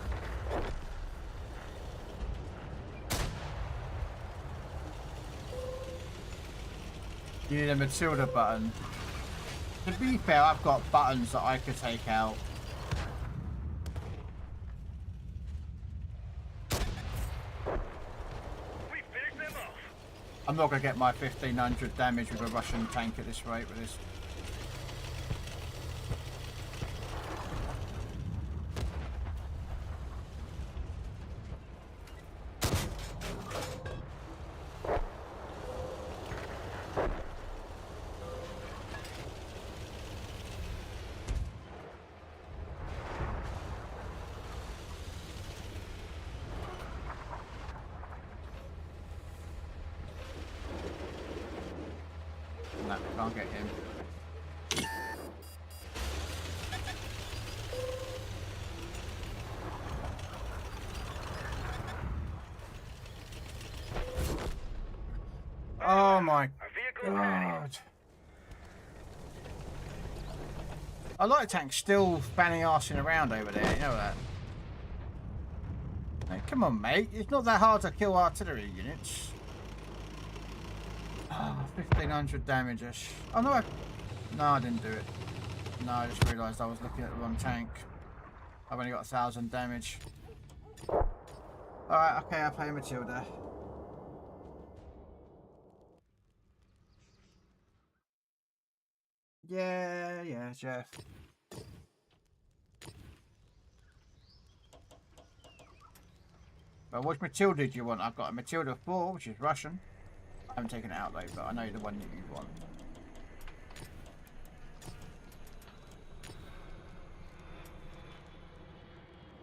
You need a Matilda button. To be fair, I've got buttons that I could take out. I'm not going to get my 1500 damage with a Russian tank at this rate with this. No, can't get him. Oh my god. I like tanks still fanning arsing around over there, you know that. Hey, come on, mate. It's not that hard to kill artillery units. Oh, 1500 damage-ish. Oh, no, I didn't do it. No, I just realised I was looking at the wrong tank. I've only got 1000 damage. Alright, okay, I'll play Matilda. Yeah, Jeff. Well, which Matilda do you want? I've got a Matilda 4, which is Russian. I haven't taken it out though, but I know the one that you want.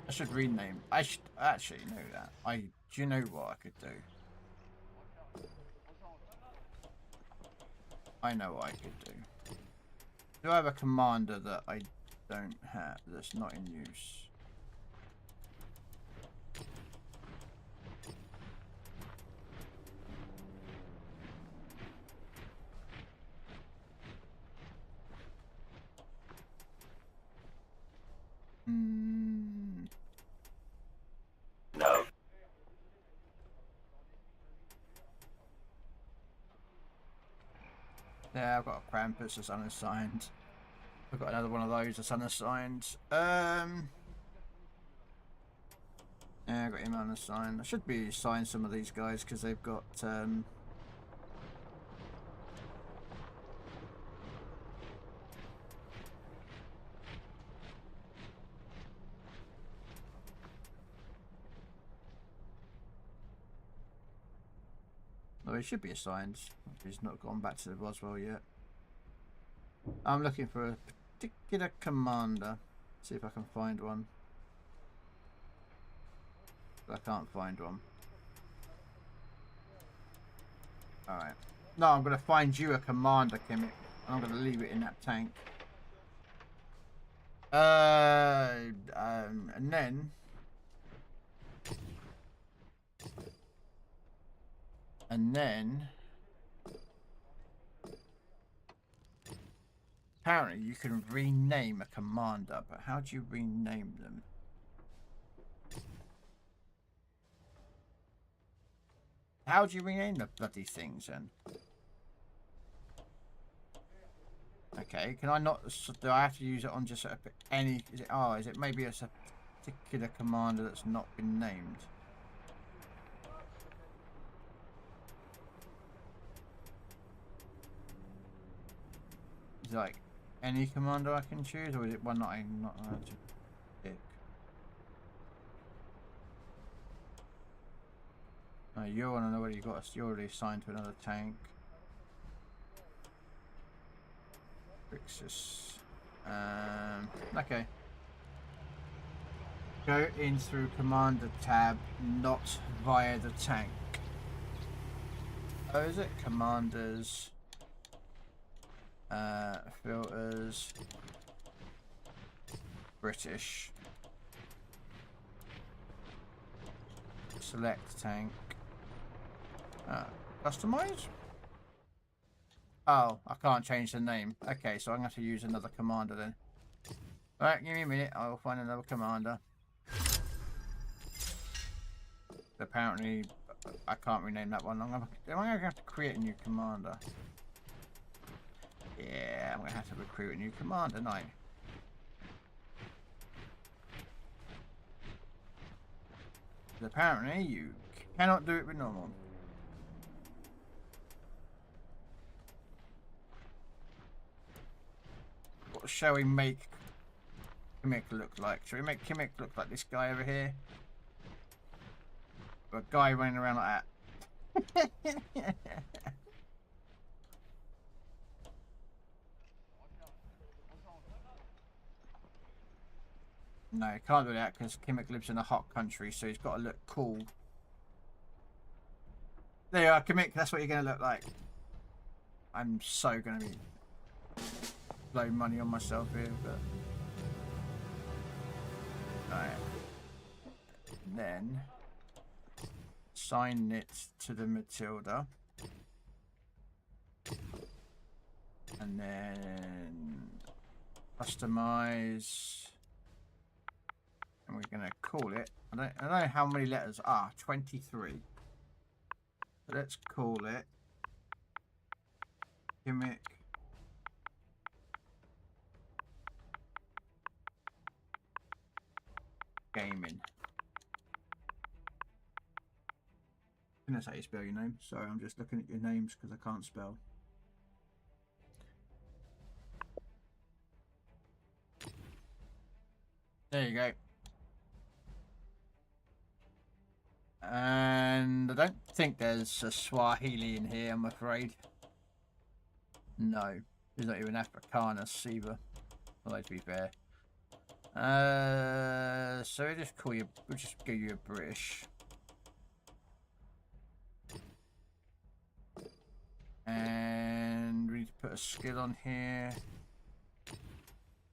I should rename. I should actually know that. Do you know what I could do? I know what I could do. Do I have a commander that I don't have, that's not in use? No. Yeah, I've got a Krampus that's unassigned. I've got another one of those that's unassigned. Yeah, I got him unassigned. I should be assigned some of these guys because they've got oh, he should be assigned. He's not gone back to the Roswell yet. I'm looking for a particular commander. See if I can find one. But I can't find one. Alright. No, I'm going to find you a commander, Kimmick. And I'm going to leave it in that tank. And then... apparently you can rename a commander, but how do you rename them? How do you rename the bloody things then? Okay, can I not, do I have to use it on just any, is it maybe it's a particular commander that's not been named? Is it like any commander I can choose, or is it one that I'm not allowed to pick? No, you're on already got you're already assigned to another tank. Fix this. Okay. Go in through Commander tab, not via the tank. Oh, is it? Commanders. Filters. British. Select tank. Customize? Oh, I can't change the name. Okay, so I'm going to have to use another commander then. Alright, give me a minute. I will find another commander. Apparently, I can't rename that one. I'm going to have to create a new commander. Yeah, I'm going to have to recruit a new commander, don't I? Apparently, you cannot do it with normal. What shall we make Kimmick look like? Shall we make Kimmick look like this guy over here? Or a guy running around like that? No, he can't do that because Kimmick lives in a hot country, so he's got to look cool. There you are, Kimmick. That's what you're going to look like. I'm so going to be blow money on myself here, but right. Then assign it to the Matilda, and then customize, and we're gonna call it. I don't know how many letters are. 23. So let's call it Gimmick Gaming. I think that's how you spell your name. Sorry, I'm just looking at your names because I can't spell. There you go. And I don't think there's a Swahili in here, I'm afraid. No, there's not even Afrikaans either. Although to be fair. So we'll just give you a British. And we need to put a skill on here.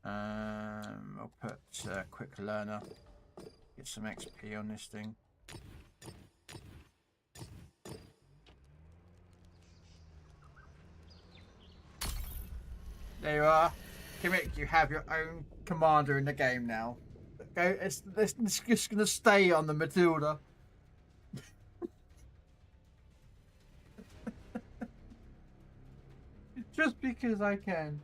I'll put quick learner. Get some XP on this thing. There you are. Kimmick, you have your own commander in the game now. Okay, it's just gonna stay on the Matilda. Just because I can.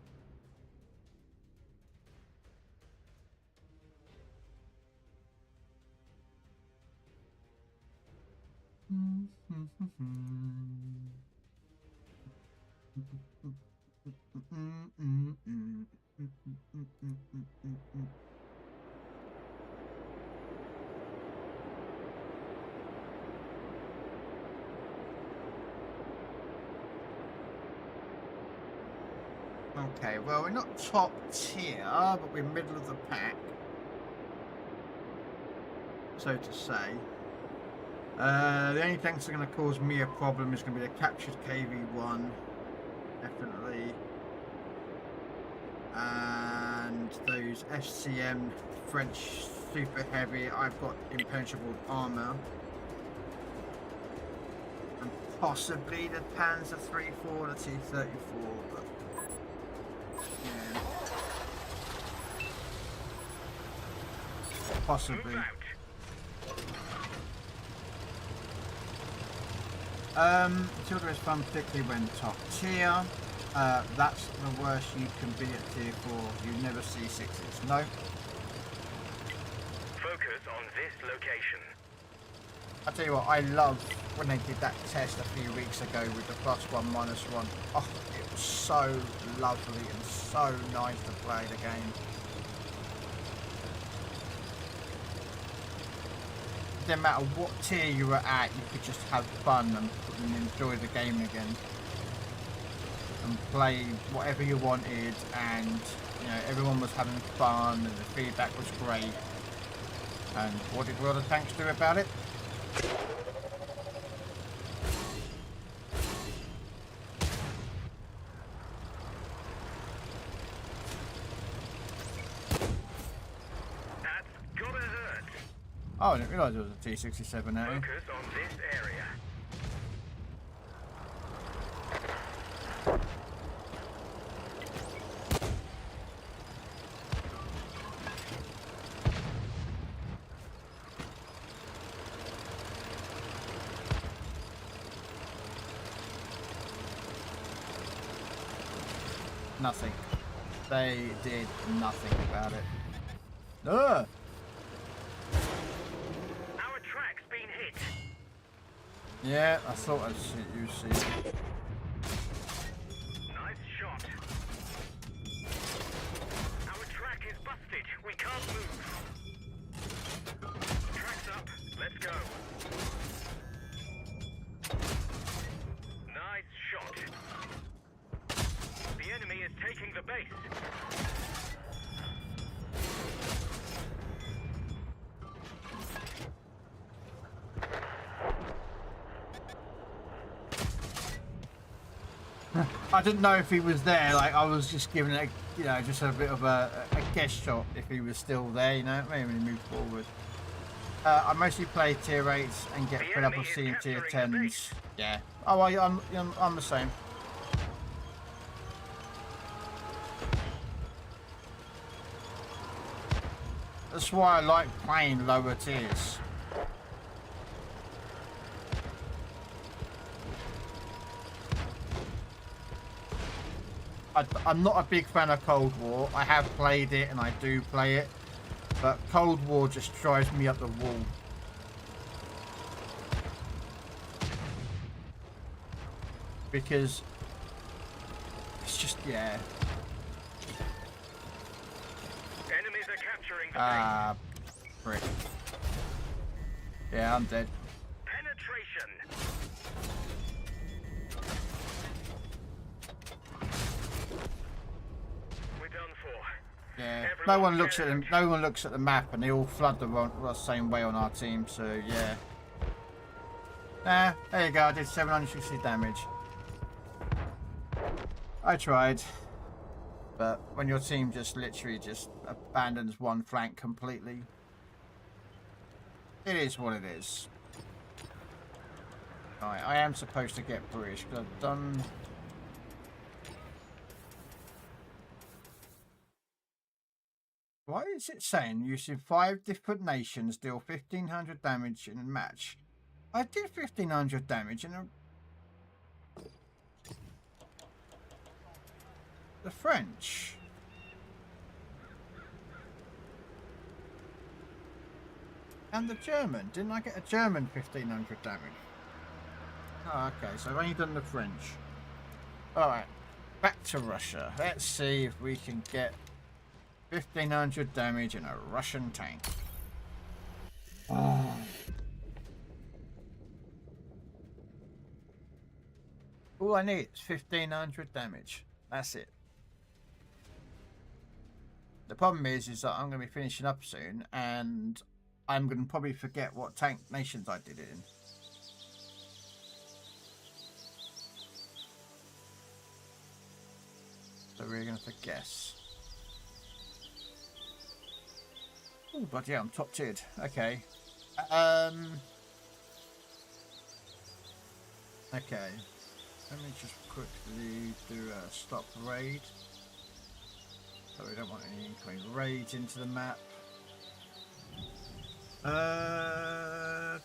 Okay, well, we're not top tier, but we're middle of the pack, so to say. The only thing that's going to cause me a problem is going to be the captured KV-1, definitely, and those SCM French super heavy. I've got impenetrable armor, and possibly the Panzer III-4, the T-34, but yeah. Possibly. Matilda is fun, particularly when top tier. That's the worst you can be at tier 4. You never see 6s. No. Focus on this location. I tell you what, I love when they did that test a few weeks ago with the +1, -1. Oh, it was so lovely and so nice to play the game. It didn't matter what tier you were at, you could just have fun and enjoy the game again. and play whatever you wanted, and you know everyone was having fun and the feedback was great. And what did World of Tanks do about it? That's gotta hurt. Oh, I didn't realise it was a T-67 out here. Focus on this area. Nothing. They did nothing about it. Ugh. Our track's been hit. Yeah, I thought I'd see you see. Nice shot. Our track is busted. We can't move. Track's up. Let's go. Nice shot. The enemy is taking the base. I didn't know if he was there. Like I was just giving it, you know, just a bit of a guess shot if he was still there. You know, maybe when he moved forward. I mostly play tier 8s and get fed up of seeing tier 10s. Yeah. Oh, I'm the same. That's why I like playing lower tiers. I'm not a big fan of Cold War. I have played it and I do play it, but Cold War just drives me up the wall. Because it's just, yeah. Enemies are capturing the Frick. Yeah, I'm dead. penetration. We're done for. Yeah. No one looks at them. No one looks at the map, and they all flood the same way on our team. So yeah. Nah, there you go. I did 760 damage. I tried, but when your team just literally just abandons one flank completely, it is what it is. Right, I am supposed to get British because I've done. Why is it saying using 5 different nations deal 1500 damage in a match? I did 1500 damage in a. The French. And the German. Didn't I get a German 1500 damage? Oh, okay. So I've only done the French. Alright. Back to Russia. Let's see if we can get 1500 damage in a Russian tank. Oh. All I need is 1500 damage. That's it. The problem is that I'm going to be finishing up soon, and I'm going to probably forget what tank nations I did it in. So we're going to have to guess. Oh, but yeah, I'm top tiered. Okay. Okay. Let me just quickly do a stop raid. So we don't want any incoming raids into the map. At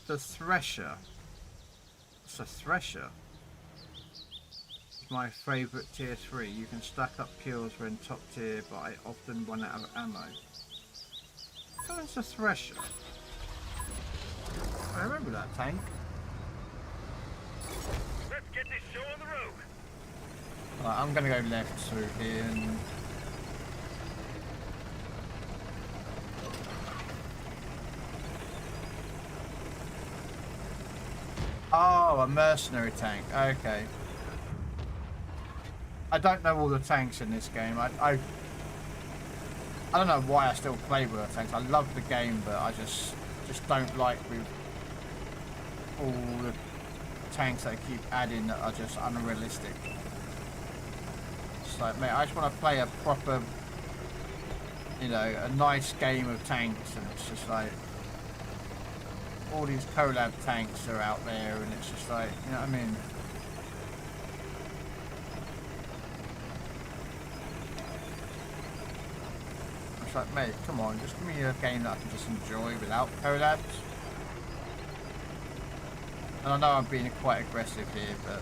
the Thresher. It's a Thresher. It's my favourite tier 3. You can stack up kills when top tier, but I often run out of ammo. Oh, it's a Thresher. I remember that tank. Let's get this show on the road. Right, I'm going to go left through here and... Oh, a mercenary tank. Okay. I don't know all the tanks in this game. I don't know why I still play with the tanks. I love the game, but I just don't like with all the tanks they keep adding that are just unrealistic. It's like, mate, I just want to play a proper, you know, a nice game of tanks, and it's just like all these collab tanks are out there, and it's just like, you know what I mean? It's like, mate, come on, just give me a game that I can just enjoy without collabs. And I know I'm being quite aggressive here, but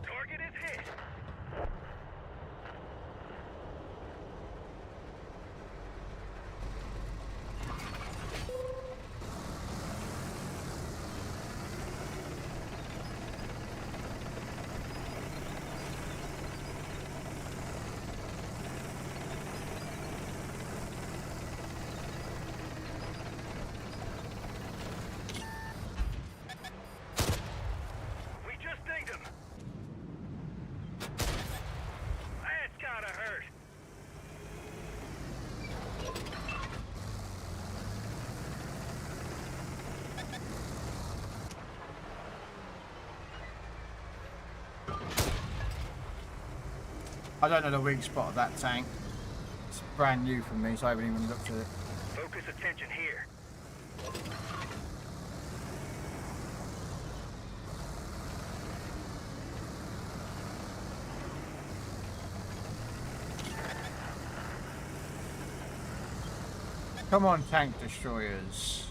Target is hit. We just dinged him. That's gotta hurt. I don't know the weak spot of that tank. It's brand new for me, so I haven't even looked at it. Focus attention here. Come on, tank destroyers.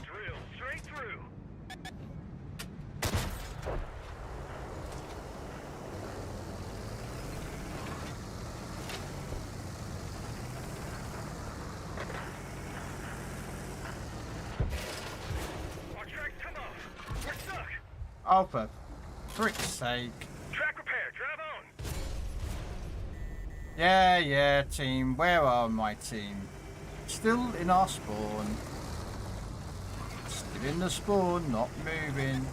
Drill straight through. Our track's come off. We're stuck. Oh, for frick's sake. Track repair. Drive on. Yeah, team. Where are my team? Still in our spawn. Still in the spawn, not moving.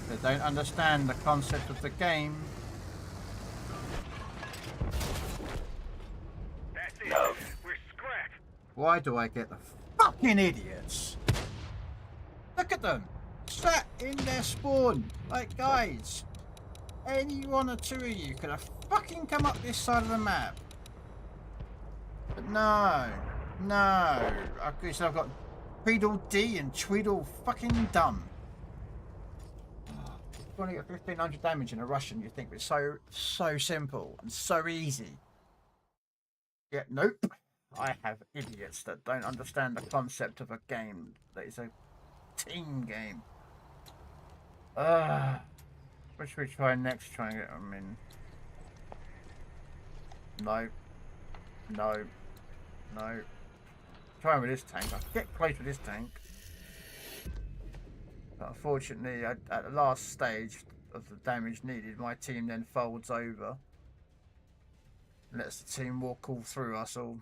They don't understand the concept of the game. That's it. We're scrapped. Why do I get the fucking idiots? Look at them. Sat in their spawn. Like, guys. Any one or two of you could have fucking come up this side of the map. But no. No. Okay, so I've got Tweedledee and Tweedle fucking dumb. You only get 1500 damage in a Russian, you think it's so simple and so easy. Yeah, nope. I have idiots that don't understand the concept of a game that is a team game. What should we try next? Try and get them in. No. No. No. Try with this tank. I can get close with this tank. But unfortunately, at the last stage of the damage needed, my team then folds over. And lets the team walk all through us all.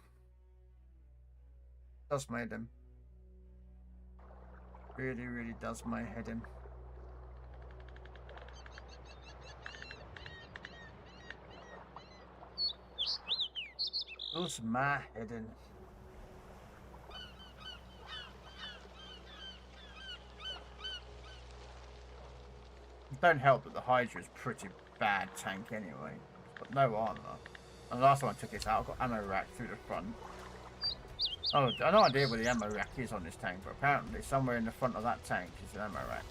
Does made him. Really, really does my head in. Does my head in. Don't help that the Hydra is pretty bad tank anyway. It's got no armor. And the last time I took this out, I got ammo rack through the front. Oh, I have no idea where the ammo rack is on this tank, but apparently somewhere in the front of that tank is an ammo rack.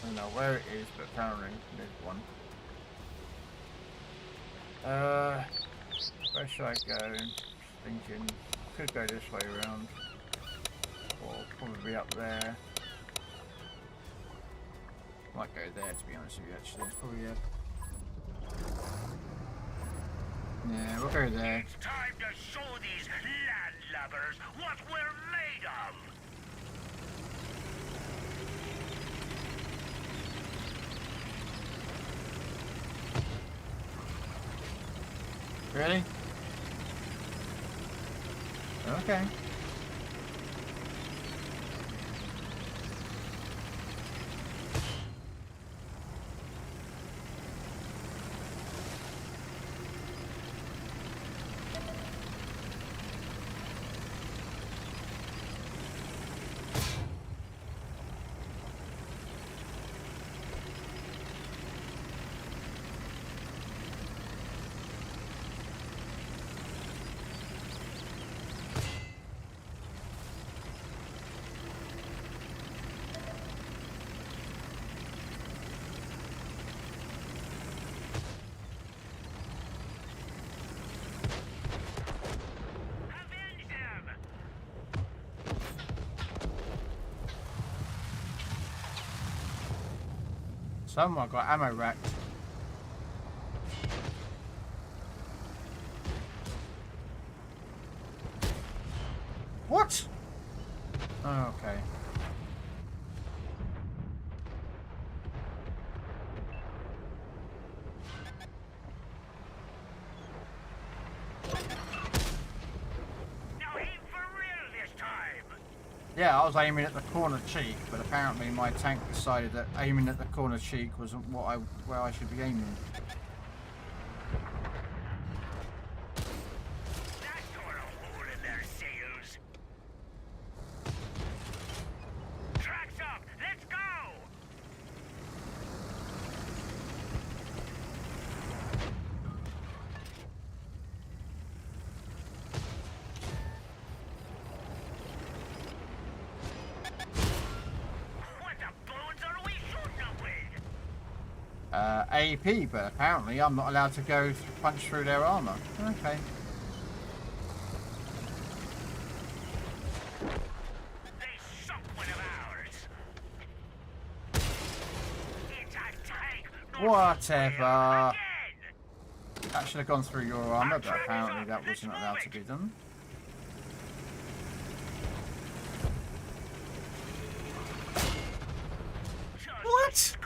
I don't know where it is, but apparently there's one. Where should I go? Thinking, could go this way around. Or probably up there. Might go there to be honest with you actually. It's probably yeah, we'll go there. It's time to show these landlubbers what we're made of! Ready? Okay. Someone got ammo racked. What? Oh, okay. Yeah, I was aiming at the corner cheek, but apparently my tank decided that aiming at the corner cheek wasn't where I should be aiming. That tore a hole in their sails. Tracks up, let's go! AP, but apparently I'm not allowed to go punch through their armor. Okay. They sunk one of ours. It's a tank. Whatever. That should have gone through your armor, but apparently that wasn't allowed to be done. What?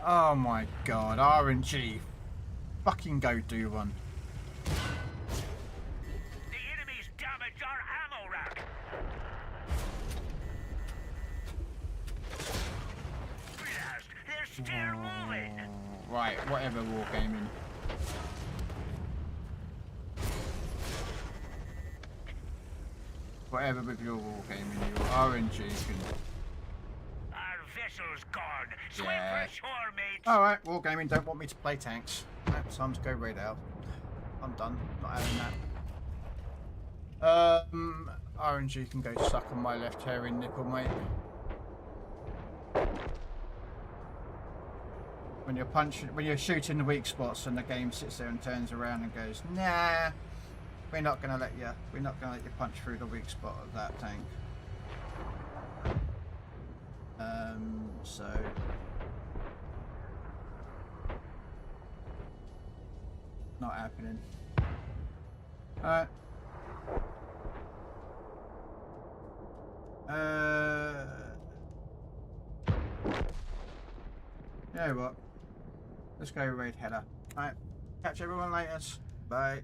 Oh my god, RNG. Fucking go do one. The enemies damaged our ammo rack. Blast, they're still moving. Right, whatever, wargaming. Whatever with your wargaming, your RNG can... Vessel's gone. Swim Yeah. for shore, mates. Alright, wargaming don't want me to play tanks. Right, time to go raid out. I'm done. Not having that. RNG can go suck on my left hairy nipple, mate. When you're shooting the weak spots and the game sits there and turns around and goes, nah, we're not gonna let you punch through the weak spot of that tank. So not happening. Alright. You know what? Let's go raid header. Alright. Catch everyone later. Bye.